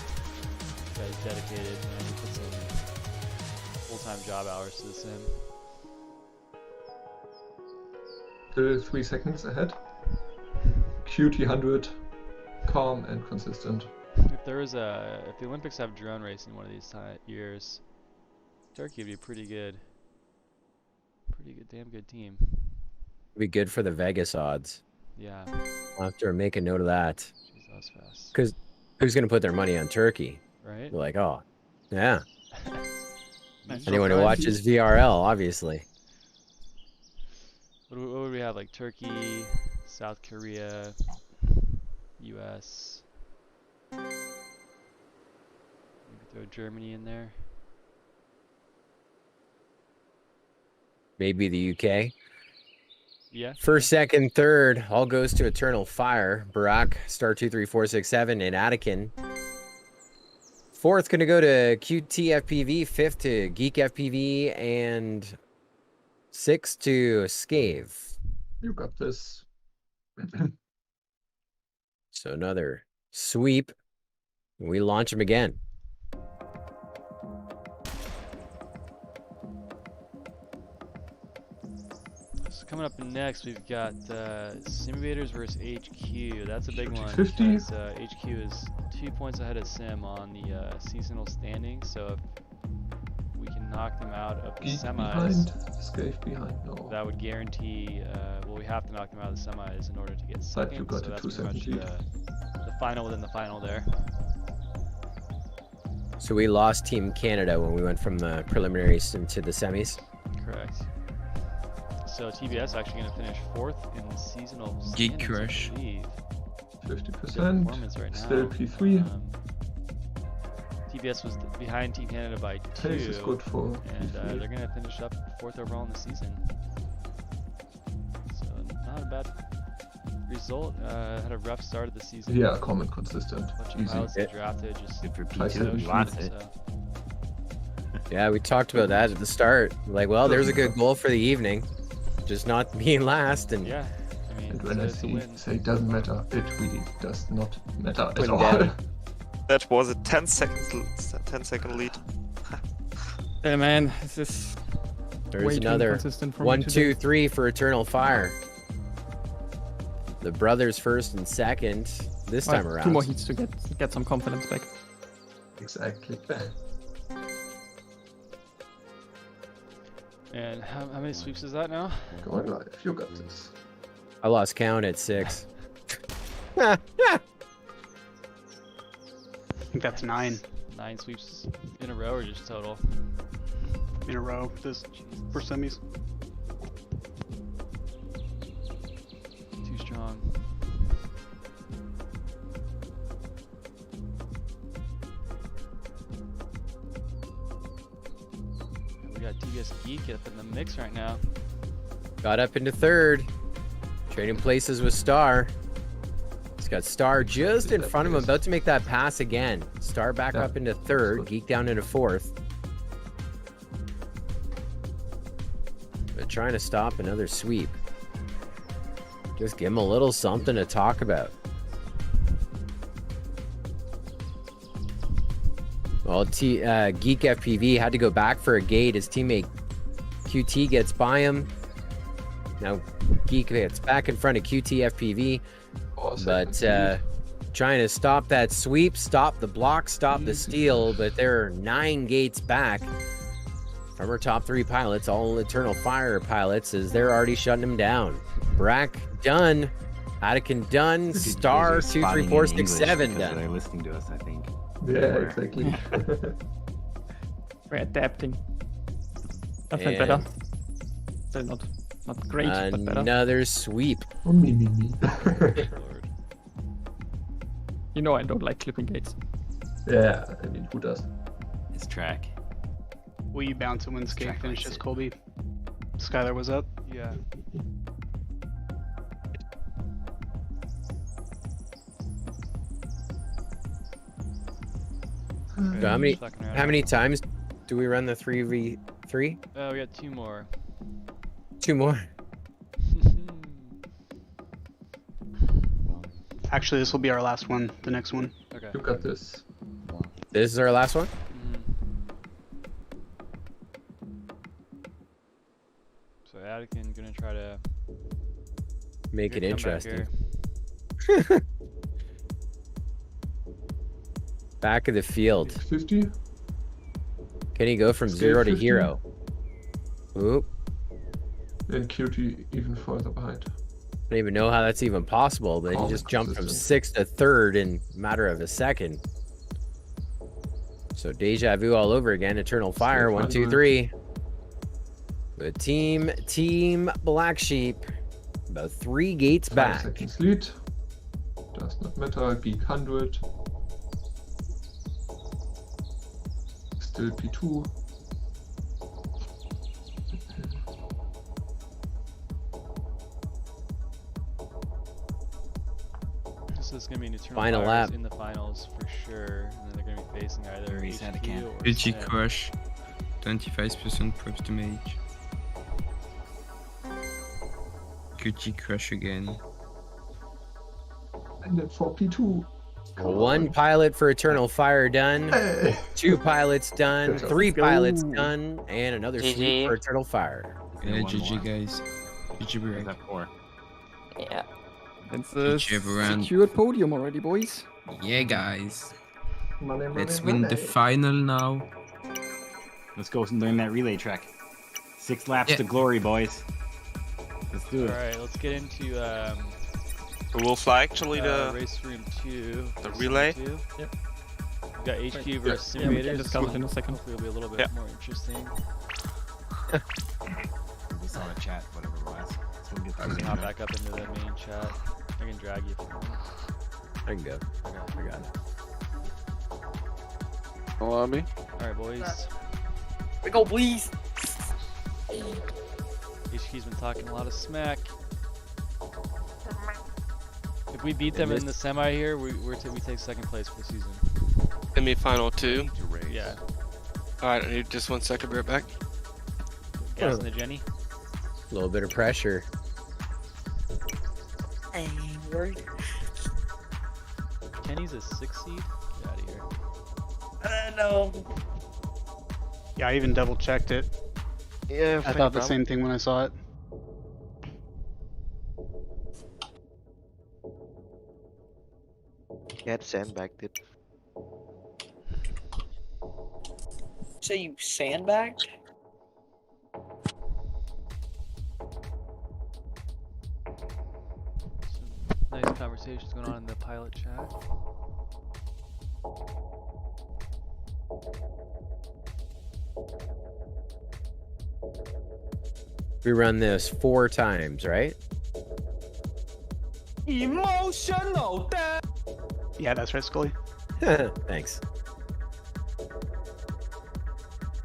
Guy's dedicated, man. He puts in full-time job hours to the sim. Still 3 seconds ahead. QT 100. Calm and consistent. If the Olympics have drone racing one of these years, Turkey would be pretty good, damn good team. Be good for the Vegas odds. Yeah, I'll have to make a note of that. jeez, that was fast. Because who's going to put their money on Turkey? Right? Be like, oh, yeah. Nice. Anyone who watches VRL, obviously. What would we have? Like Turkey, South Korea, U.S. Maybe throw Germany in there. Maybe the UK. Yeah. First, second, third, all goes to Eternal Fire. Barack, Star 2, 3, 4, 6, 7, and Attican. Fourth going to go to QT FPV. Fifth to Geek FPV. And sixth to Scave. You got this. So another sweep We launch him again. So coming up next, we've got Simulators versus HQ. That's a big one. 50-50. Because, HQ is 2 points ahead of Sim on the seasonal standings. So if we can knock them out of the Geek semis, behind. Escape behind. No. that would guarantee. Well, we have to knock them out of the semis in order to get second. you got so a that's pretty much 2-second lead. the final within the final there. So we lost Team Canada when we went from the preliminaries into the semis. Correct. So TBS actually going to finish 4th in the seasonal Geek standings, Crush. I believe. 50%. Performance right now. Still P3. TBS was behind Team Canada by 2. Pace is good for And P3. they're going to finish up 4th overall in the season. So not a bad result. Had a rough start of the season. Yeah, common, consistent, A bunch of easy. pilots they drafted just Good for High P2. seven You lost shooters. it. Yeah, we talked about that at the start. Like, well, there's a good goal for the evening. Just not being last. And yeah, I mean, And when I it's a win. say it doesn't matter, it really does not matter at Put all. down. That was a 10-second lead. Hey man, this is there's way too another inconsistent for me 1, today. 2, 3 for Eternal Fire. The brothers first and second this time around. 2 more heats to get some confidence back. Exactly. And how many sweeps is that now? Going live, you got this. I lost count at 6. I think that's 9 9 sweeps in a row or just total? in a row this for semis. Too strong. We got TBS Geek up in the mix right now. Got up into 3rd. Trading places with Star. He's got Star just in front of him, about to make that pass again. Star back Yeah, up into 3rd. good. Geek down into 4th. But trying to stop another sweep. Just give him a little something to talk about. Well, Geek FPV had to go back for a gate. His teammate QT gets by him. Now Geek gets back in front of QT FPV, but trying to stop that sweep, stop the block, stop the steal, but there are 9 gates back from our top 3 pilots, all Eternal Fire pilots, as they're already shutting him down. Brack done, Attican done, Star 2, 3, 4, 6, 7 They're done. listening to us, I think. Yeah, exactly. We're adapting. I think And better. Still not great, but better. another sweep. Oh, me. Lord. You know I don't like clipping gates. Yeah, I mean, who does? It's track. Will you bounce it when Skate Track finishes, likes it. Colby? Skylar was up. Yeah. So how many Fucking around. how many times do we run the 3v3? Oh, we got 2 more. 2 more. Actually, this will be our last one. The next one. Okay. You got this. This is our last one. So Attican gonna try to Make it Good comeback interesting. here. Back of the field. 50. Can he go from Scale 0 to 50. hero? Oop. And QT even further behind. I don't even know how that's even possible, but he Calm, just jumped from consistent. 6th to 3rd in a matter of a second. So deja vu all over again. Eternal Fire, 1, 2, 3. With team Black Sheep, about 3 gates 5 back. seconds lead. Does not matter. Geek 100. Still P2. So it's gonna be an Eternal Final Fires lap. in the finals for sure, and then they're gonna be facing either Reese HQ Attican. or GG Sim. Crush. 25% props to Mage. QT Crush again. And then for P2. 1 pilot for Eternal Fire done. 2 pilots done. 3 pilots done. And another sweep for Eternal Fire. Yeah, GG guys. GG Where's break. that for? Yeah. It's a secured podium already, boys. Yeah, guys. Let's win the final now. Let's go and learn that relay track. 6 laps to glory, boys. Let's do it. Alright, let's get into Who will fly actually race room 2. the relay? 2. Yep. We got HQ versus simulators. just come in a second. Hopefully it'll be a little bit more interesting. We saw the chat, whatever it was. So we'll get I can hop back up into the main chat. I can drag you if you want. I can go. Okay. I got it. Lobby. Alright, boys. We go, please. HQ's been talking a lot of smack. If we beat them in the semi here, we take second place for the season. Semi-final 2. Yeah. Alright, I need just 1 second, be right back. Gas in the Jenny. A little bit of pressure. Hey, worried. Kenny's a 6 seed? Get out of here. No. Yeah, I even double checked it. Yeah, I thought the same thing when I saw it. Get sandbagged it. So you sandbagged? Some nice conversations going on in the pilot chat. We run this 4 times, right? Emotional death. Yeah, that's right, Scully. Thanks.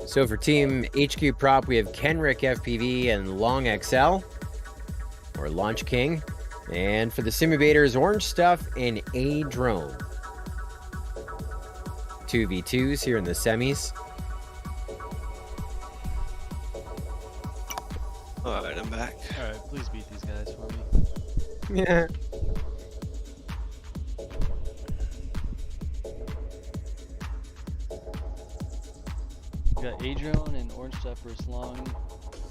So for Team HQ Prop, we have Kenrick FPV and Long XL, or Launch King. And for the Simulators, Orange Stuff and A Drone. 2v2s here in the semis. Alright, I'm back. Alright, please beat these guys for me. Yeah. We got Adrian and Orange Stuff versus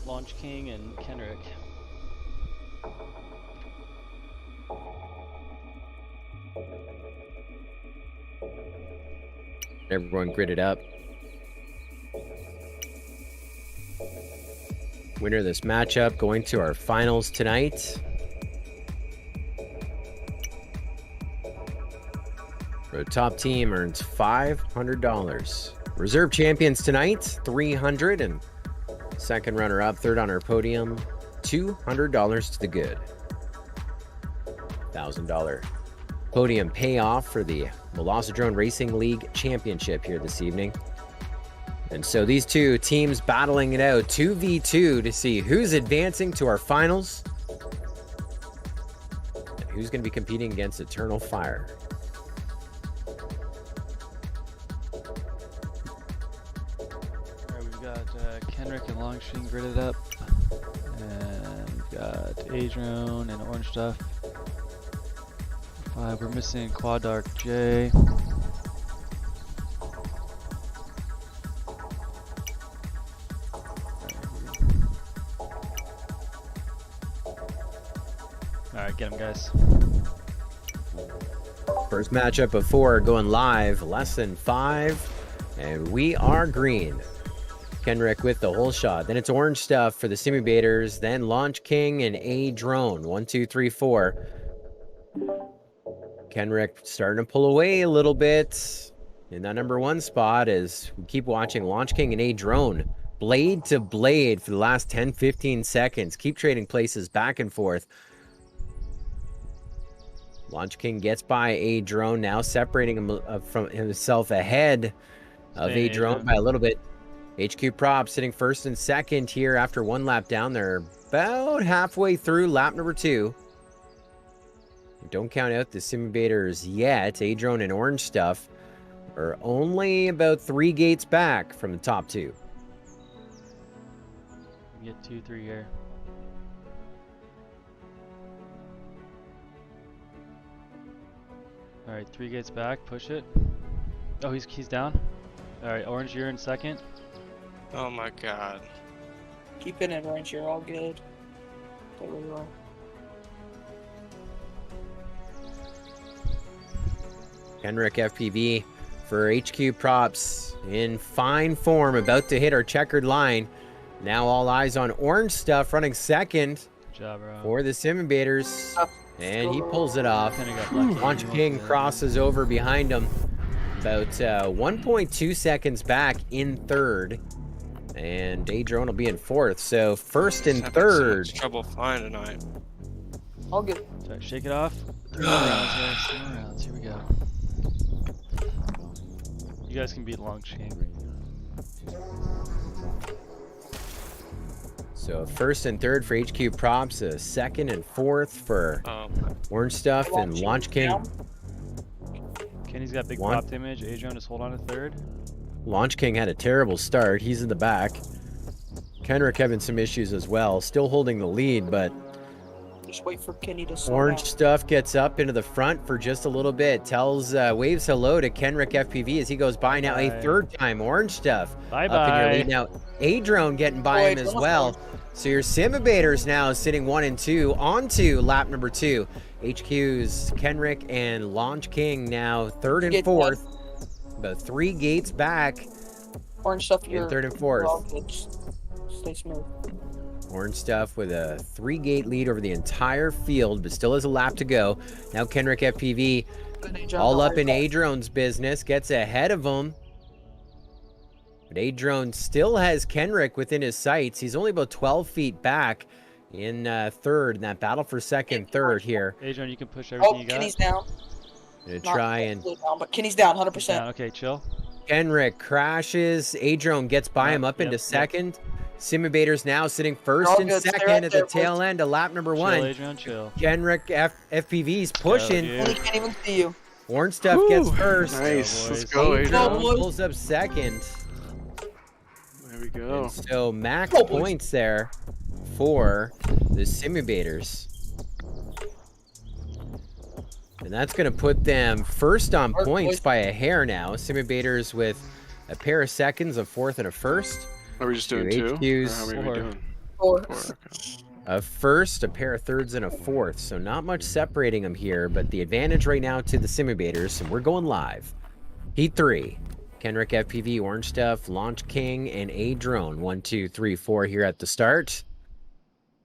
Launch King and Kenrick. Everyone gridded up. Winner of this matchup going to our finals tonight. The top team earns $500. Reserve champions tonight, $300, and second runner-up, third on our podium, $200 to the good. $1,000 podium payoff for the Velocidrone Racing League Championship here this evening. And so these two teams battling it out 2v2 to see who's advancing to our finals and who's going to be competing against Eternal Fire. Alright, we've got Kenrick and Longshin gridded up. And we've got Adrian and Orange Stuff. 5, we're missing Quad Dark J. Alright, get him, guys. First matchup of 4 going live, less than 5, and we are green. Kenrick with the whole shot. Then it's Orange Stuff for the Simulators, then Launch King and A Drone. 1, 2, 3, 4. Kenrick starting to pull away a little bit in that number 1 spot as we keep watching Launch King and A Drone. Blade to blade for the last 10-15 seconds. Keep trading places back and forth. Launch King gets by A Drone, now separating him from himself ahead of A Drone by a little bit. HQ Prop sitting first and second here after 1 lap down. They're about halfway through lap number 2. Don't count out the Simulators yet. A Drone and Orange Stuff are only about 3 gates back from the top 2. Get 2, 3 here. All right, 3 gates back. Push it. Oh, he's down. All right, orange, you're in second. Oh my god. Keep it in range. You're all good. There we are. Kenrick FPV for HQ Props in fine form, about to hit our checkered line. Now all eyes on Orange Stuff running second Good job, bro. for the Sim Invaders. And he pulls it off. Kinda got lucky. Launch King crosses over behind him. About 1.2 seconds back in third. And Daydrone will be in fourth. So first and Having third. So much trouble flying tonight. All good. Sorry, shake it off. 3 more rounds, guys. 3 more rounds. Here we go. You guys can beat Launch King. So first and third for HQ Props, second and fourth for Orange Stuff and Launch King. Kenny's got big prop damage. Adrian just hold on to third. Launch King had a terrible start. He's in the back. Kenrick having some issues as well. Still holding the lead, but Just wait for Kenny to slow Orange down. Stuff gets up into the front for just a little bit. Tells, waves hello to Kenrick FPV as he goes by now a third time. Orange Stuff up in your lead now. A-Drone getting by him as well. So your Sim Invaders now sitting 1 and 2 onto lap number 2. HQ's Kenrick and Launch King now third and fourth. About 3 gates back. Orange Stuff, in you're third and fourth. all good. Just stay smooth. Orange Stuff with a 3-gate lead over the entire field, but still has a lap to go. Now Kenrick FPV all up in A-Drone's business, gets ahead of him. But A-Drone still has Kenrick within his sights. He's only about 12 feet back in third in that battle for second, third here. Adrian, you can push everything you got. Kenny's down. Gonna try and Down, but Kenny's down 100%. Down. Okay, chill. Kenrick crashes. A-Drone gets by him up into second. Sim Invaders now sitting first and second at the tail end of lap number 1. Chill, Adrian, chill. Kenrick FPV's pushing. Kenny can't even see you. Orange Stuff gets first. Nice. Let's go, A-Drone Adrian. pulls up second. There we go. And so max points there for the Sim Invaders. And that's going to put them first on points by a hair now. Sim Invaders with a pair of seconds, a fourth and a first. Are we just doing 2? HQ's Or how many are we doing? 4. 4, okay. a first, a pair of thirds, and a fourth. So not much separating them here, but the advantage right now to the Sim Invaders, and we're going live. Heat 3. Kenrick FPV, Orange Stuff, Launch King, and A-Drone. 1, 2, 3, 4 here at the start.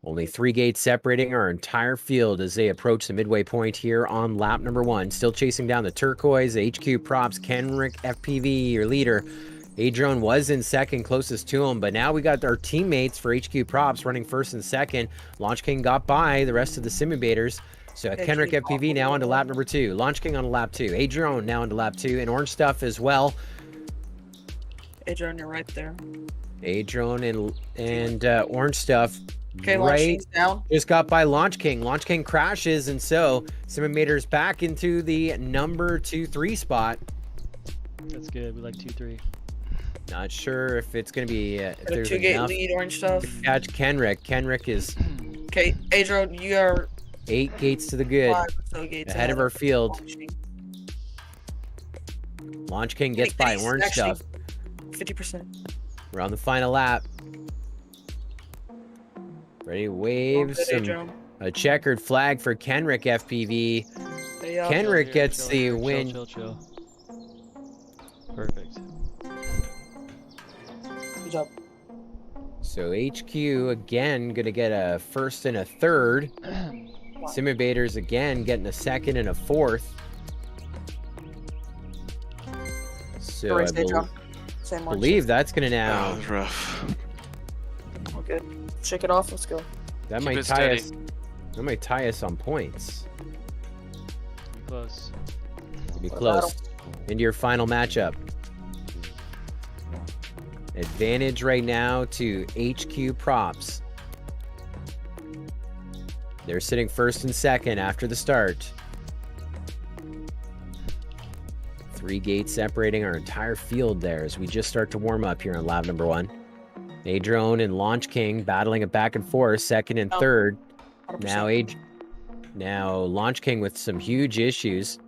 Only 3 gates separating our entire field as they approach the midway point here on lap number 1. Still chasing down the turquoise. HQ Props, Kenrick FPV, your leader. A-Drone was in second, closest to him, but now we got our teammates for HQ Props running first and second. Launch King got by the rest of the Sim Invaders. So Kenrick FPV now onto lap number 2. Launch King on lap 2. A-Drone now onto lap 2, and Orange Stuff as well. Adrian, you're right there. A-Drone and Orange Stuff. Okay, Launch Right, King's down. just got by Launch King. Launch King crashes, and so Sim Invaders back into the number 2-3 spot. That's good. We like 2-3. Not sure if it's going to be if Got a there's 2-gate enough lead, Orange Stuff. to catch Kenrick. Kenrick is Okay, Adrian, you are 8 gates to the good, 5 so gates ahead of our field. Launch King. Launch King gets by Kenny's Orange actually Stuff. 50%. We're on the final lap. Ready to wave Good, some a checkered flag for Kenrick FPV. Yeah, Kenrick Chill here, gets chill the here, win. Chill. Perfect. Good job. So HQ again gonna get a first and a third. Sim Invaders again getting a second and a fourth. So I believe that's gonna now. That was rough. Okay, shake it off. Let's go. That Keep might it tie steady. us. That might tie us on points. Be close. Be close. Into your final matchup. Advantage right now to HQ Props. They're sitting first and second after the start. 3 gates separating our entire field there as we just start to warm up here on lap number 1. A-Drone and Launch King battling it back and forth, second and third. 100%. Now Launch King with some huge issues.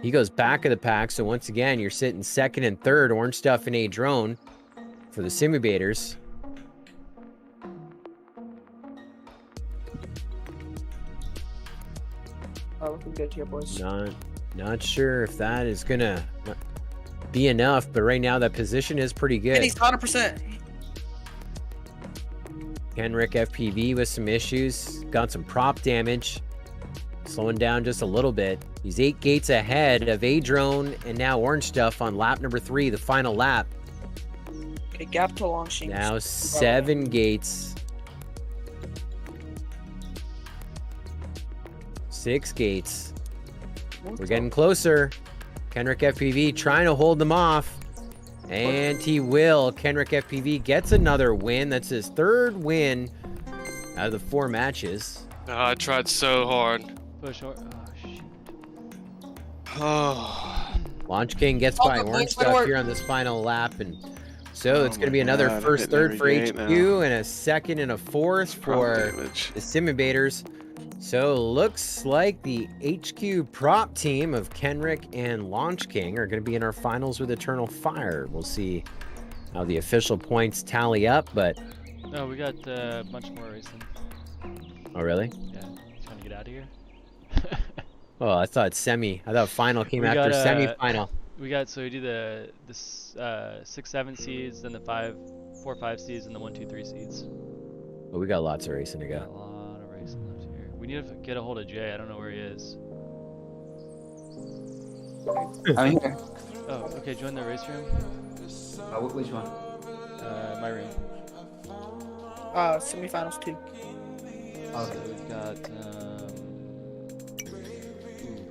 He goes back of the pack. So once again, you're sitting second and third. Orange Stuff and A Drone for the Simulators. Looking good here, boys. Not sure if that is gonna be enough, but right now that position is pretty good. And he's 100%. Kenrick FPV with some issues. Got some prop damage. Slowing down just a little bit. He's 8 gates ahead of A Drone and now Orange Stuff on lap number 3, the final lap. Okay, gap to launching. Now 7 gates. 6 gates. We're getting closer. Kenrick FPV trying to hold them off. And he will. Kenrick FPV gets another win. That's his 3rd win out of the 4 matches. I tried so hard. Push or shoot. Oh. Launch King gets by Orange Stuff here on this final lap, and so it's going to be another first, third for HQ, and a second and a fourth for the Simulators. So looks like the HQ prop team of Kenrick and Launch King are going to be in our finals with Eternal Fire. We'll see how the official points tally up, but... No, we got a bunch more racing. Oh, really? Yeah, trying to get out of here. Oh, I thought final came after semi-final. We got, so we do the 6, 7 seeds, then the 4, 5 seeds, and the 1, 2, 3 seeds. Well, we got lots of racing to go. Got a lot of racing left here. We need to get a hold of Jay. I don't know where he is. I'm here. Oh, okay. Join the race room. Which one? My room. Semifinals 2. So we've got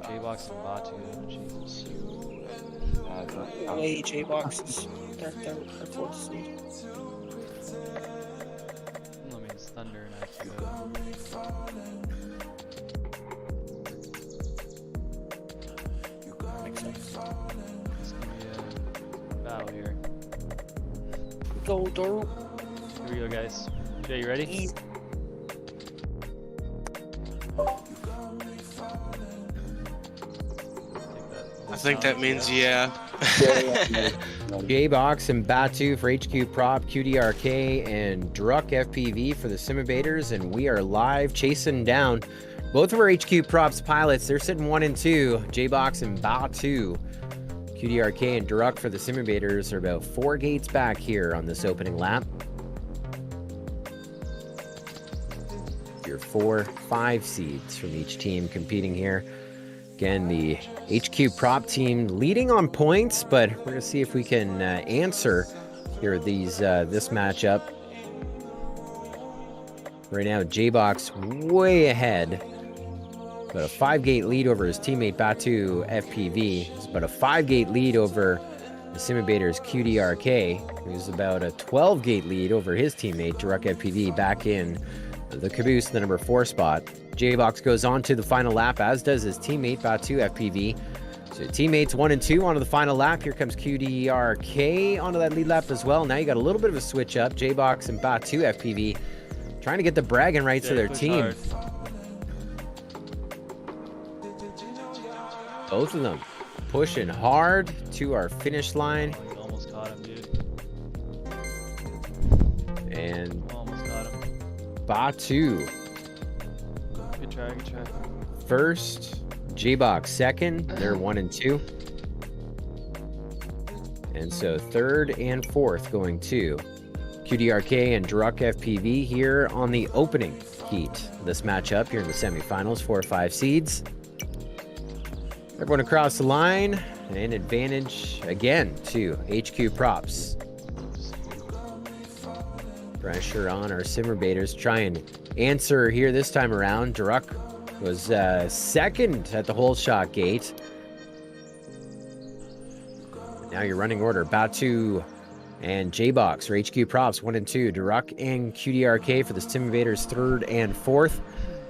J-Box and Batu. Jesus. Hey, J-Box is their 4th seed. I mean, it's Thunder and IQ. Makes sense. It's gonna be a battle here. Go, Doro. Here we go, guys. Jay, you ready? I think that means yeah. J-Box and Batu for HQ Prop, QDRK, and Druck FPV for the Simulators, and we are live chasing down both of our HQ Props pilots. They're sitting 1 and 2. J-Box and Batu. QDRK and Druck for the Simulators are about 4 gates back here on this opening lap. Your 4, 5 seeds from each team competing here. Again, the HQ prop team leading on points, but we're going to see if we can answer here this matchup. Right now, J-Box way ahead. But a 5-gate lead over his teammate Batu FPV. It's about a 5-gate lead over the Simulators QDRK. Who's about a 12-gate lead over his teammate Druck FPV back in the caboose, the number 4 spot. J-Box goes on to the final lap, as does his teammate Batu FPV. So teammates 1 and 2 onto the final lap. Here comes QDRK onto that lead lap as well. Now you got a little bit of a switch up. J-Box and Batu FPV trying to get the bragging rights of their team. Hard. Both of them pushing hard to our finish line. Oh, you almost caught him, dude. And Almost got him. Batu Good try, good try. first, J-Box second. They're 1 and 2. And so 3rd and 4th going to QDRK and Druck FPV here on the opening heat. This matchup here in the semifinals, 4 or 5 seeds. Everyone across the line, and an advantage again to HQ Props. Pressure on our Simulators. Try and answer here this time around. Druck was second at the hole shot gate. Now your running order, Batu and J-Box for HQ Props, 1 and 2. Druck and QDRK for the Simulators, 3rd and 4th.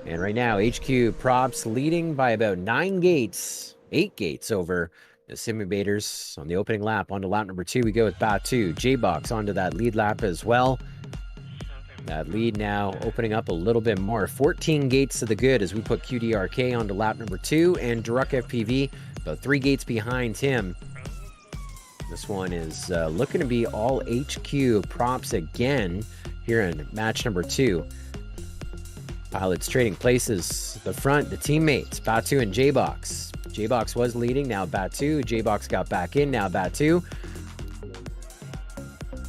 And right now, HQ Props leading by about 9 gates, 8 gates over the Simulators on the opening lap. On to lap number 2, we go with Batu. J-Box onto that lead lap as well. That lead now opening up a little bit more. 14 gates to the good as we put QDRK onto lap number 2 and Druck FPV About 3 gates behind him. This one is looking to be all HQ props again here in match number 2. Pilots trading places. The front, the teammates, Batu and J-Box. J-Box was leading, now Batu. J-Box got back in, now Batu.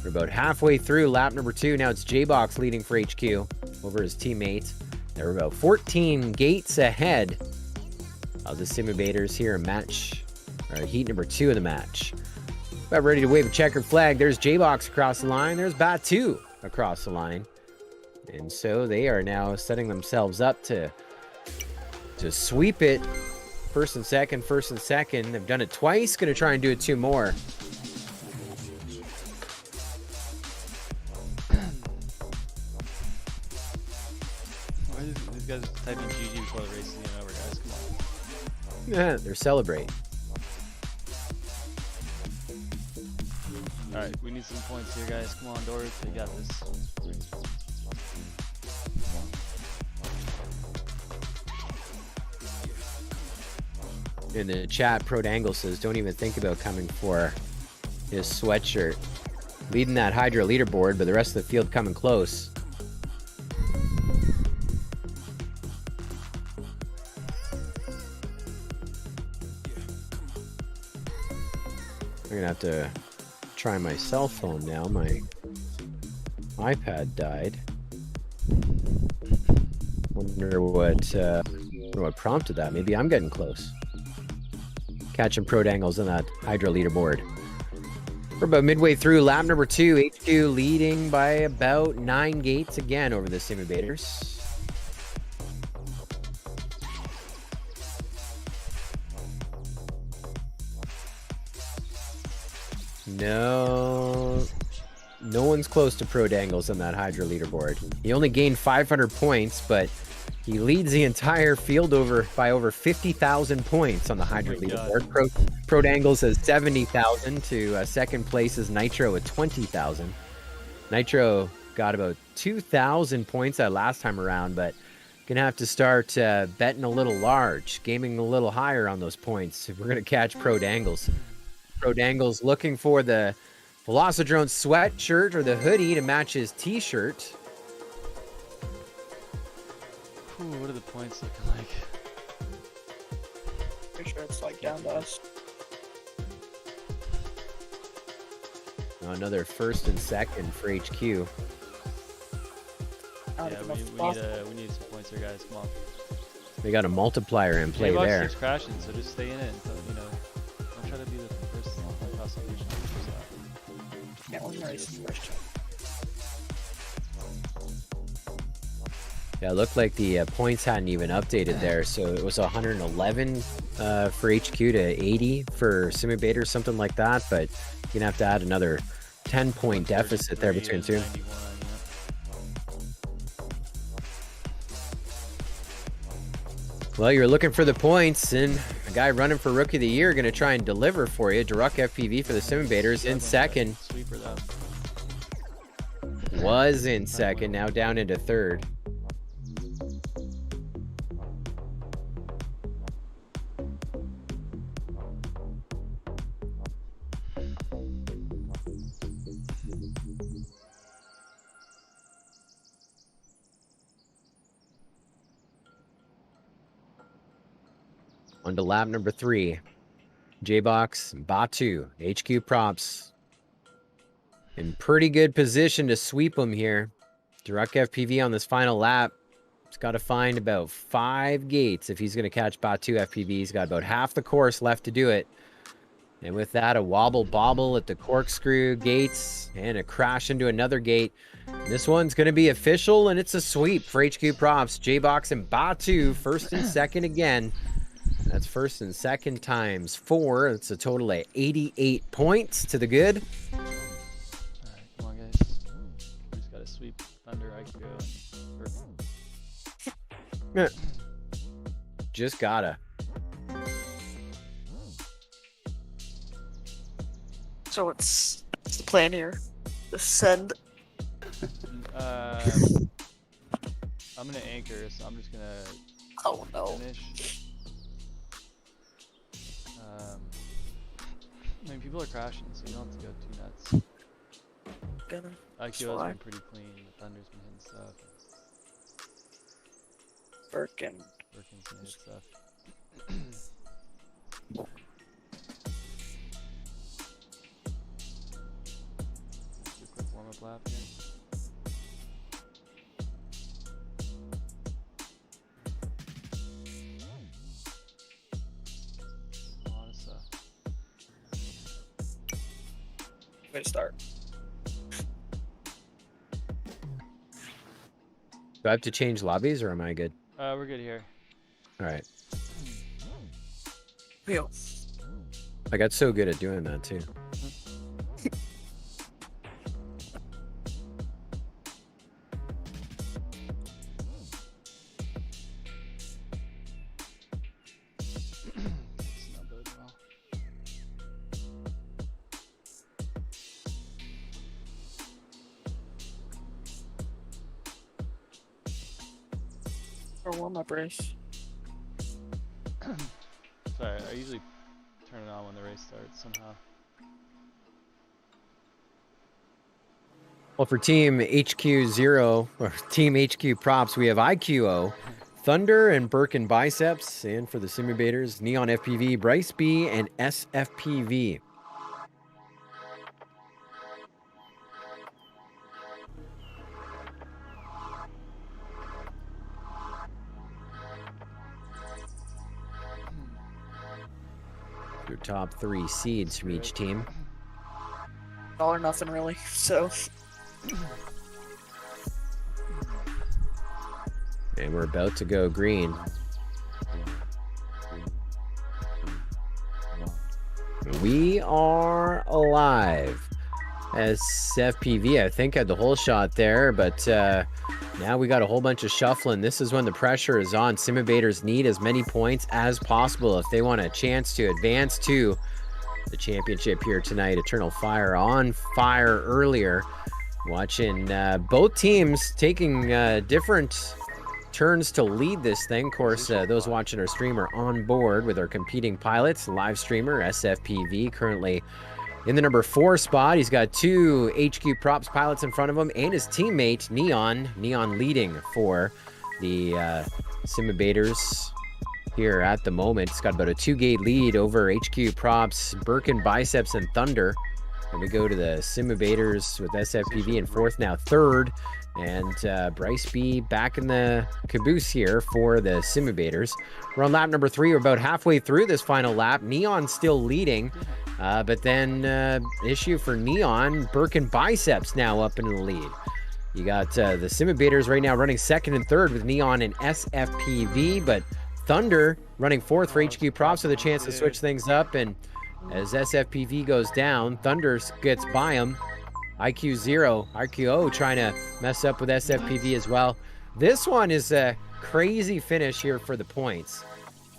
We're about halfway through lap number 2. Now it's J-Box leading for HQ over his teammates. They're about 14 gates ahead of the Simulators here in heat number 2 of the match. About ready to wave a checkered flag. There's J-Box across the line. There's Batu across the line. And so they are now setting themselves up to sweep it. First and second. They've done it twice. Going to try and do it 2 more. Why are these guys typing GG before the race is even over, guys? Come on. Yeah, they're celebrating. Alright, we need some points here, guys. Come on, Doris. We got this. In the chat, Prodangle says, don't even think about coming for his sweatshirt. Leading that Hydra leaderboard, but the rest of the field coming close. I'm gonna have to try my cell phone now. My iPad died. Wonder what prompted that. Maybe I'm getting close. Catching Prodangles on that Hydra leaderboard. We're about midway through lap number 2. HQ leading by about 9 gates again over the Simulators. No one's close to Prodangles on that Hydra leaderboard. He only gained 500 points, but he leads the entire field by over 50,000 points on the Hydra leaderboard. Prodangles has 70,000 to second place is Nitro at 20,000. Nitro got about 2,000 points that last time around, but gonna have to start betting a little large, gaming a little higher on those points if we're gonna catch Prodangles. Prodangles looking for the Velocidrone sweatshirt or the hoodie to match his t-shirt. What are the points looking like? Pretty sure it's like down to us. Another first and second for HQ. Yeah, we need some points here, guys. Come on. They got a multiplier in play J-Box there. keeps crashing, so just stay in it until, don't try to be the first prosecution. Yeah, one race first. Yeah, it looked like the points hadn't even updated there, so it was 111 for HQ to 80 for Simubator, something like that, but you're gonna have to add another 10-point deficit there between two. Well, you're looking for the points, and a guy running for Rookie of the Year going to try and deliver for you. Daruk FPV for the Simubators in second. Sweeper though. Was in second, now down into third. On to lap number 3. J-Box, Batu, HQ props. In pretty good position to sweep them here. Daruk FPV on this final lap. He's got to find about 5 gates if he's going to catch Batu FPV. He's got about half the course left to do it. And with that, a wobble bobble at the corkscrew gates and a crash into another gate. This one's going to be official, and it's a sweep for HQ props. J-Box and Batu first and second again. That's first and second times 4. That's a total of 88 points to the good. Alright, come on, guys. We just gotta sweep Thunder, IQ. Yeah. Just gotta. So what's the plan here? Just send. I'm gonna anchor, so I'm just gonna Oh no. finish. I mean, people are crashing, so you don't have to go too nuts. Gonna IQO's fly. been pretty clean. The Thunder's been hitting stuff. Birkin. Birkin's been hitting stuff. Let's do a quick warm-up lap here. A lot of stuff. Way to start. Do I have to change lobbies or am I good? We're good here. All right. Yo. I got so good at doing that too. It's not boding well. For warm-up race. Sorry, I usually turn it on when the race starts somehow. Well, for Team HQ0 or Team HQ Props, we have IQO, Thunder, and Birkin Biceps, and for the Simulators, Neon FPV, Bryce B, and SFPV. Your top 3 seeds from each team. All or nothing, really. So. And we're about to go green. We are alive. SFPV, I think, had the whole shot there, but now we got a whole bunch of shuffling. This is when the pressure is on. Simulators need as many points as possible if they want a chance to advance to the championship here tonight. Eternal Fire on fire earlier. Watching both teams taking different turns to lead this thing. Of course, those watching our stream are on board with our competing pilots. Live streamer SFPV currently in the number 4 spot. He's got 2 HQ Props pilots in front of him and his teammate Neon leading for the Simulators here at the moment. It's got about a 2-gate lead over HQ Props, Birkin Biceps, and Thunder. And we go to the Simulators with SFPV in 4th, now 3rd. And Bryce B back in the caboose here for the Simulators. We're on lap number 3. We're about halfway through this final lap. Neon still leading. But then issue for Neon, Birkin Biceps now up into the lead. You got the Simulators right now running 2nd and 3rd with Neon and SFPV. But Thunder running 4th for HQ Props with a chance to switch things up. And as SFPV goes down, Thunder gets by him. IQO trying to mess up with SFPV as well. This one is a crazy finish here for the points.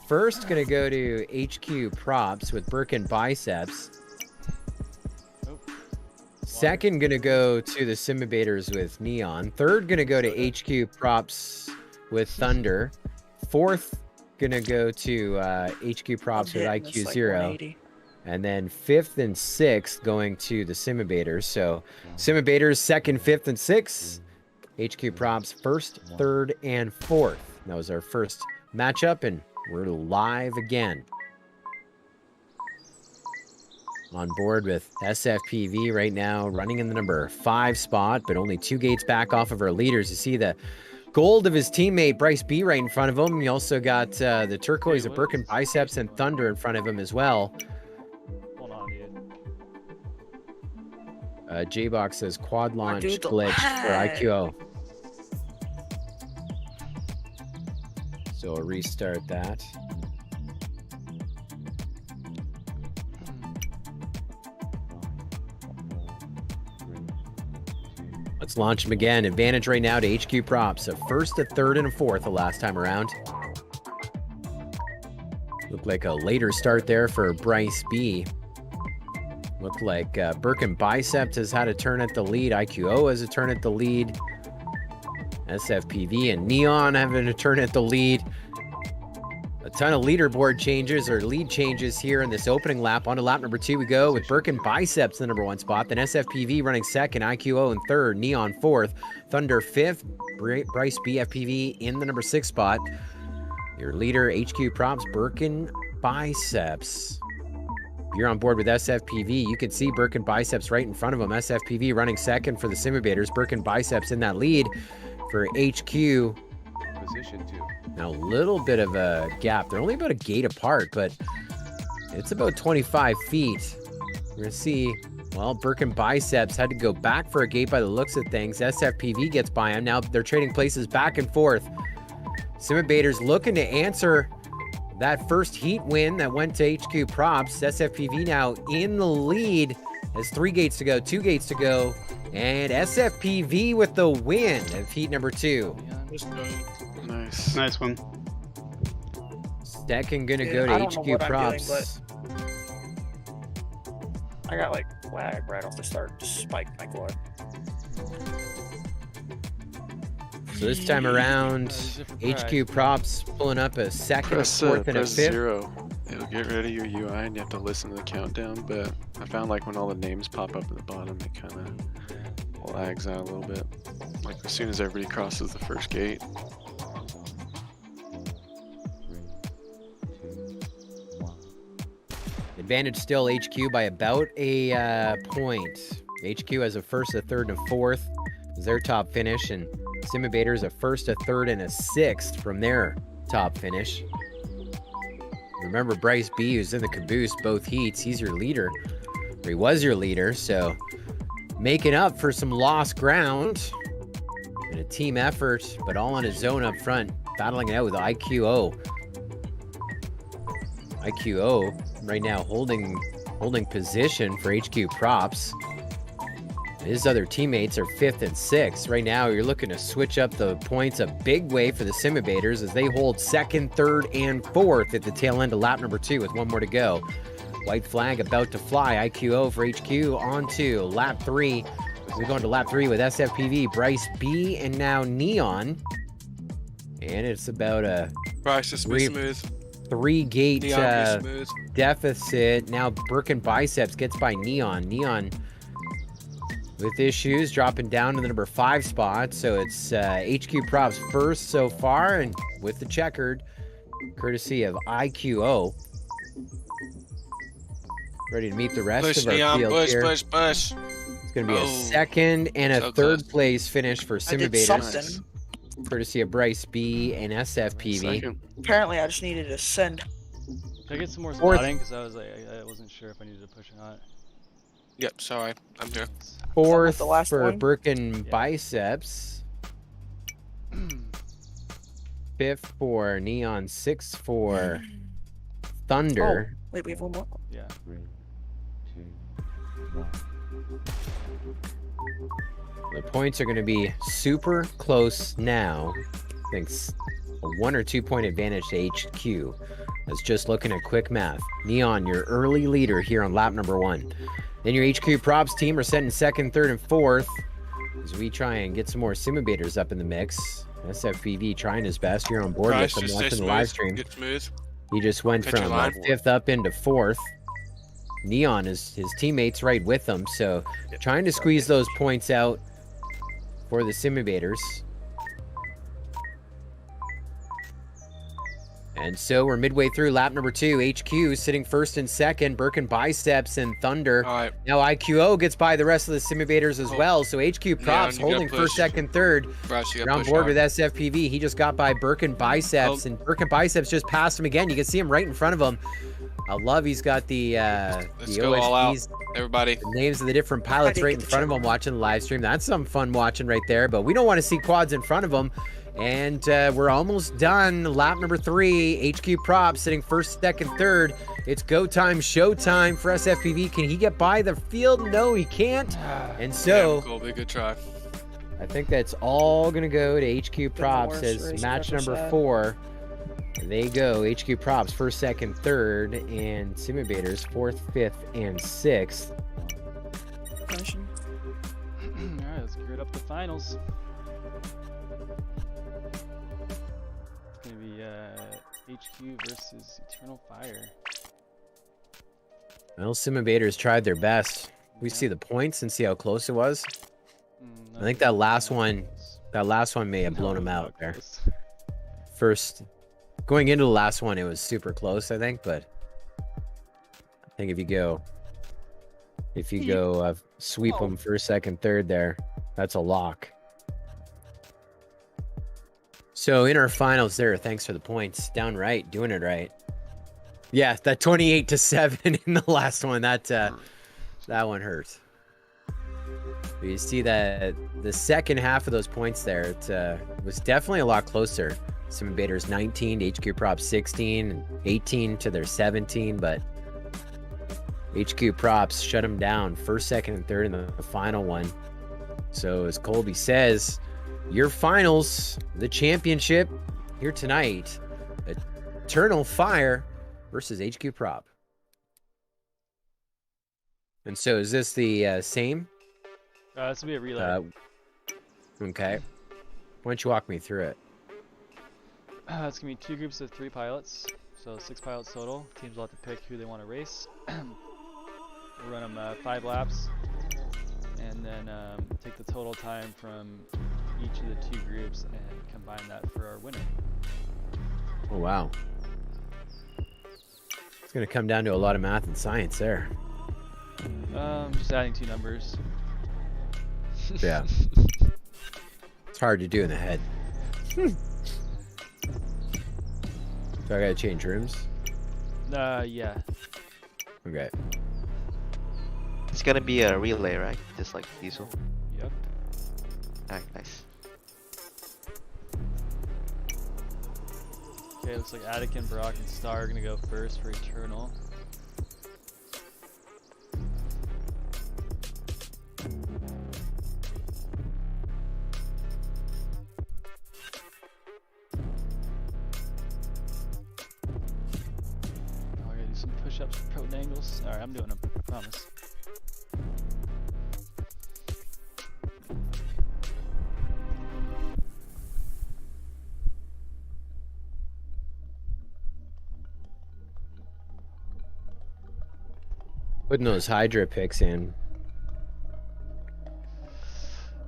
First, going to go to HQ Props with Birkin Biceps. Second, going to go to the Simulators with Neon. Third, going to go to HQ Props with Thunder. Fourth, going to go to HQ Props with IQ0. Like and then 5th and 6th going to the Simulators. So Simulators 2nd, 5th, and 6th. HQ Props 1st, 3rd, and 4th. That was our first matchup, and we're live again. On board with SFPV right now, running in the number 5 spot, but only 2 gates back off of our leaders. You see the gold of his teammate Bryce B right in front of him. You also got the turquoise of Birkin Biceps and Thunder in front of him as well. Hold on, dude. J-Box says quad launch glitch for IQO. So we'll restart that. Let's launch him again. Advantage right now to HQ Props. A 1st, a 3rd, and a 4th the last time around. Looked like a later start there for Bryce B. Looked like Birkin Biceps has had a turn at the lead. IQO has a turn at the lead. SFPV and Neon having a turn at the lead. A ton of leaderboard changes or lead changes here in this opening lap. On to lap number 2 we go with Birkin Biceps in the number 1 spot. Then SFPV running second, IQO in third, Neon fourth, Thunder fifth, Bryce BFPV in the number 6 spot. Your leader, HQ Props, Birkin Biceps. If you're on board with SFPV, you can see Birkin Biceps right in front of him. SFPV running second for the Simulators. Birkin Biceps in that lead for HQ. Position 2. Now, a little bit of a gap. They're only about a gate apart, but it's about 25 feet. We're going to see, well, Birkin Biceps had to go back for a gate by the looks of things. SFPV gets by him. Now they're trading places back and forth. Simulators looking to answer that first heat win that went to HQ Props. SFPV now in the lead. Has 3 gates to go, 2 gates to go. And SFPV with the win of heat number 2. Nice. Nice one. Second gonna go to HQ Props. I got like lag right off the start. Just spiked my core. So this time around, HQ Props pulling up a second, a fourth, and a fifth. 0. It'll get rid of your UI and you have to listen to the countdown, but I found like when all the names pop up at the bottom, it kind of lags out a little bit. Like as soon as everybody crosses the first gate. Advantage still HQ by about a point. HQ has a first, a third, and a fourth as their top finish, and Simulators a first, a third, and a sixth from their top finish. Remember Bryce B, who's in the caboose both heats. He's your leader, or he was your leader, so making up for some lost ground in a team effort, but all on his own up front, battling it out with IQO. IQO right now holding position for HQ Props. His other teammates are 5th and 6th. Right now, you're looking to switch up the points a big way for the Simulators as they hold 2nd, 3rd, and 4th at the tail end of lap number 2 with 1 more to go. White flag about to fly. IQO for HQ on to lap 3. We're going to lap 3 with SFPV, Bryce B, and now Neon. And it's about a Bryce is smooth. 3-gate deficit. Now Birkin Biceps gets by Neon. Neon with issues, dropping down to the number 5 spot. So it's HQ Props first so far, and with the checkered, courtesy of IQO. Ready to meet the rest of our field here. Push. It's going to be a second and a third place finish for Simulators. Courtesy of Bryce B and SFPV. Apparently, I just needed to send. Can I get some more spotting? Because I wasn't sure if I needed to push or not. Yep, sorry. I'm here. 4th for Birkin Biceps. 5th for Neon. 6th for Thunder. Oh, wait, we have one more. Yeah. 3, 2, 1. The points are going to be super close now. I think a 1 or 2 point advantage to HQ. That's just looking at quick math. Neon, your early leader here on lap number 1. Then your HQ Props team are set in 2nd, 3rd, and 4th as we try and get some more Simulators up in the mix. SFPV trying his best here on board with them watching the live stream. He just went from 5th up into 4th. Neon is his teammates right with him, so trying to squeeze those points out for the Simulators. And so we're midway through lap number 2. HQ sitting 1st and 2nd. Birkin Biceps and Thunder. Now IQO gets by the rest of the Simulators as well. So HQ Props holding 1st, 2nd, 3rd. You're on board with SFPV. He just got by Birkin Biceps, and Birkin Biceps just passed him again. You can see him right in front of him. I love he's got the OSPs, everybody. The names of the different pilots right in front of him watching the live stream. That's some fun watching right there, but we don't want to see quads in front of him. And we're almost done. Lap number 3. HQ Props sitting 1st, 2nd, 3rd. It's go time, show time for SFPV. Can he get by the field? No, he can't. And so, good try. I think that's all going to go to HQ Props as match number 4. They go HQ Props 1st, 2nd, 3rd, and Simulators 4th, 5th, and 6th. Alright, let's gear it up the finals. gonna be HQ versus Eternal Fire. Well, Sim Invaders tried their best. We see the points and see how close it was. I think that last one may have blown him out there. First, going into the last one, it was super close, I think, but I think if you go sweep them first, second, third there, that's a lock. So in our finals there, thanks for the points. Down right, doing it right. Yeah, that 28-7 in the last one, that one hurt. But you see that the second half of those points there, it was definitely a lot closer. Sim Invaders 19 to HQ Prop 16, and 18 to their 17, but HQ Props shut them down first, second, and third in the final one. So as Colby says, your finals, the championship here tonight, Eternal Fire versus HQ Prop. And so is this the same? This will be a relay. Okay. Why don't you walk me through it? It's going to be 2 groups of 3 pilots, so 6 pilots total. Teams will have to pick who they want to race. We'll run them 5 laps, and then take the total time from each of the 2 groups and combine that for our winner. Oh, wow. It's going to come down to a lot of math and science there. Just adding 2 numbers. Yeah. It's hard to do in the head. So I gotta change rooms? Yeah. Okay. It's gonna be a relay, right? Just like Diesel. Yep. Alright, nice. Okay, looks like Attican, Brock, and Star are gonna go first for Eternal. Push-ups, pro angles. Alright, I'm doing them, I promise. Putting those Hydra picks in.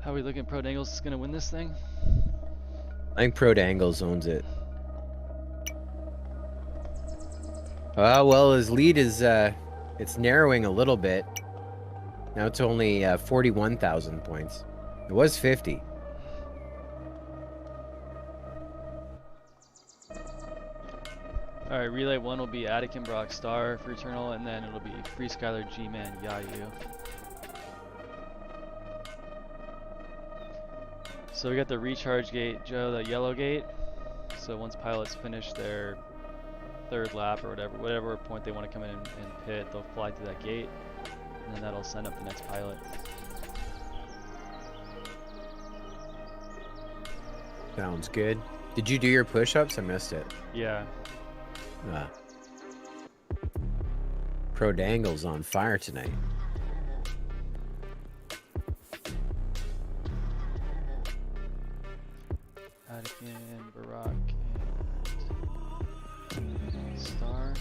How are we looking? Pro Angles is gonna win this thing? I think Pro Angles owns it. Well, his lead is it's narrowing a little bit. Now it's only 41,000 points. It was 50. Alright, relay 1 will be Attican, Brock, Star for Eternal, and then it'll be Free Skylar, G-Man, Yayu. So we got the recharge gate, Joe, the yellow gate. So once pilots finish their 3rd lap or whatever point they want to come in and pit, they'll fly through that gate, and then that'll send up the next pilot. Sounds good. Did you do your push-ups? I missed it. Yeah. Pro Dangle's on fire tonight. Attican, Barack, and Star.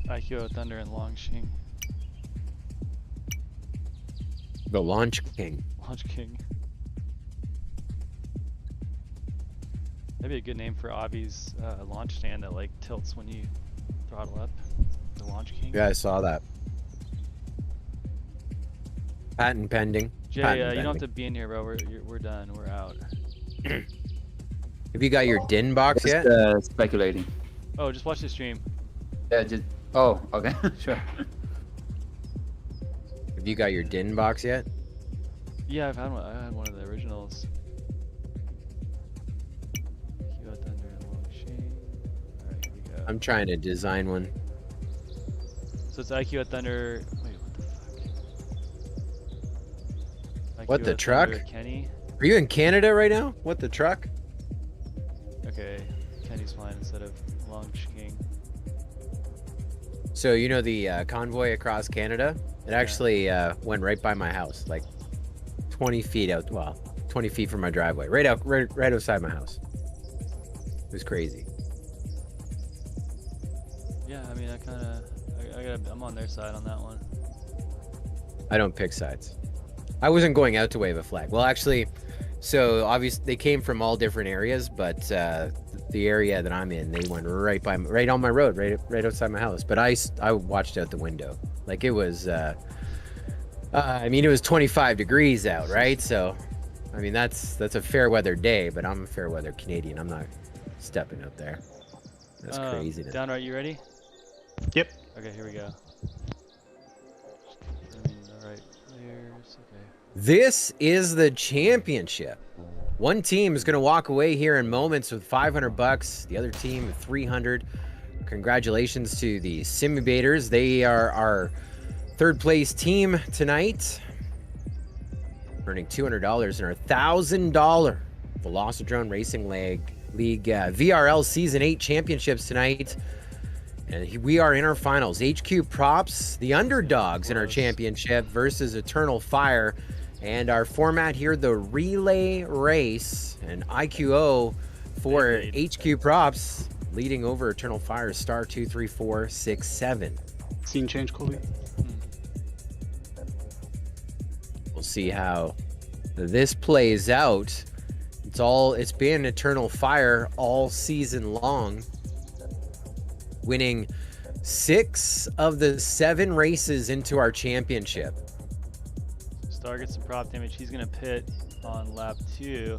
IQ Thunder and Longshing. The Launch King. Launch King. That'd be a good name for Avi's launch stand that like tilts when you throttle up. The Launch King. Yeah, I saw that. Patent pending. Jay, Patent you don't have pending. to be in here, bro. We're done. We're out. Have you got your DIN box yet? Speculating. Oh, just watch the stream. Yeah, just. Oh, okay, sure. Have you got your DIN box yet? Yeah, I've had one. I had one of the originals. IQ Thunder and Longshing. Alright, here we go. I'm trying to design one. So it's IQ Thunder. Wait, what the What, the IQ truck? Thunder, Kenny. Are you in Canada right now? What, the truck? Okay, Kenny's flying instead of Long King. So you know the convoy across Canada? It actually went right by my house, like 20 feet out. Well, 20 feet from my driveway, right outside my house. It was crazy. Yeah, I mean, I'm on their side on that one. I don't pick sides. I wasn't going out to wave a flag. Well, actually, so obviously they came from all different areas, but the area that I'm in, they went right on my road, right outside my house. But I watched out the window, like it was. I mean, it was 25 degrees out, right? So, I mean, that's a fair weather day, but I'm a fair weather Canadian. I'm not stepping out there. That's crazy. Downright, you ready? Yep. Okay, here we go. Alright, players. Okay. This is the championship. One team is going to walk away here in moments with $500. The other team with 300. Congratulations to the Simulators. They are our third place team tonight, earning $200 in our $1,000 Velocidrone Racing League VRL Season 8 championships tonight. And we are in our finals. HQ Props, the underdogs in our championship versus Eternal Fire. And our format here, the relay race, and IQO for HQ Props, leading over Eternal Fire, star 2, 3, 4, 6, 7. Scene change, Colby. We'll see how this plays out. It's been Eternal Fire all season long, winning 6 of the 7 races into our championship. Star gets some prop damage. He's gonna pit on lap 2.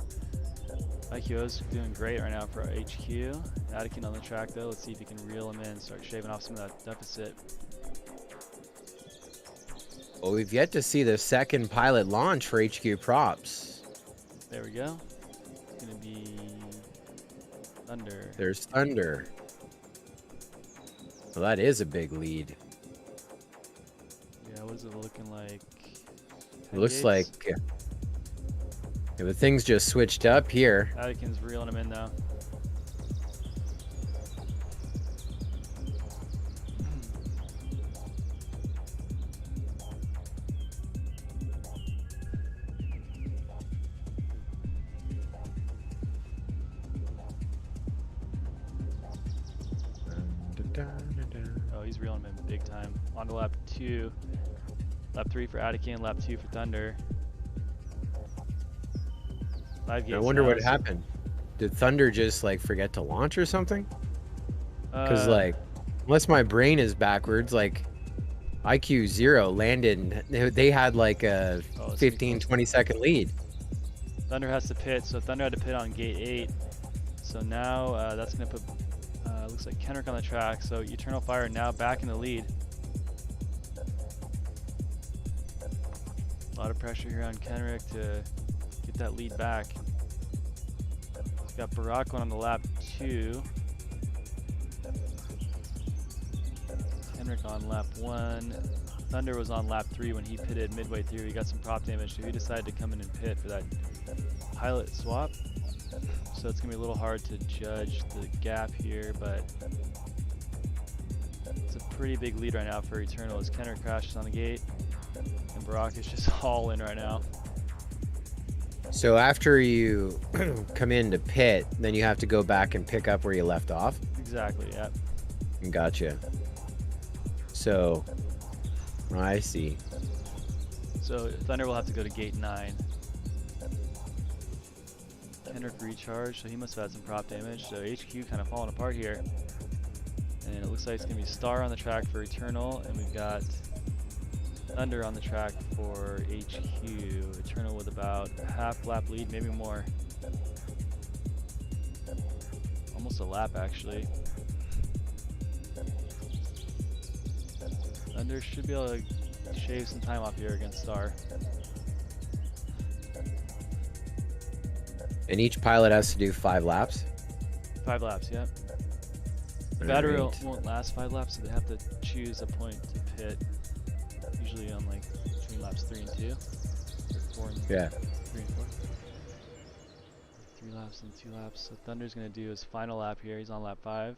IQO's doing great right now for HQ. Anakin on the track though. Let's see if he can reel him in, start shaving off some of that deficit. Well, we've yet to see the second pilot launch for HQ Props. There we go. It's gonna be Thunder. There's Thunder. Well, that is a big lead. Yeah, what is it looking like? It looks like the things just switched up here. Anakin's reeling him in now. Oh, he's reeling him in big time. On to lap 2. Lap 3 for Anakin, lap 2 for Thunder. I wonder what happened. Did Thunder just like forget to launch or something? Because like, unless my brain is backwards, like IQ 0 landed, they had like a 15-20 second lead. Thunder has to pit, so Thunder had to pit on gate 8. So now that's gonna put looks like Kendrick on the track. So Eternal Fire now back in the lead. A lot of pressure here on Kendrick to get that lead back. He's got Barack going on the lap 2. Kendrick on lap 1. Thunder was on lap 3 when he pitted midway through. He got some prop damage, so he decided to come in and pit for that pilot swap. So it's gonna be a little hard to judge the gap here, but it's a pretty big lead right now for Eternal as Kendrick crashes on the gate. And Barack is just all in right now. So after you come in to pit, then you have to go back and pick up where you left off? Exactly, yeah. Gotcha. So, I see. So Thunder will have to go to gate 9. Kendrick recharge, so he must have had some prop damage. So HQ kind of falling apart here. And it looks like it's going to be Star on the track for Eternal, and we've got Thunder on the track for HQ. Eternal with about half lap lead, maybe more. Almost a lap actually. Thunder should be able to shave some time off here against Star. And each pilot has to do 5 laps? 5 laps, yep. The battery won't last 5 laps, so they have to choose a point to pit. Usually on like between laps 3 and 2. 4 and Yeah. 3 and 4. 3 laps and 2 laps. So Thunder's gonna do his final lap here. He's on lap 5.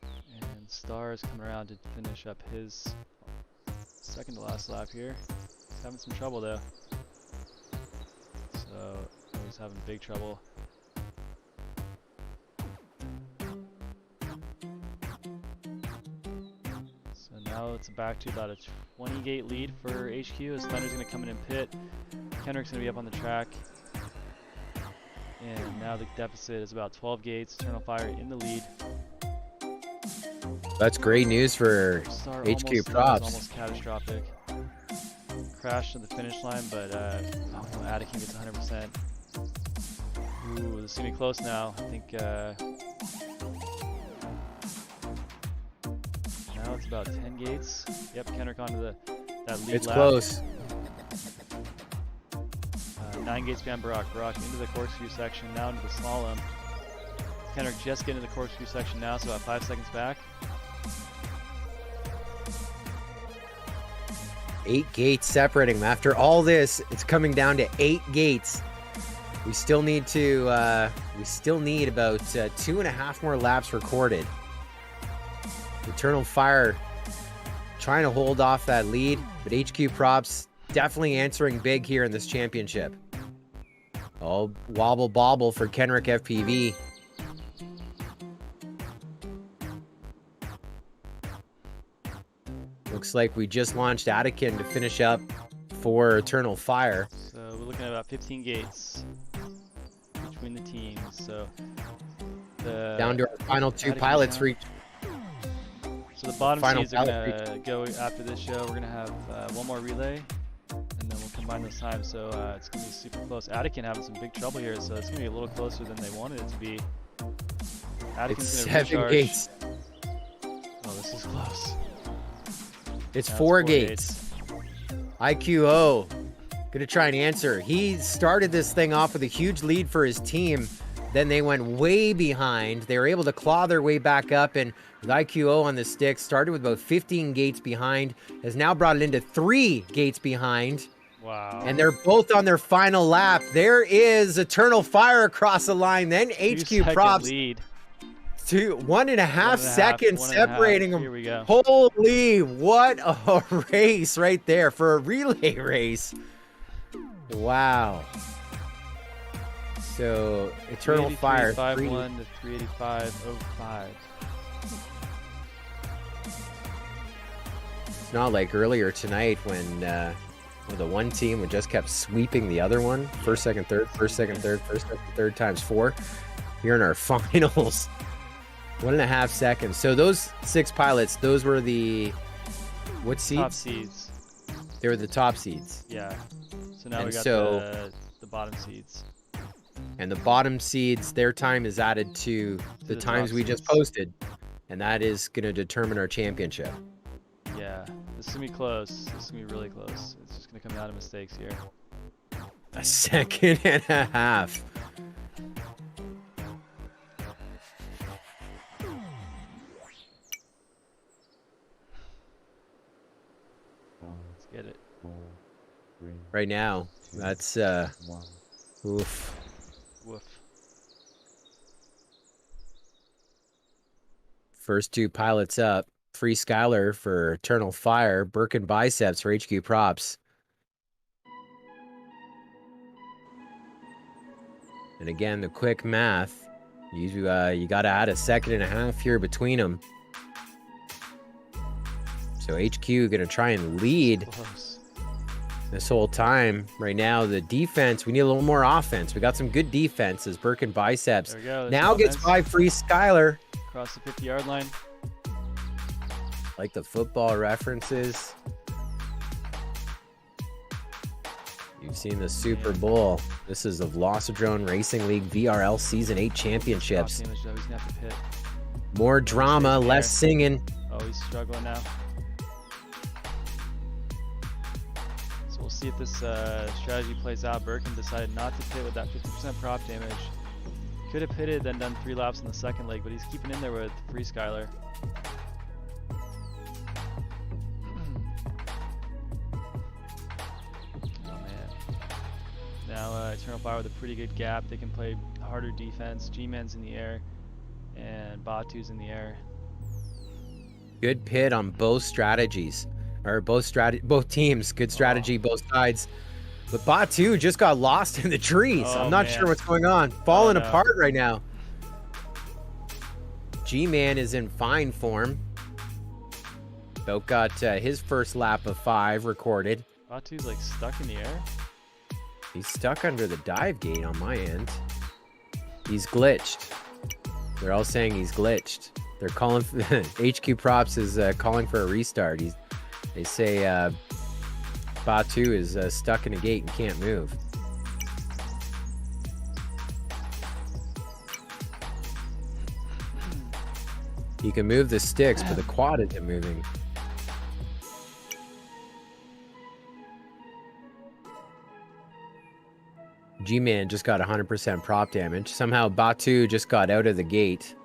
And Star is coming around to finish up his second to last lap here. He's having some trouble though. So he's having big trouble. So now it's back to about a 20 gate lead for HQ as Thunder's going to come in and pit. Kendrick's going to be up on the track. And now the deficit is about 12 gates. Eternal Fire in the lead. That's great news for Star HQ props. almost catastrophic. Crashed at the finish line, but Anakin gets 100%. Ooh, this is gonna be close now. I think now it's about 10 gates. Yep, Kendrick onto that lead It's lap. close. 9 gates behind Barack. Barack into the corkscrew section, now into the slalom. Kendrick just getting into the corkscrew section now, so about 5 seconds back. 8 gates separating them. After all this, it's coming down to 8 gates. We still need to. We still need about 2.5 more laps recorded. Eternal Fire trying to hold off that lead, but HQ props definitely answering big here in this championship. Oh, wobble bobble for Kenrick FPV. Looks like we just launched Anakin to finish up for Eternal Fire. So we're looking at about 15 gates between the teams. So down to our final 2 pilots reach. So the bottom Final seeds are pilot gonna go after this show. We're gonna have one more relay, and then we'll combine those times. So it's gonna be super close. Anakin having some big trouble here, so it's gonna be a little closer than they wanted it to be. It's Anakin's gonna 7 recharge. gates. Oh, this is close. It's Now 4 gates. IQO gonna try and answer. He started this thing off with a huge lead for his team. Then they went way behind. They were able to claw their way back up, and with IQO on the stick, started with about 15 gates behind, has now brought it into 3 gates behind. Wow. And they're both on their final lap. There is Eternal Fire across the line. Then HQ props. Lead. 1.5 seconds separating them. Here we go. Holy, what a race right there for a relay race. Wow. So Eternal Fire 383.51 to 385.05. It's not like earlier tonight when the one team would just kept sweeping the other one. First, second, third, first, second, third, first, second, third times 4. Here in our finals. 1.5 seconds. So those 6 pilots, those were the what seeds? Top seeds. They were the top seeds. Yeah. So now And we got so- the bottom seeds. And the bottom seeds, their time is added to the the times top we just seeds. posted. And that is going to determine our championship. Yeah. This is gonna be close. This is gonna be really close. It's just gonna come down to mistakes here. 1.5 seconds. Let's get it. Right now, that's oof. Woof. First 2 pilots up. Free Skylar for Eternal Fire. Birkin Biceps for HQ Props. And again, the quick math. You got to add 1.5 seconds here between them. So HQ going to try and lead Close. this whole time. Right now, the defense, we need a little more offense. We got some good defense as Birkin Biceps. There we go. Now gets by Free Skylar. Across the 50-yard line. Like the football references. You've seen the Super Bowl. This is the Velocitron Racing League VRL Season 8 Championships. Top damage, though. He's gonna have to pit. More drama, There. less singing. Oh, he's struggling now. So we'll see if this strategy plays out. Birkin decided not to pit with that 50% prop damage. Could have pitted, then done 3 laps in the second leg, but he's keeping in there with Free Skylar. Now Eternal Fire with a pretty good gap. They can play harder defense. G-Man's in the air, and Batu's in the air. Good pit on both strategies, or both teams. Good strategy, both sides. But Batu just got lost in the trees. Oh, I'm not man. sure what's going on. Falling no. apart right now. G-Man is in fine form. Boat got his first lap of 5 recorded. Batu's like stuck in the air. He's stuck under the dive gate on my end. He's glitched. They're all saying he's glitched. They're calling. HQ Props is calling for a restart. They say Batu is stuck in a gate and can't move. He can move the sticks, but the quad isn't moving. G-Man just got 100% prop damage. Somehow Batu just got out of the gate.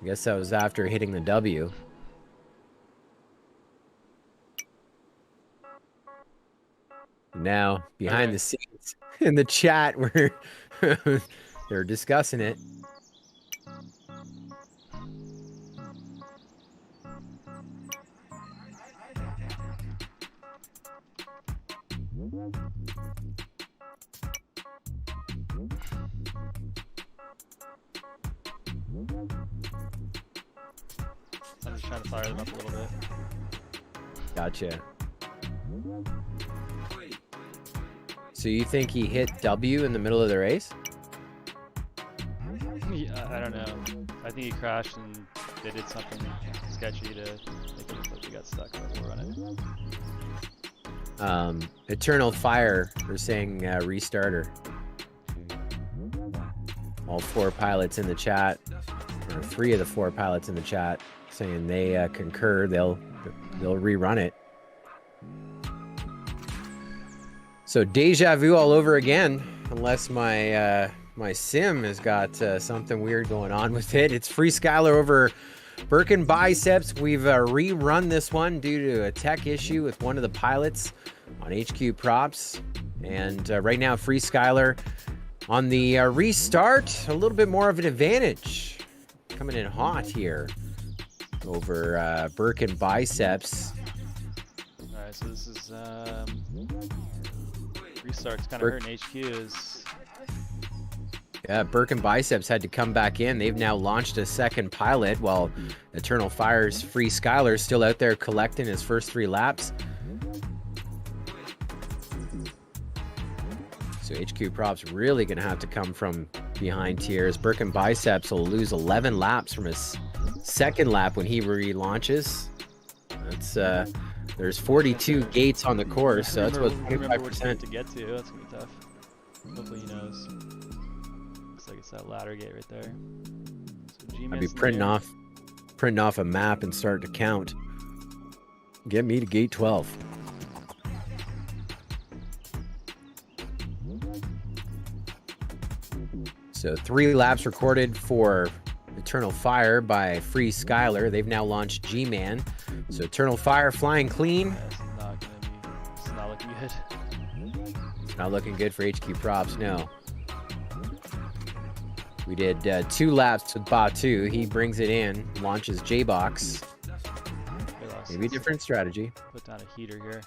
I guess that was after hitting the W. Now, behind the scenes, in the chat, where they're discussing it. I'm just trying to fire them up a little bit. Gotcha. So you think he hit W in the middle of the race? Yeah, I don't know. I think he crashed and they did something sketchy to make it look like he got stuck, but we're on it. Eternal Fire, they're saying restarter. All 4 pilots in the chat, or 3 of the 4 pilots in the chat, saying they concur. They'll rerun it. So deja vu all over again, unless my my sim has got something weird going on with it. It's Free Skylar over Birkin Biceps. We've rerun this one due to a tech issue with one of the pilots on HQ Props. And right now, Free Skylar on the restart, a little bit more of an advantage. Coming in hot here over Birkin Biceps. Alright, so this is restart's kind of hurting HQs. Yeah, Birkin Biceps had to come back in. They've now launched a second pilot while Eternal Fire's Free Skylar still out there collecting his first 3 laps. So HQ Props really going to have to come from behind here as Birkin Biceps will lose 11 laps from his second lap when he relaunches. That's there's 42 gates on the course, so that's what 25% to get to. That's gonna be tough. Hopefully he knows. Looks like it's that ladder gate right there. So I'd be printing off a map and start to count. Get me to gate 12. So 3 laps recorded for Eternal Fire by Free Skylar. They've now launched G-Man. So Eternal Fire flying clean. Yeah, it's not looking good. It's not looking good for HQ Props, no. We did 2 laps with Batu. He brings it in, launches J-Box. Maybe a different strategy. Put down a heater here.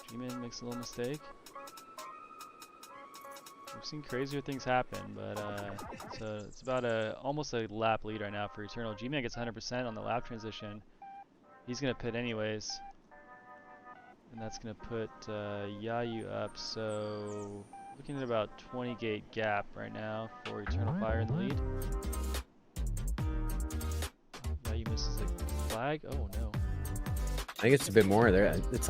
G-Man makes a little mistake. We've seen crazier things happen, but so it's about almost a lap lead right now for Eternal. G-Man gets 100% on the lap transition. He's gonna pit anyways, and that's gonna put Yayu up. So looking at about 20 gate gap right now for Eternal Fire in the lead. Yayu misses the flag. Oh no. I think it's a bit more there. It's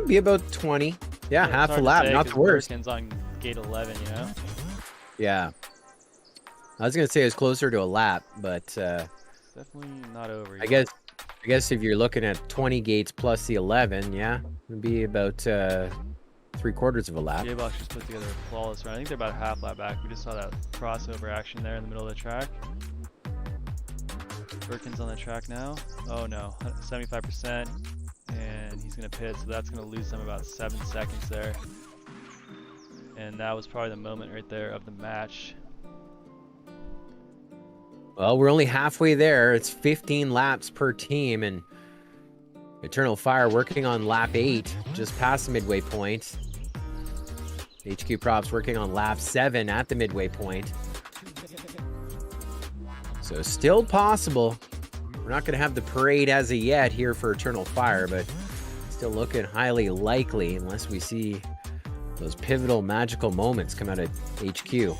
be about 20. Yeah, half a lap, not the worst. On gate 11, you know. Yeah. I was gonna say it was closer to a lap, but definitely not over I yet. guess if you're looking at 20 gates plus the 11, yeah, it'd be about 3/4 of a lap. J-Box just put together a flawless run. I think they're about a half lap back. We just saw that crossover action there in the middle of the track. Birkin's on the track now. Oh no, 75%. Pilots gonna pit, so that's gonna lose them about 7 seconds there. And that was probably the moment right there of the match. Well, we're only halfway there. It's 15 laps per team, and Eternal Fire working on lap 8, just past the midway point. HQ Props working on lap 7 at the midway point. So still possible. We're not going to have the parade as of yet here for Eternal Fire, but still looking highly likely unless we see those pivotal magical moments come out of HQ.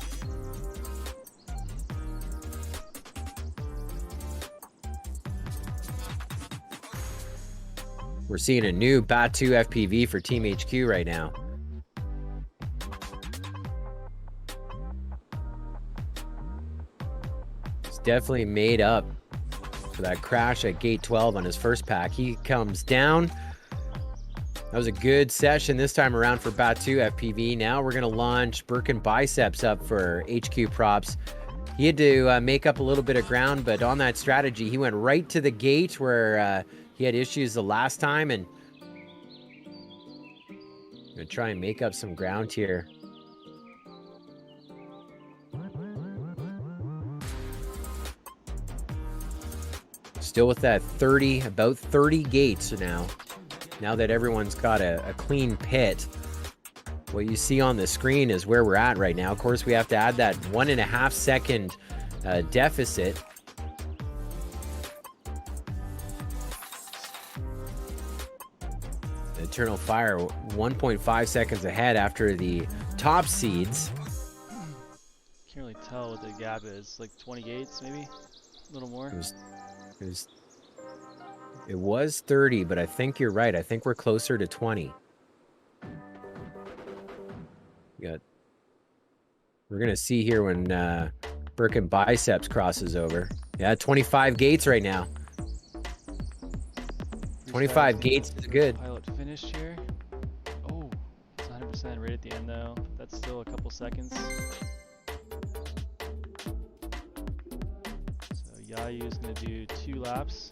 We're seeing a new Batu FPV for Team HQ right now. He's definitely made up for that crash at gate 12 on his first pack. He comes down. That was a good session this time around for Batu FPV. Now we're going to launch Birkin Biceps up for HQ Props. He had to make up a little bit of ground, but on that strategy, he went right to the gate where he had issues the last time, and I'm going to try and make up some ground here. Still with that 30, about 30 gates now that everyone's got a clean pit. What you see on the screen is where we're at right now. Of course, we have to add that 1.5 second deficit. Eternal Fire 1.5 seconds ahead after the top seeds. Can't really tell what the gap is. Like 20 gates, maybe? A little more? It was 30, but I think you're right. I think we're closer to 20. We're going to see here when Birkin Biceps crosses over. Yeah, 25 gates right now. 25 gates is good. Pilot finished here. Oh, it's 100% right at the end though. That's still a couple seconds. So Yayu is going to do 2 laps.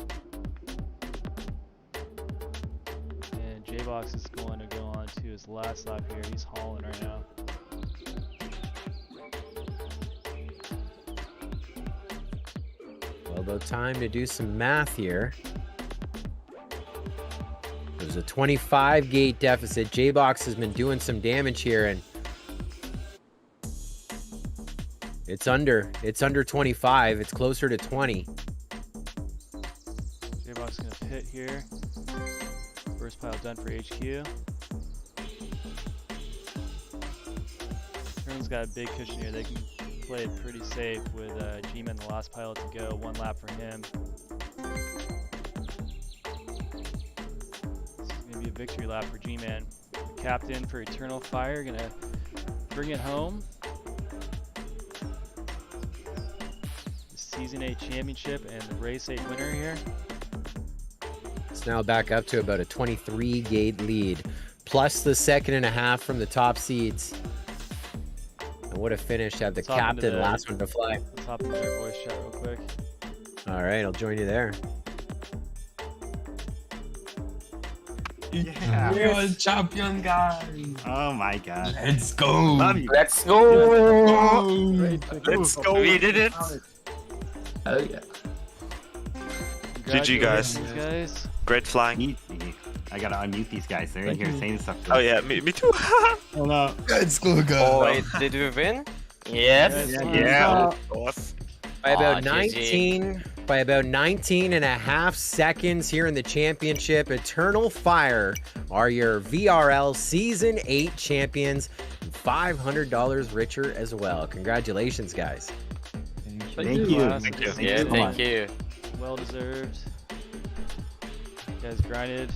And J-Box is going to go on to his last lap here. He's hauling right now. Well, about time to do some math here. There's a 25 gate deficit. J-Box has been doing some damage here, and it's under 25. It's closer to 20. J-Box is going to pit here. First pile done for HQ. Everyone's got a big cushion here. They can play it pretty safe with G-Man the last pilot to go. 1 lap for him. Be a victory lap for G-Man. The captain for Eternal Fire gonna bring it home. The Season 8 championship and the Race 8 winner here. It's now back up to about a 23 gate lead, plus the 2.5 from the top seeds. And what a finish to have the captain, last one to fly. Let's hop into their voice chat real quick. All right, I'll join you there. Yeah. We're a champion, guys. Oh my god. Let's go. Love you. Let's go! Let's go. We did it. Oh yeah. GG guys. Guys. Great flying. Easy. I gotta unmute these guys. They're in here saying stuff. Oh yeah, me too. Oh no. Let's go, guys. Oh, wait, did we win? Yes. Yeah, of course. By about 19.5 seconds here in the championship, Eternal Fire are your VRL Season 8 champions, and $500 richer as well. Congratulations, guys. Thank you. Thank you. Yeah, thank you. Well deserved. You guys grinded.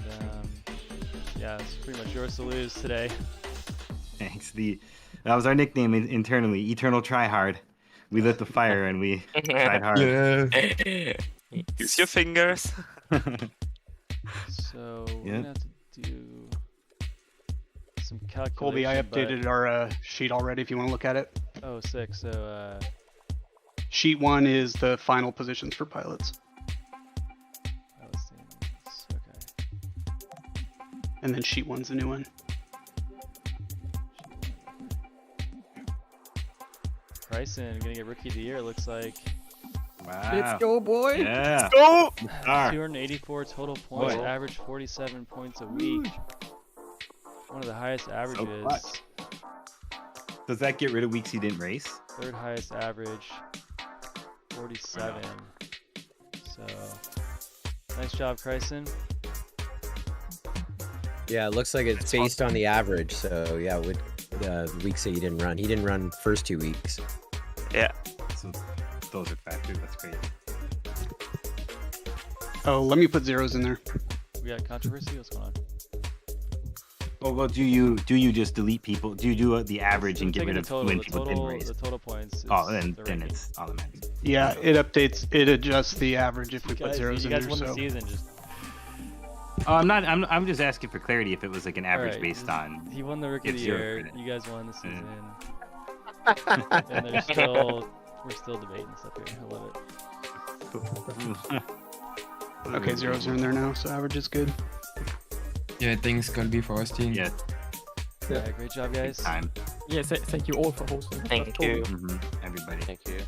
And, yeah, it's pretty much yours to lose today. Thanks. That was our nickname internally, Eternal Tryhard. We lit the fire and we tried hard. Yeah. Use your fingers. So we're gonna have to do some calculation. Colby, I updated our sheet already if you want to look at it. Oh, sick. So Sheet 1 is the final positions for pilots. okay. And then sheet 1's the new one. Bryson gonna get rookie of the year. It looks like. Wow. Let's go, boy. Yeah. Let's go. 284 total points. Boy. Average 47 points a week. One of the highest averages. clutch. Does that get rid of weeks he didn't race? Third highest average. 47. So nice job, Kryson. Yeah, it looks like it's based on the average. So yeah, with weeks that he didn't run. He didn't run first 2 weeks. Yeah. So those are factors. That's great. Oh, let me put zeros in there. We got controversy. What's going on? Oh, well, do you just delete people? Do you do the average and get Taking rid the of total, when the people total, didn't race? the total points. Oh, is then the ranking. it's automatic. Yeah, it updates, it adjusts the average if we put Guys, zeros you in guys there. won So the season. Just Oh, I'm just asking for clarity if it was like an average Alright, based on. he won the rookie of the Get zero year. credit. You guys won the season. And there's still, we're still debating stuff here. I love it. okay, zeros are in there now, so average is good. Yeah, thanks gonna be for hosting. Yeah. Yeah, great job, guys. Time. Yes, thank you all for hosting. Thank you. Everybody. Thank you.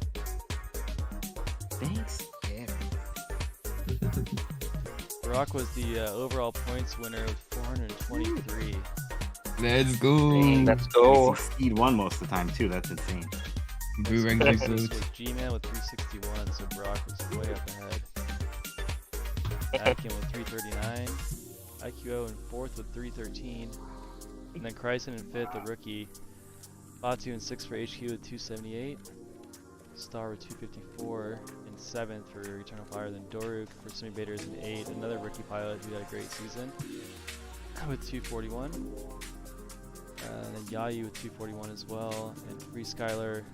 Thanks. Yeah. Brock was the overall points winner with 423. Let's go. Let's go. Exceed one most of the time too. That's insane. Boo and This good. was G-Man with 361, so Brock was way up ahead. Atkin with 339. IQO in 4th with 313. And then Kryson in 5th, the rookie. Batu in 6th for HQ with 278. Star with 254. In 7th for Eternal Fire. Then Doruk for Semi-Baiters in 8th. Another rookie pilot who had a great season with 241. And then Yayu with 241 as well. And Free Skylar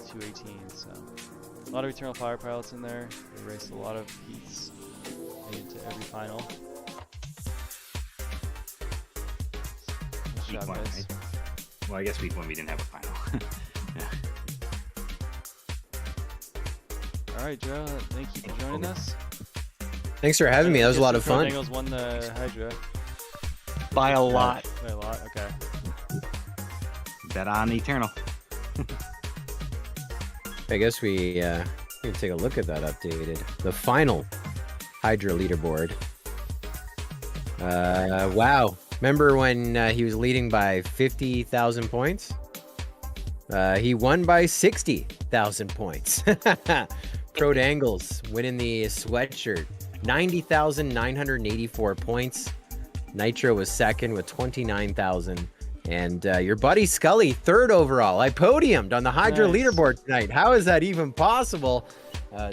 218. So a lot of Eternal Fire pilots in there. They raced a lot of heats. Made it to every final. Nice Week job, one, guys. right? Well, I guess week 1 we didn't have a final. Yeah. Alright, Joe, thank you for joining us. Thanks for having me. That was a lot of fun. Daniels won the Hydra. By a lot. By a lot, okay. Bet on Eternal. I guess we can take a look at that updated. The final Hydra leaderboard. Wow. Remember when he was leading by 50,000 points? He won by 60,000 points. Pro Dangles winning the sweatshirt. 90,984 points. Nitro was second with 29,000. And your buddy Scully, 3rd overall. I podiumed on the Hydra Nice. leaderboard tonight. How is that even possible?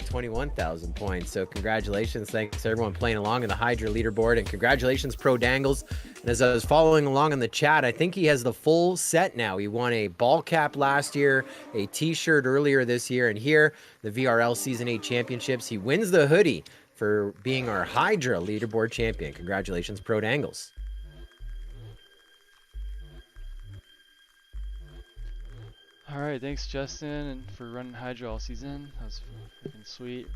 21,000 points. So congratulations. Thanks to everyone playing along in the Hydra leaderboard. And congratulations, Pro Dangles. And as I was following along in the chat, I think he has the full set now. He won a ball cap last year, a t-shirt earlier this year, and here, the VRL Season 8 Championships. He wins the hoodie for being our Hydra leaderboard champion. Congratulations, Pro Dangles. Alright, thanks Justin and for running Hydra all season. That was freaking sweet.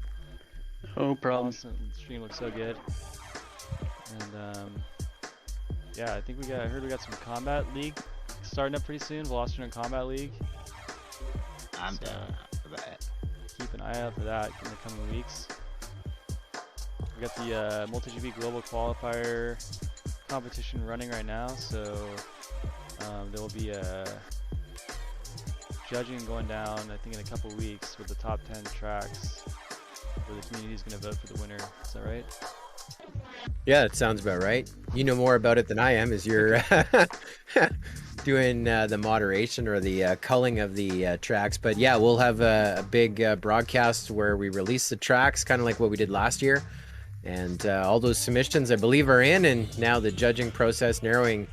No problem. Awesome. The stream looks so good. And yeah, I think I heard we got some Combat League starting up pretty soon. Velocity Combat League. I'm So, down for that. Keep an eye out for that in the coming weeks. We got the MultiGP Global Qualifier competition running right now, so there will be a judging going down, I think in a couple weeks, with the top 10 tracks where the community is going to vote for the winner. Is that right? Yeah, that sounds about right. You know more about it than I am, as you're doing the moderation or the culling of the tracks. But yeah, we'll have a big broadcast where we release the tracks, kind of like what we did last year. And all those submissions, I believe, are in. And now the judging process narrowing.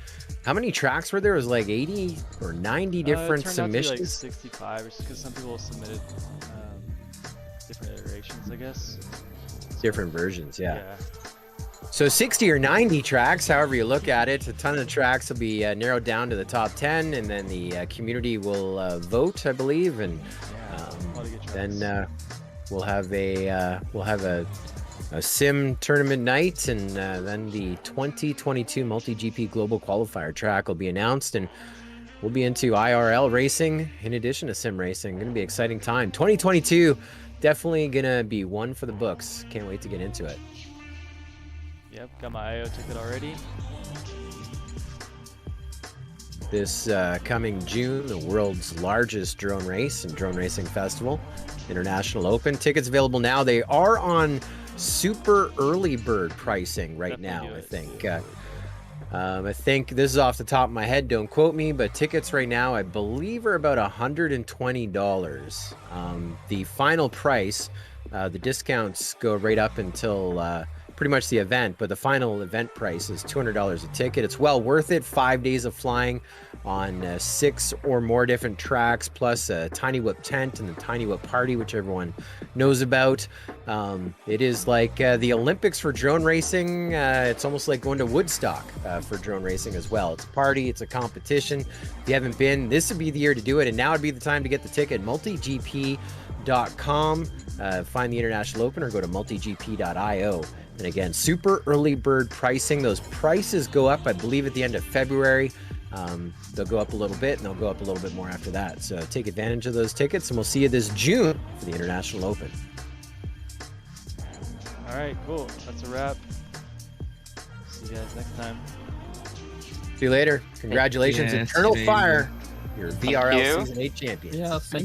How many tracks were there? It was like 80 or 90 different it turned submissions. out to be like 65, because some people submitted different iterations, I guess. Different versions, yeah. So 60 or 90 tracks, however you look at it, a ton of tracks will be narrowed down to the top 10, and then the community will vote, I believe, and then we'll have a a sim tournament night, and then the 2022 multi-GP global qualifier track will be announced, and we'll be into IRL racing in addition to sim racing. Going to be an exciting time. 2022, definitely going to be one for the books. Can't wait to get into it. Yep, got my IO ticket already. This coming June, the world's largest drone race and drone racing festival, International Open. Tickets available now. They are on super early bird pricing right now, I think. I think this is off the top of my head, don't quote me, but tickets right now I believe are about $120. The final price, the discounts go right up until pretty much the event, but the final event price is $200 a ticket. It's well worth it. 5 days of flying on 6 or more different tracks, plus a Tiny Whip tent and the Tiny Whip party, which everyone knows about. It is like the Olympics for drone racing. It's almost like going to Woodstock for drone racing as well. It's a party, it's a competition. If you haven't been, this would be the year to do it, and now would be the time to get the ticket. multigp.com, find the International Open, or go to multigp.io. And again, super early bird pricing. Those prices go up, I believe, at the end of February. They'll go up a little bit, and they'll go up a little bit more after that. So take advantage of those tickets, and we'll see you this June for the International Open. All right, cool. That's a wrap. See you guys next time. See you later. Congratulations, Yes, Eternal see you Fire, your VRL you. Season 8 champion. Yeah, thank